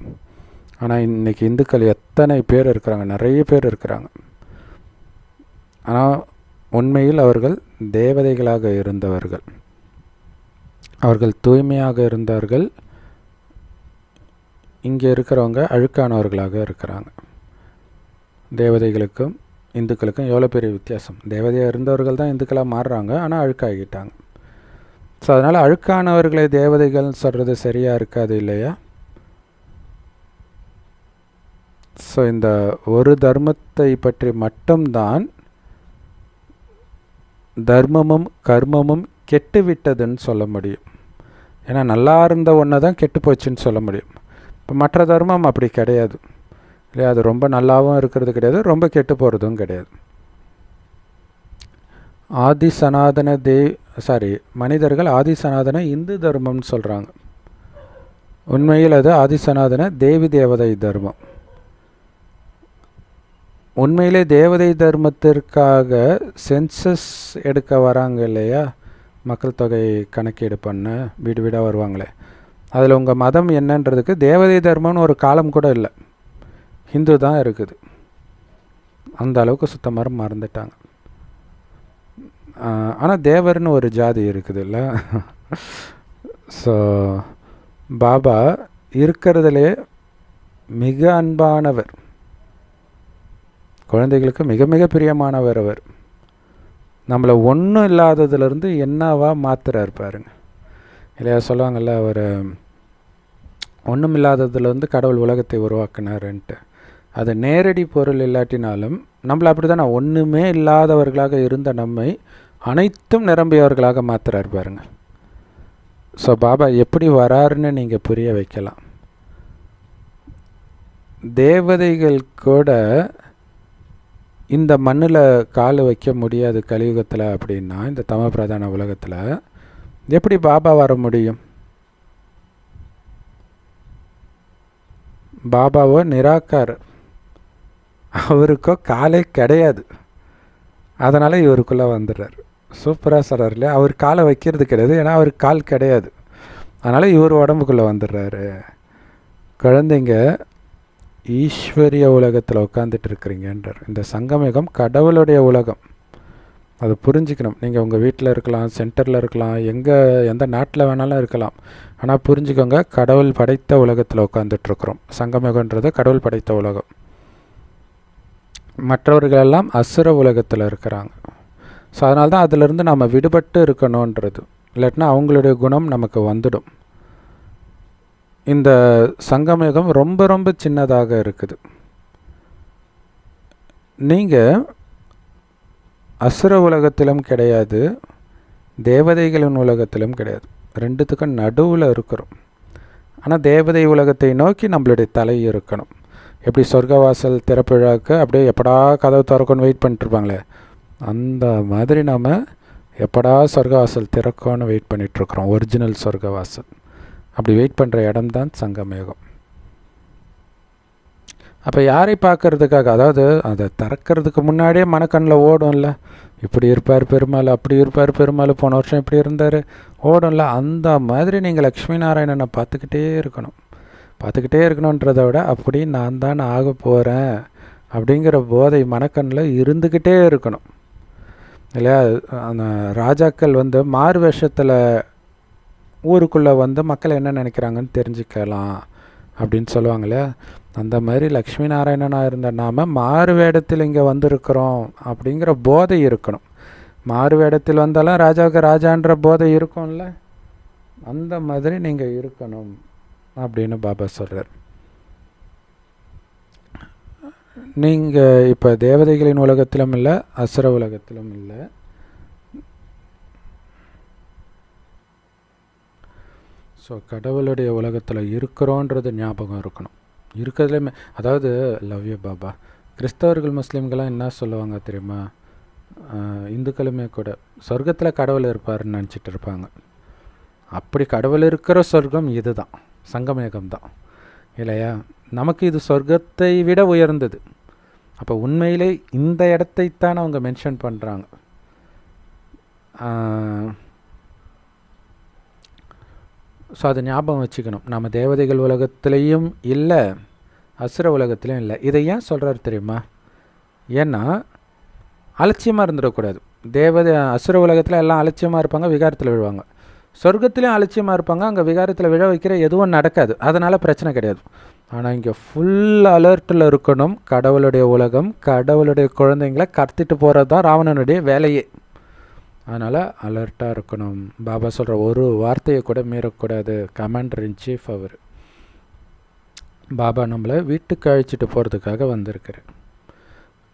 ஆனால் இன்றைக்கி இந்துக்கள் எத்தனை பேர் இருக்கிறாங்க, நிறைய பேர் இருக்கிறாங்க. ஆனால் உண்மையில் அவர்கள் தேவதைகளாக இருந்தவர்கள், அவர்கள் தூய்மையாக இருந்தார்கள். இங்கே இருக்கிறவங்க அழுக்கானவர்களாக இருக்கிறாங்க. தேவதைகளுக்கும் இந்துக்களுக்கும் எவ்வளோ பெரிய வித்தியாசம். தேவதையாக இருந்தவர்கள் தான் இந்துக்களாக மாறுறாங்க, ஆனால் அழுக்காகிட்டாங்க. ஸோ அதனால் அழுக்கானவர்களை தேவதைகள் சொல்கிறது சரியாக இருக்காது இல்லையா? ஸோ இந்த ஒரு தர்மத்தை பற்றி மட்டும்தான் தர்மமும் கர்மமும் கெட்டுவிட்டதுன்னு சொல்ல முடியும். ஏன்னா நல்லா இருந்த ஒன்றை தான் கெட்டு போச்சுன்னு சொல்ல முடியும். இப்போ மற்ற தர்மம் அப்படி கிடையாது இல்லையா? அது ரொம்ப நல்லாவும் இருக்கிறது கிடையாது, ரொம்ப கெட்டு போகிறதும் கிடையாது. ஆதி சனாதன மனிதர்கள் ஆதி சனாதன இந்து தர்மம்னு சொல்கிறாங்க. உண்மையில் அது ஆதி சனாதன தேவி தேவதை தர்மம். உண்மையிலே தேவதை தர்மத்திற்காக சென்சஸ் எடுக்க வராங்க இல்லையா? மக்கள் தொகை கணக்கீடு பண்ண வீடு வீடாக வருவாங்களே, அதில் உங்கள் மதம் என்னன்றதுக்கு தேவதை தர்மம்னு ஒரு காலம் கூட இல்லை, ஹிந்து தான் இருக்குது. அந்த அளவுக்கு சுத்தமாக மறந்துட்டாங்க. ஆனால் தேவர்னு ஒரு ஜாதி இருக்குது இல்லை? ஸோ பாபா இருக்கிறதுலே மிக அன்பானவர், குழந்தைகளுக்கு மிக மிக பிரியமானவர். அவர் நம்மளை ஒன்றும் இல்லாததுலேருந்து என்னவா மாற்றுறாரு பாருங்க இல்லையா? சொல்லுவாங்கள்ல, அவர் ஒன்றும் இல்லாததுலேருந்து கடவுள் உலகத்தை உருவாக்குனாருன்ட்டு. அது நேரடி பொருள் இல்லாட்டினாலும் நம்மளை அப்படி தான், ஒன்றுமே இல்லாதவர்களாக இருந்த நம்மை அனைத்தும் நிரம்பியவர்களாக மாற்றுறாரு பாருங்க. ஸோ பாபா எப்படி வராருன்னு நீங்கள் புரிய வைக்கலாம். தேவதைகள் கூட இந்த மண்ணில் கால் வைக்க முடியாது கலியுகத்தில் அப்படின்னா, இந்த தம பிரதான உலகத்தில் எப்படி பாபா வர முடியும்? பாபாவோ நிராகாரர், அவருக்கோ காலே கிடையாது. அதனால் இவருக்குள்ளே வந்துடுறார். சூப்பராக சொல்கிறார் இல்லையா? அவர் காலை வைக்கிறது கிடையாது, ஏன்னா அவருக்கு கால் கிடையாது. அதனால் இவர் உடம்புக்குள்ளே வந்துடுறாரு. குழந்தைங்க ஈஸ்வரிய உலகத்தில் உட்காந்துட்டு இருக்கிறீங்கன்றார். இந்த சங்கமயுகம் கடவுளுடைய உலகம், அதை புரிஞ்சுக்கணும். நீங்கள் உங்கள் வீட்டில் இருக்கலாம், சென்டரில் இருக்கலாம், எந்த நாட்டில் வேணாலும் இருக்கலாம். ஆனால் புரிஞ்சுக்கோங்க, கடவுள் படைத்த உலகத்தில் உட்காந்துட்ருக்குறோம். சங்கமயுகன்றது கடவுள் படைத்த உலகம். மற்றவர்களெல்லாம் அசுர உலகத்தில் இருக்கிறாங்க. ஸோ அதனால தான் அதிலிருந்து நம்ம விடுபட்டு இருக்கணுன்றது. இல்லாட்டினா அவங்களுடைய குணம் நமக்கு வந்துடும். இந்த சங்கமயுகம் ரொம்ப ரொம்ப சின்னதாக இருக்குது. நீங்கள் அசுர உலகத்திலும் கிடையாது, தேவதைகளின் உலகத்திலும் கிடையாது, ரெண்டுத்துக்கும் நடுவில் இருக்கிறோம். ஆனால் தேவதை உலகத்தை நோக்கி நம்மளுடைய தலை இருக்கணும். எப்படி சொர்க்கவாசல் திறப்பிழாக்கு அப்படியே எப்படா கதவு திறக்கணும்னு வெயிட் பண்ணிட்டுருப்பாங்களே, அந்த மாதிரி நாம் எப்படா சொர்க்கவாசல் திறக்கணும்னு வெயிட் பண்ணிகிட்ருக்குறோம். ஒரிஜினல் சொர்க்கவாசல் அப்படி வெயிட் பண்ணுற இடம்தான் சங்கமயுகம். அப்போ யாரை பார்க்கறதுக்காக, அதாவது அதை திறக்கிறதுக்கு முன்னாடியே மனக்கண்ணில் ஓடும்ல, இப்படி இருப்பார் பெருமாள், அப்படி இருப்பார் பெருமாள், போன வருஷம் இப்படி இருந்தார், ஓடும்ல. அந்த மாதிரி நீங்கள் லக்ஷ்மி நாராயணனை பார்த்துக்கிட்டே இருக்கணும். பார்த்துக்கிட்டே இருக்கணுன்றதை விட அப்படி நான் தான் ஆக போகிறேன் அப்படிங்கிற போதை மனக்கண்ணில் இருந்துக்கிட்டே இருக்கணும் இல்லையா. அந்த ராஜாக்கள் மாறு வேஷத்தில் ஊருக்குள்ளே மக்கள் என்ன நினைக்கிறாங்கன்னு தெரிஞ்சுக்கலாம் அப்படின்னு சொல்லுவாங்களே, அந்த மாதிரி லக்ஷ்மி நாராயணனாக இருந்த நாம் மாறு வேடத்தில் இங்கே வந்திருக்கிறோம் அப்படிங்கிற போதை இருக்கணும். மாறு வேடத்தில் வந்தாலும் ராஜாவுக்கு ராஜான்ற போதை இருக்கும்ல, அந்த மாதிரி நீங்கள் இருக்கணும் அப்படின்னு பாபா சொல்கிறார். நீங்கள் இப்போ தேவதைகளின் உலகத்திலும் இல்லை, அசுர உலகத்திலும் இல்லை. ஸோ கடவுளுடைய உலகத்தில் இருக்கிறோன்றது ஞாபகம் இருக்கணும். இருக்கிறதுலேயுமே, அதாவது லவ் யூ பாபா, கிறிஸ்தவர்கள் முஸ்லீம்கள்லாம் என்ன சொல்லுவாங்க தெரியுமா, இந்துக்களுமே கூட சொர்க்கத்தில் கடவுள் இருப்பார்னு நினச்சிட்டு இருப்பாங்க. அப்படி கடவுள் இருக்கிற சொர்க்கம் இது தான், சங்கமேகம் தான் இல்லையா. நமக்கு இது சொர்க்கத்தை விட உயர்ந்தது. அப்போ உண்மையிலே இந்த இடத்தைத்தான் அவங்க மென்ஷன் பண்ணுறாங்க. ஸோ அதை ஞாபகம் வச்சுக்கணும். நம்ம தேவதைகள் உலகத்துலேயும் இல்லை, அசுர உலகத்துலேயும் இல்லை. இதை ஏன் சொல்கிறாரு தெரியுமா, ஏன்னா அலட்சியமாக இருந்துடக்கூடாது. அசுர உலகத்தில் எல்லாம் அலட்சியமாக இருப்பாங்க, விகாரத்தில் விழுவாங்க. சொர்க்கத்துலேயும் அலட்சியமாக இருப்பாங்க, அங்கே விகாரத்தில் விழ வைக்கிற எதுவும் நடக்காது, அதனால் பிரச்சனை கிடையாது. ஆனால் இங்கே ஃபுல் அலர்ட்டில் இருக்கணும். கடவுளுடைய உலகம், கடவுளுடைய குழந்தைங்களை கடத்திட்டு போகிறது தான் ராவணனுடைய வேலையே. அதனால் அலர்ட்டாக இருக்கணும். பாபா சொல்கிற ஒரு வார்த்தையை கூட மீறக்கூடாது. கமாண்டர் இன் சீஃப் அவர். பாபா நம்மளை வீட்டுக்கு அழைச்சிட்டு போகிறதுக்காக வந்திருக்காரு.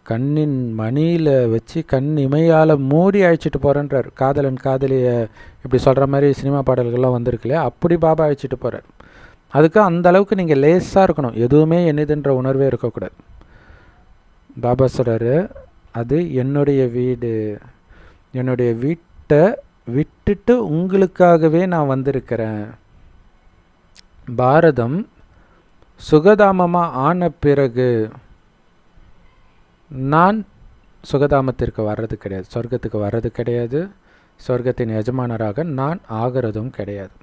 கண்ணின் மணியில் வச்சு கண் இமையால் மூடி அழைச்சிட்டு போகிறேன்றார். காதலன் காதலியை இப்படி சொல்கிற மாதிரி சினிமா பாடல்கள்லாம் வந்திருக்கு இல்லையா, அப்படி பாபா அழைச்சிட்டு போகிறார். அதுக்கு அந்த அளவுக்கு நீங்கள் லேஸாக இருக்கணும், எதுவுமே என்னதுன்ற உணர்வே இருக்கக்கூடாது. பாபா சொல்கிறாரு, அது என்னுடைய வீடு, என்னுடைய வீட்டை விட்டுட்டு உங்களுக்காகவே நான் வந்திருக்கிறேன். பாரதம் சுகதாமமாக ஆன பிறகு நான் சுகதாமத்திற்கு வர்றது கிடையாது, சொர்க்கத்துக்கு வர்றது கிடையாது, சொர்க்கத்தின் எஜமானராக நான் ஆகிறதும் கிடையாது.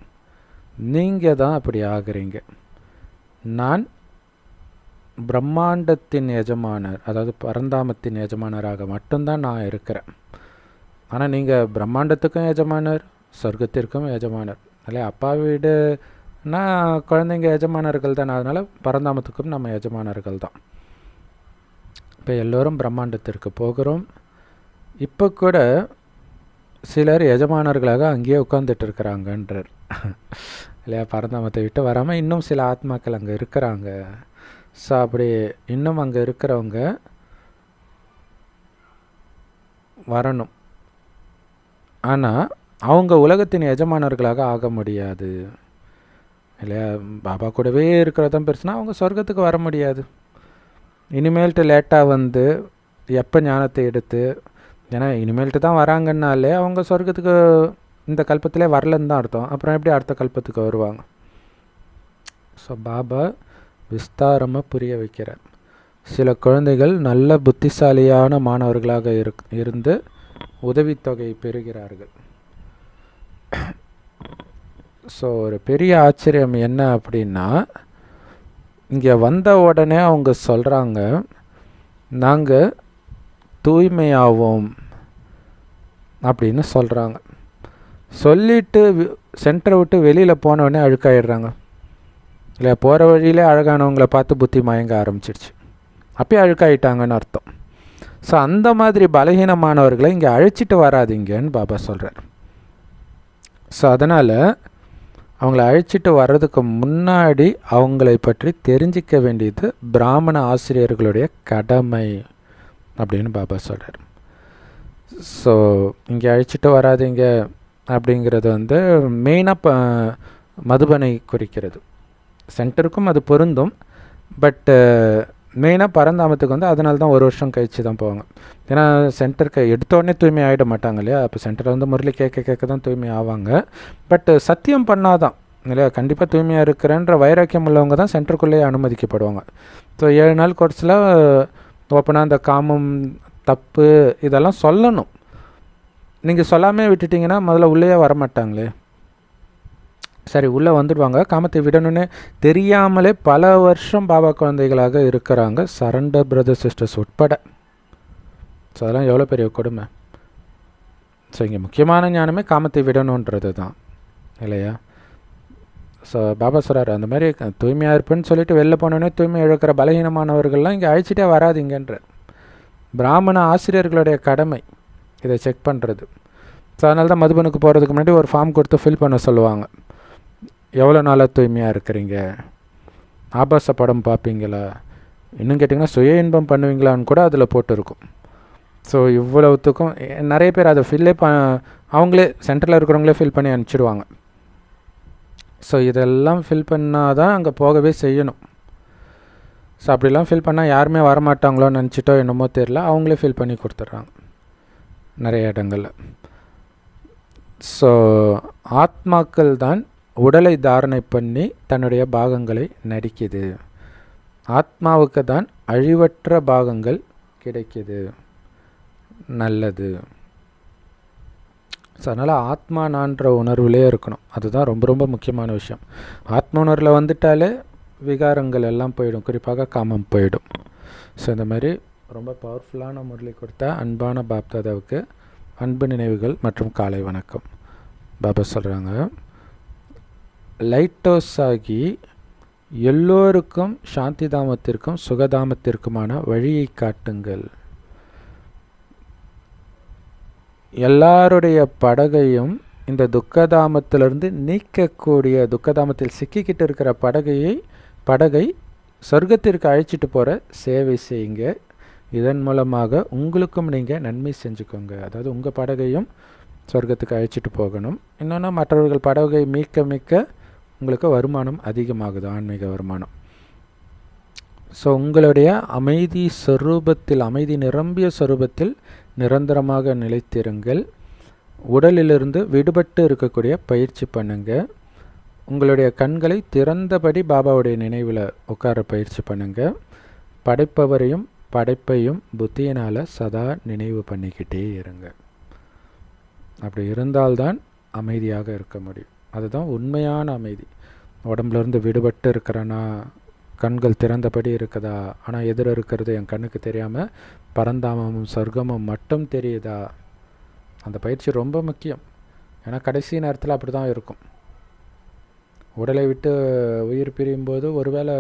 நீங்கள் தான் அப்படி ஆகிறீங்க. நான் பிரம்மாண்டத்தின் எஜமானர், அதாவது பரந்தாமத்தின் எஜமானராக மட்டும்தான் நான் இருக்கிறேன். ஆனால் நீங்கள் பிரம்மாண்டத்துக்கும் எஜமானர், சொர்க்கத்திற்கும் எஜமானர் இல்லையா. அப்பா வீடுனா குழந்தைங்க எஜமானர்கள் தான், அதனால் பரந்தாமத்துக்கும் நம்ம எஜமானர்கள் தான். இப்போ எல்லோரும் பிரம்மாண்டத்திற்கு போகிறோம். இப்போ கூட சிலர் எஜமானர்களாக அங்கேயே உட்காந்துட்டு இருக்கிறாங்கன்றார் இல்லையா. பரந்தாமத்தை விட்டு வராமல் இன்னும் சில ஆத்மாக்கள் அங்கே இருக்கிறாங்க. ஸோ அப்படி இன்னும் அங்கே இருக்கிறவங்க வரணும். ஆனால் அவங்க உலகத்தின் எஜமானர்களாக ஆக முடியாது இல்லையா. பாபா கூடவே இருக்கிறதான் பெருசுனா அவங்க சொர்க்கத்துக்கு வர முடியாது. இனிமேல்ட்டு லேட்டாக எப்போ ஞானத்தை எடுத்து, ஏன்னா இனிமேல்ட்டு தான் வராங்கன்னாலே அவங்க சொர்க்கத்துக்கு இந்த கல்பத்திலே வரலன்னு தான் அர்த்தம். அப்புறம் எப்படி அடுத்த கல்பத்துக்கு வருவாங்க. ஸோ பாபா விஸ்தாரமாக புரிய வைக்கிறார். சில குழந்தைகள் நல்ல புத்திசாலியான மாணவர்களாக இருந்து உதவித்தொகை பெறுகிறார்கள். ஸோ ஒரு பெரிய ஆச்சரியம் என்ன அப்படின்னா, இங்கே வந்த உடனே அவங்க சொல்கிறாங்க, நாங்கள் தூய்மையாவோம் அப்படின்னு சொல்கிறாங்க. சொல்லிவிட்டு சென்டரை விட்டு வெளியில் போனவுடனே அழுக்காயிடுறாங்க இல்லை. போகிற வழியிலே அழகானவங்களை பார்த்து புத்தி மயங்க ஆரம்பிச்சிடுச்சு, அப்பயே அழுக்காயிட்டாங்கன்னு அர்த்தம். ஸோ அந்த மாதிரி பலகீனமானவர்களை இங்கே அழைச்சிட்டு வராதிங்கன்னு பாபா சொல்கிறார். ஸோ அதனால் அவங்கள அழைச்சிட்டு வர்றதுக்கு முன்னாடி அவங்களை பற்றி தெரிஞ்சிக்க வேண்டியது பிராமண ஆசிரியர்களுடைய கடமை அப்படின்னு பாபா சொல்கிறார். ஸோ இங்கே அழைச்சிட்டு வராதிங்க அப்படிங்கிறது மெயினாக மதுபனை குறிக்கிறது. சென்டருக்கும் அது பொருந்தும், பட்டு மெயினாக பரந்தாமத்துக்கு அதனால தான் 1 வருஷம் கழித்து தான் போவாங்க. ஏன்னா சென்டருக்கு எடுத்தோடனே தூய்மை ஆகிட மாட்டாங்க இல்லையா. அப்போ சென்டரை முரளி கேட்க தான் தூய்மை ஆவாங்க. பட்டு சத்தியம் பண்ணாதான் இல்லையா? கண்டிப்பாக தூய்மையாக இருக்கிறேன்ற வைராக்கியம் உள்ளவங்க தான் சென்டருக்குள்ளேயே அனுமதிக்கப்படுவாங்க. ஸோ 7 நாள் கோர்ஸில் ஓப்பனாக அந்த காமம் தப்பு இதெல்லாம் சொல்லணும். நீங்கள் சொல்லாமே விட்டுட்டிங்கன்னா முதல்ல உள்ளேயே வரமாட்டாங்களே. சரி, உள்ளே வந்துடுவாங்க. காமத்தை விடணும்னு தெரியாமலே பல வருஷம் பாபா குழந்தைகளாக இருக்கிறாங்க, சரண்டர் பிரதர் சிஸ்டர்ஸ் உட்பட. ஸோ அதெல்லாம் எவ்வளோ பெரிய கொடுமை. ஸோ இங்கே முக்கியமான ஞானமே காமத்தை விடணுன்றது தான், இல்லையா? ஸோ பாபா சொல்கிறார், அந்த மாதிரி தூய்மையாக இருப்பேன்னு சொல்லிட்டு வெளில போனோடனே தூய்மை இழக்கிற பலகீனமானவர்கள்லாம் இங்கே அழைச்சிட்டே வராதிங்கன்ற பிராமண ஆசிரியர்களுடைய கடமை இதை செக் பண்ணுறது. ஸோ அதனால தான் மதுபனுக்கு போகிறதுக்கு முன்னாடி ஒரு ஃபார்ம் கொடுத்து ஃபில் பண்ண சொல்லுவாங்க. எவ்வளோ நாளாக தூய்மையாக இருக்கிறீங்க, ஆபாச படம் பார்ப்பீங்களா, இன்னும் கேட்டிங்கன்னா சுய இன்பம் பண்ணுவீங்களான்னு கூட அதில் போட்டுருக்கும். ஸோ இவ்வளவுத்துக்கும் நிறைய பேர் அதை அவங்களே சென்டரில் இருக்கிறவங்களே ஃபில் பண்ணி அனுப்பிச்சிடுவாங்க. ஸோ இதெல்லாம் ஃபில் பண்ணால் தான் அங்கே போகவே செய்யணும். ஸோ அப்படிலாம் ஃபில் பண்ணால் யாருமே வரமாட்டாங்களோன்னு நினச்சிட்டோ என்னமோ தெரியல, அவங்களே ஃபில் பண்ணி கொடுத்துட்றாங்க நிறைய இடங்களில். ஸோ ஆத்மாக்கள் தான் உடலை தாரணை பண்ணி தன்னுடைய பாகங்களை நடிக்குது. ஆத்மாவுக்கு தான் அழிவற்ற பாகங்கள் கிடைக்குது. நல்லது. ஸோ அதனால் ஆத்மா நான்ற உணர்வுலே இருக்கணும். அதுதான் ரொம்ப ரொம்ப முக்கியமான விஷயம். ஆத்ம உணர்வில் வந்துட்டாலே விகாரங்கள் எல்லாம் போயிடும், குறிப்பாக காமம் போயிடும். ஸோ இந்த மாதிரி ரொம்ப பவர்ஃபுல்லான முரளி கொடுத்த அன்பான பாப்தாதாவுக்கு அன்பு நினைவுகள் மற்றும் காலை வணக்கம். பாபா சொல்கிறாங்க, லைட் ஹவுஸ் ஆகி எல்லோருக்கும் சாந்தி தாமத்திற்கும் சுகதாமத்திற்குமான வழியை காட்டுங்கள். எல்லாருடைய படகையும் இந்த துக்கதாமத்திலிருந்து நீக்கக்கூடிய, துக்கதாமத்தில் சிக்கிக்கிட்டு இருக்கிற படகை சொர்க்கத்திற்கு அழைச்சிட்டு போகிற சேவை செய்யுங்க. இதன் மூலமாக உங்களுக்கும் நீங்கள் நன்மை செஞ்சுக்கோங்க. அதாவது உங்கள் படகையும் சொர்க்கத்துக்கு அழைச்சிட்டு போகணும். இன்னொன்று, மற்றவர்கள் படகை மீட்க உங்களுக்கு வருமானம் அதிகமாகுது, ஆன்மீக வருமானம். ஸோ உங்களுடைய அமைதி சொரூபத்தில், அமைதி நிரம்பிய சொரூபத்தில் நிரந்தரமாக நிலைத்திருங்கள். உடலிலிருந்து விடுபட்டு இருக்கக்கூடிய பயிற்சி பண்ணுங்கள். உங்களுடைய கண்களை திறந்தபடி பாபாவுடைய நினைவில் உட்கார பயிற்சி பண்ணுங்கள். படைப்பவரையும் படைப்பையும் புத்தியினால் சதா நினைவு பண்ணிக்கிட்டே இருங்க. அப்படி இருந்தால்தான் அமைதியாக இருக்க முடியும். அதுதான் உண்மையான அமைதி. உடம்புலேருந்து விடுபட்டு இருக்கிறனா, கண்கள் திறந்தபடி இருக்குதா, ஆனால் எதிர இருக்கிறது என் கண்ணுக்கு தெரியாமல் பரந்தாமமும் சொர்க்கமும் மட்டும் தெரியுதா, அந்த பயிற்சி ரொம்ப முக்கியம். ஏன்னா கடைசி நேரத்தில் அப்படி தான் இருக்கும். உடலை விட்டு உயிர் பிரியும் போது ஒருவேளை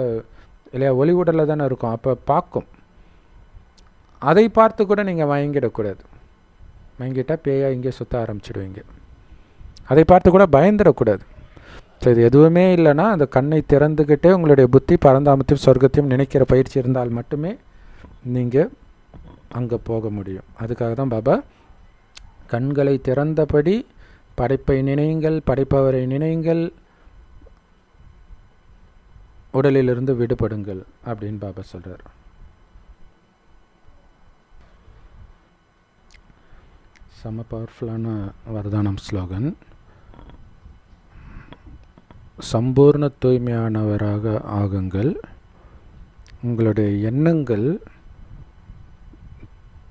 இல்லையா ஒளி உடலில் தானே இருக்கும், அப்போ பார்க்கும். அதை பார்த்து கூட நீங்கள் வாங்கிடக்கூடாது. வாங்கிட்டால் பேயா இங்கே சுற்ற ஆரம்பிச்சிடுவீங்க. அதை பார்த்து கூட பயந்துடக்கூடாது. ஸோ இது எதுவுமே இல்லைன்னா அந்த கண்ணை திறந்துக்கிட்டே உங்களுடைய புத்தி பரந்தாமத்தையும் சொர்க்கத்தையும் நினைக்கிற பயிற்சி இருந்தால் மட்டுமே நீங்கள் அங்கே போக முடியும். அதுக்காக தான் பாபா கண்களை திறந்தபடி படைப்பை நினையுங்கள், படைப்பவரை நினையுங்கள், உடலிலிருந்து விடுபடுங்கள் அப்படின்னு பாபா சொல்கிறார். செம்ம பவர்ஃபுல்லான வரதானம் ஸ்லோகன். சம்பூர்ண தூய்மையானவராக ஆகுங்கள். உங்களுடைய எண்ணங்கள்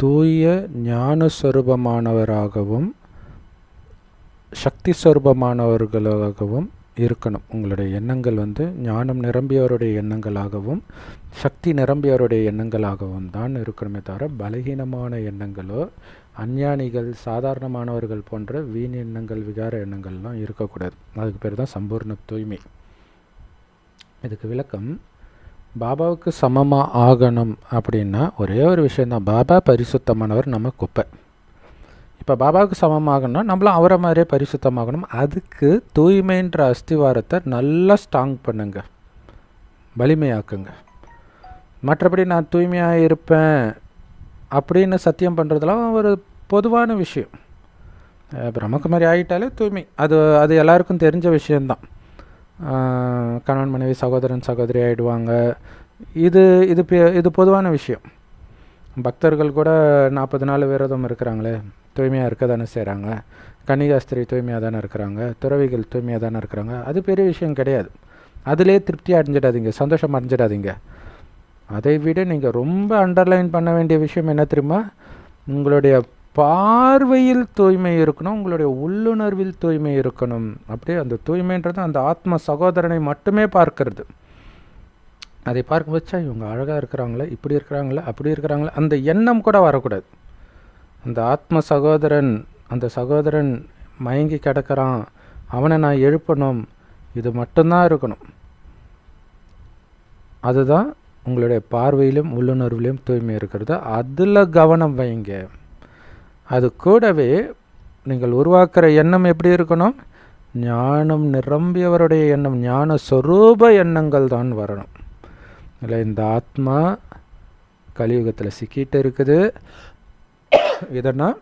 தூய ஞான சொரூபமானவராகவும் சக்தி சொரூபமானவர்களாகவும் இருக்கணும். உங்களுடைய எண்ணங்கள் ஞானம் நிரம்பியவருடைய எண்ணங்களாகவும் சக்தி நிரம்பியவருடைய எண்ணங்களாகவும் தான் இருக்கணுமே தவிர பலகீனமான எண்ணங்களோ அஞ்ஞானிகள் சாதாரணமானவர்கள் போன்ற வீண் எண்ணங்கள் விகார எண்ணங்கள்லாம் இருக்கக்கூடாது. அதுக்கு பேர் தான் சம்பூர்ண தூய்மை. இதுக்கு விளக்கம், பாபாவுக்கு சமமாக ஆகணும் அப்படின்னா ஒரே ஒரு விஷயந்தான், பாபா பரிசுத்தமானவர், நம்ம குப்பை. இப்போ பாபாவுக்கு சமமாகணும்னா நம்மளும் அவரை மாதிரியே பரிசுத்தமாகணும். அதுக்கு தூய்மைன்ற அஸ்திவாரத்தை நல்லா ஸ்ட்ராங் பண்ணுங்க, வலிமையாக்குங்க. மற்றபடி நான் தூய்மையாக இருப்பேன் அப்படின்னு சத்தியம் பண்ணுறதுலாம் ஒரு பொதுவான விஷயம். பிரம்மகுமாரி ஆகிட்டாலே தூய்மை, அது எல்லாருக்கும் தெரிஞ்ச விஷயந்தான். கணவன் மனைவி சகோதரன் சகோதரி ஆகிடுவாங்க. இது பொதுவான விஷயம். பக்தர்கள் கூட 40 நாள் விரதம் இருக்கிறாங்களே, தூய்மையாக இருக்க தானே செய்கிறாங்க. கன்னிகாஸ்திரி தூய்மையாக தானே இருக்கிறாங்க, துறவிகள் தூய்மையாக தானே இருக்கிறாங்க. அது பெரிய விஷயம் கிடையாது. அதிலே திருப்தி அடைஞ்சிடாதீங்க, சந்தோஷம் அடைஞ்சிடாதீங்க. அதை விட நீங்கள் ரொம்ப அண்டர்லைன் பண்ண வேண்டிய விஷயம் என்ன தெரியுமா? உங்களுடைய பார்வையில் தூய்மை இருக்கணும், உங்களுடைய உள்ளுணர்வில் தூய்மை இருக்கணும். அப்படியே அந்த தூய்மைன்றது அந்த ஆத்ம சகோதரனை மட்டுமே பார்க்கறது. அதை பார்க்க வச்சா இவங்க அழகாக இருக்கிறாங்களே, இப்படி இருக்கிறாங்களே, அப்படி இருக்கிறாங்களே, அந்த எண்ணம் கூட வரக்கூடாது. அந்த ஆத்ம சகோதரன், அந்த சகோதரன் மயங்கி கிடக்கிறான், அவனை நான் எழுப்பணும், இது மட்டும்தான் இருக்கணும். அதுதான் உங்களுடைய பார்வையிலும் உள்ளுணர்விலும் தூய்மை இருக்கிறது. அதில் கவனம் வைங்க. அது கூடவே நீங்கள் உருவாக்குற எண்ணம் எப்படி இருக்கணும்? ஞானம் நிரம்பியவருடைய எண்ணம், ஞான சொரூப எண்ணங்கள் தான் வரணும். இல்லை, இந்த ஆத்மா கலியுகத்தில் சிக்கிட்டு இருக்குது, இதனால்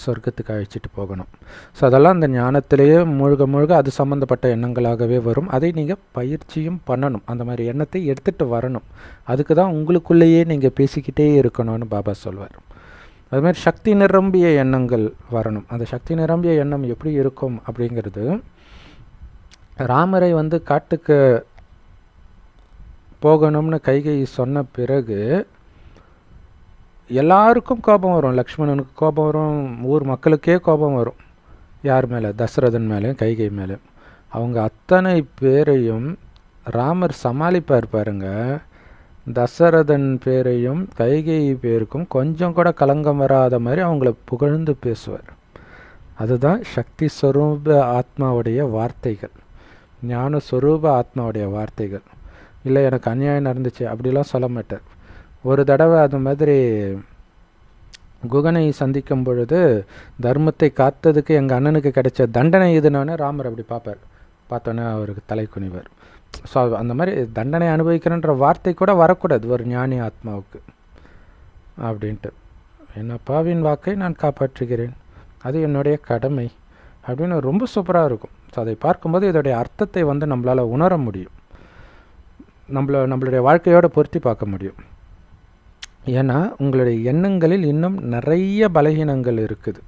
சொர்க்கத்துக்கு அழைச்சிட்டு போகணும். ஸோ அதெல்லாம் அந்த ஞானத்திலேயே முழுக அது சம்மந்தப்பட்ட எண்ணங்களாகவே வரும். அதை நீங்கள் பயிற்சியும் பண்ணணும், அந்த மாதிரி எண்ணத்தை எடுத்துகிட்டு வரணும். அதுக்கு தான் உங்களுக்குள்ளேயே நீங்கள் பேசிக்கிட்டே இருக்கணும்னு பாபா சொல்வார். அதுமாதிரி சக்தி நிரம்பிய எண்ணங்கள் வரணும். அந்த சக்தி நிரம்பிய எண்ணம் எப்படி இருக்கும் அப்படிங்கிறது, ராமரை காட்டுக்கு போகணும்னு கைகை சொன்ன பிறகு எல்லாருக்கும் கோபம் வரும். லக்ஷ்மணனுக்கு கோபம் வரும், ஊர் மக்களுக்கே கோபம் வரும். யார் மேலே? தசரதன் மேலேயும் கைகை மேலேயும். அவங்க அத்தனை பேரையும் ராமர் சமாளிப்பார் பாருங்க. தசரதன் பேரையும் கைகை பேருக்கும் கொஞ்சம் கூட கலங்கம் வராத மாதிரி அவங்கள புகழ்ந்து பேசுவார். அதுதான் சக்தி ஸ்வரூப ஆத்மாவுடைய வார்த்தைகள், ஞான ஸ்வரூப ஆத்மாவுடைய வார்த்தைகள். இல்லை எனக்கு அநியாயம் நடந்துச்சு அப்படிலாம் சொல்ல மாட்டார். ஒரு தடவை அது மாதிரி குகனை சந்திக்கும் பொழுது தர்மத்தை காத்ததுக்கு எங்கள் அண்ணனுக்கு கிடைச்ச தண்டனை இதுனோடனே ராமர் அப்படி பார்ப்பார். பார்த்தோன்னே அவருக்கு தலை குனிவார். ஸோ அந்த மாதிரி தண்டனை அனுபவிக்கிறன்ற வார்த்தை கூட வரக்கூடாது ஒரு ஞானி ஆத்மாவுக்கு அப்படின்ட்டு. என் அப்பாவின் வாக்கை நான் காப்பாற்றுகிறேன், அது என்னுடைய கடமை அப்படின்னு ரொம்ப சூப்பராக இருக்கும். ஸோ அதை பார்க்கும்போது இதோடைய அர்த்தத்தை நம்மளால் உணர முடியும், நம்மளுடைய வாழ்க்கையோடு பொருத்தி பார்க்க முடியும். ஏன்னா உங்களுடைய எண்ணங்களில் இன்னும் நிறைய பலகீனங்கள் இருக்குது.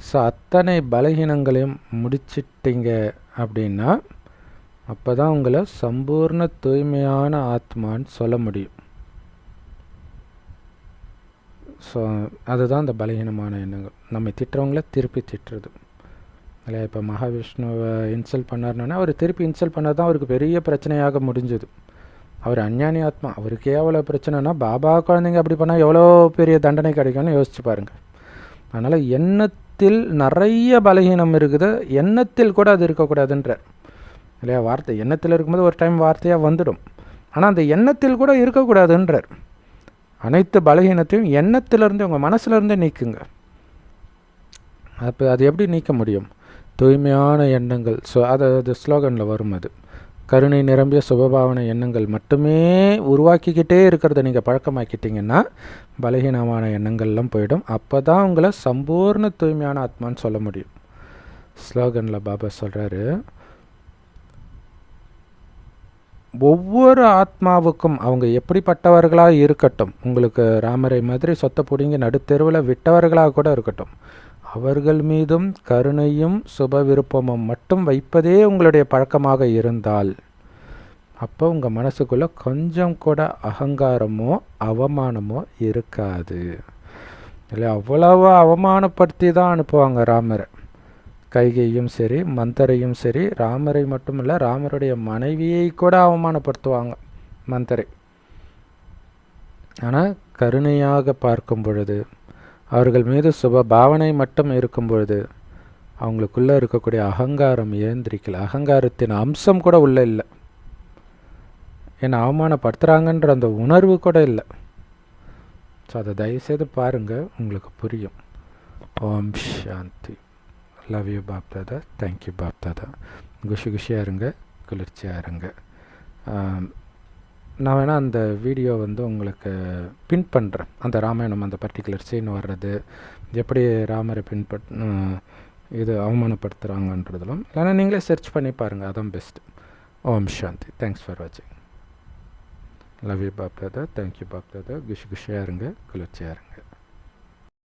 ஸோ அத்தனை பலகீனங்களையும் முடிச்சிட்டிங்க அப்படின்னா அப்போ தான் உங்களை சம்பூர்ண தூய்மையான ஆத்மான்னு சொல்ல முடியும். ஸோ அதுதான் அந்த பலகீனமான எண்ணங்கள். நம்ம திட்டுறவங்கள திருப்பி திட்டுறது இல்லையா? இப்போ மகாவிஷ்ணுவை இன்சல்ட் பண்ணார்னா அவர் திருப்பி இன்சல்ட் பண்ணது தான் அவருக்கு பெரிய பிரச்சனையாக முடிஞ்சது. அவர் அஞ்ஞானி ஆத்மா, அவருக்கு எவ்வளோ பிரச்சனைனா பாபா குழந்தைங்க அப்படி பண்ணால் எவ்வளோ பெரிய தண்டனை கிடைக்கும்னு யோசிச்சு பாருங்கள். அதனால் எண்ணத்தில் நிறைய பலகீனம் இருக்குது, எண்ணத்தில் கூட அது இருக்கக்கூடாதுன்றார் இல்லையா? வார்த்தை எண்ணத்தில் இருக்கும்போது ஒரு டைம் வார்த்தையாக வந்துடும், ஆனால் அந்த எண்ணத்தில் கூட இருக்கக்கூடாதுன்றார். அனைத்து பலகீனத்தையும் எண்ணத்திலிருந்து உங்கள் மனசுலேருந்தே நீக்குங்க. அப்போ அது எப்படி நீக்க முடியும்? தூய்மையான எண்ணங்கள். ஸோ அது ஸ்லோகனில் வரும். அது கருணை நிரம்பிய சுபபாவனை எண்ணங்கள் மட்டுமே உருவாக்கிக்கிட்டே இருக்கிறத நீங்கள் பழக்கமாக்கிட்டீங்கன்னா பலகீனமான எண்ணங்கள்லாம் போயிடும். அப்போ தான் உங்களை சம்பூர்ண தூய்மையான ஆத்மான்னு சொல்ல முடியும். ஸ்லோகனில் பாபா சொல்கிறாரு, ஒவ்வொரு ஆத்மாவுக்கும் அவங்க எப்படிப்பட்டவர்களாக இருக்கட்டும், உங்களுக்கு ராமரை மாதிரி சொத்தை பிடிங்கி நடுத்தெருவில் விட்டவர்களாக கூட இருக்கட்டும், அவர்கள் மீதும் கருணையும் சுப விருப்பமும் மட்டும் வைப்பதே உங்களுடைய பழக்கமாக இருந்தால் அப்போ உங்கள் மனசுக்குள்ளே கொஞ்சம் கூட அகங்காரமோ அவமானமோ இருக்காது. இல்லை, அவ்வளவு அவமானப்படுத்தி தான் அனுப்புவாங்க ராமரை. கைகையும் சரி, மந்தரையும் சரி, ராமரை மட்டும் இல்லை, ராமருடைய மனைவியை கூட அவமானப்படுத்துவாங்க மந்தரை. ஆனால் கருணையாக பார்க்கும் பொழுது, அவர்கள் மீது சுப பாவனை மட்டும் இருக்கும் பொழுது அவங்களுக்குள்ளே இருக்கக்கூடிய அகங்காரம் ஏந்திரிக்கல, அகங்காரத்தின் அம்சம் கூட உள்ளே இல்லை. ஏன்னா அவமானப்படுத்துகிறாங்கன்ற அந்த உணர்வு கூட இல்லை. ஸோ அதை தயவுசெய்து பாருங்கள், உங்களுக்கு புரியும். Om Shanti. Love you Bap Dada. Thank you Bap Dada. குஷியாக இருங்க, குளிர்ச்சியாக இருங்க. நான் வேணால் அந்த வீடியோ உங்களுக்கு பின் பண்ணுறேன். அந்த ராமாயணம் அந்த பர்டிகுலர் சீன் வர்றது, எப்படி ராமரை இது அவமானப்படுத்துகிறாங்கன்றதுலாம் இல்லைனா நீங்களே சர்ச் பண்ணி பாருங்கள், அதான் best. Om Shanti. Thanks for வாட்சிங். Love you Bap Dada. Thank you Bap Dada. குஷியாக இருங்க, குளிர்ச்சியாக இருங்க.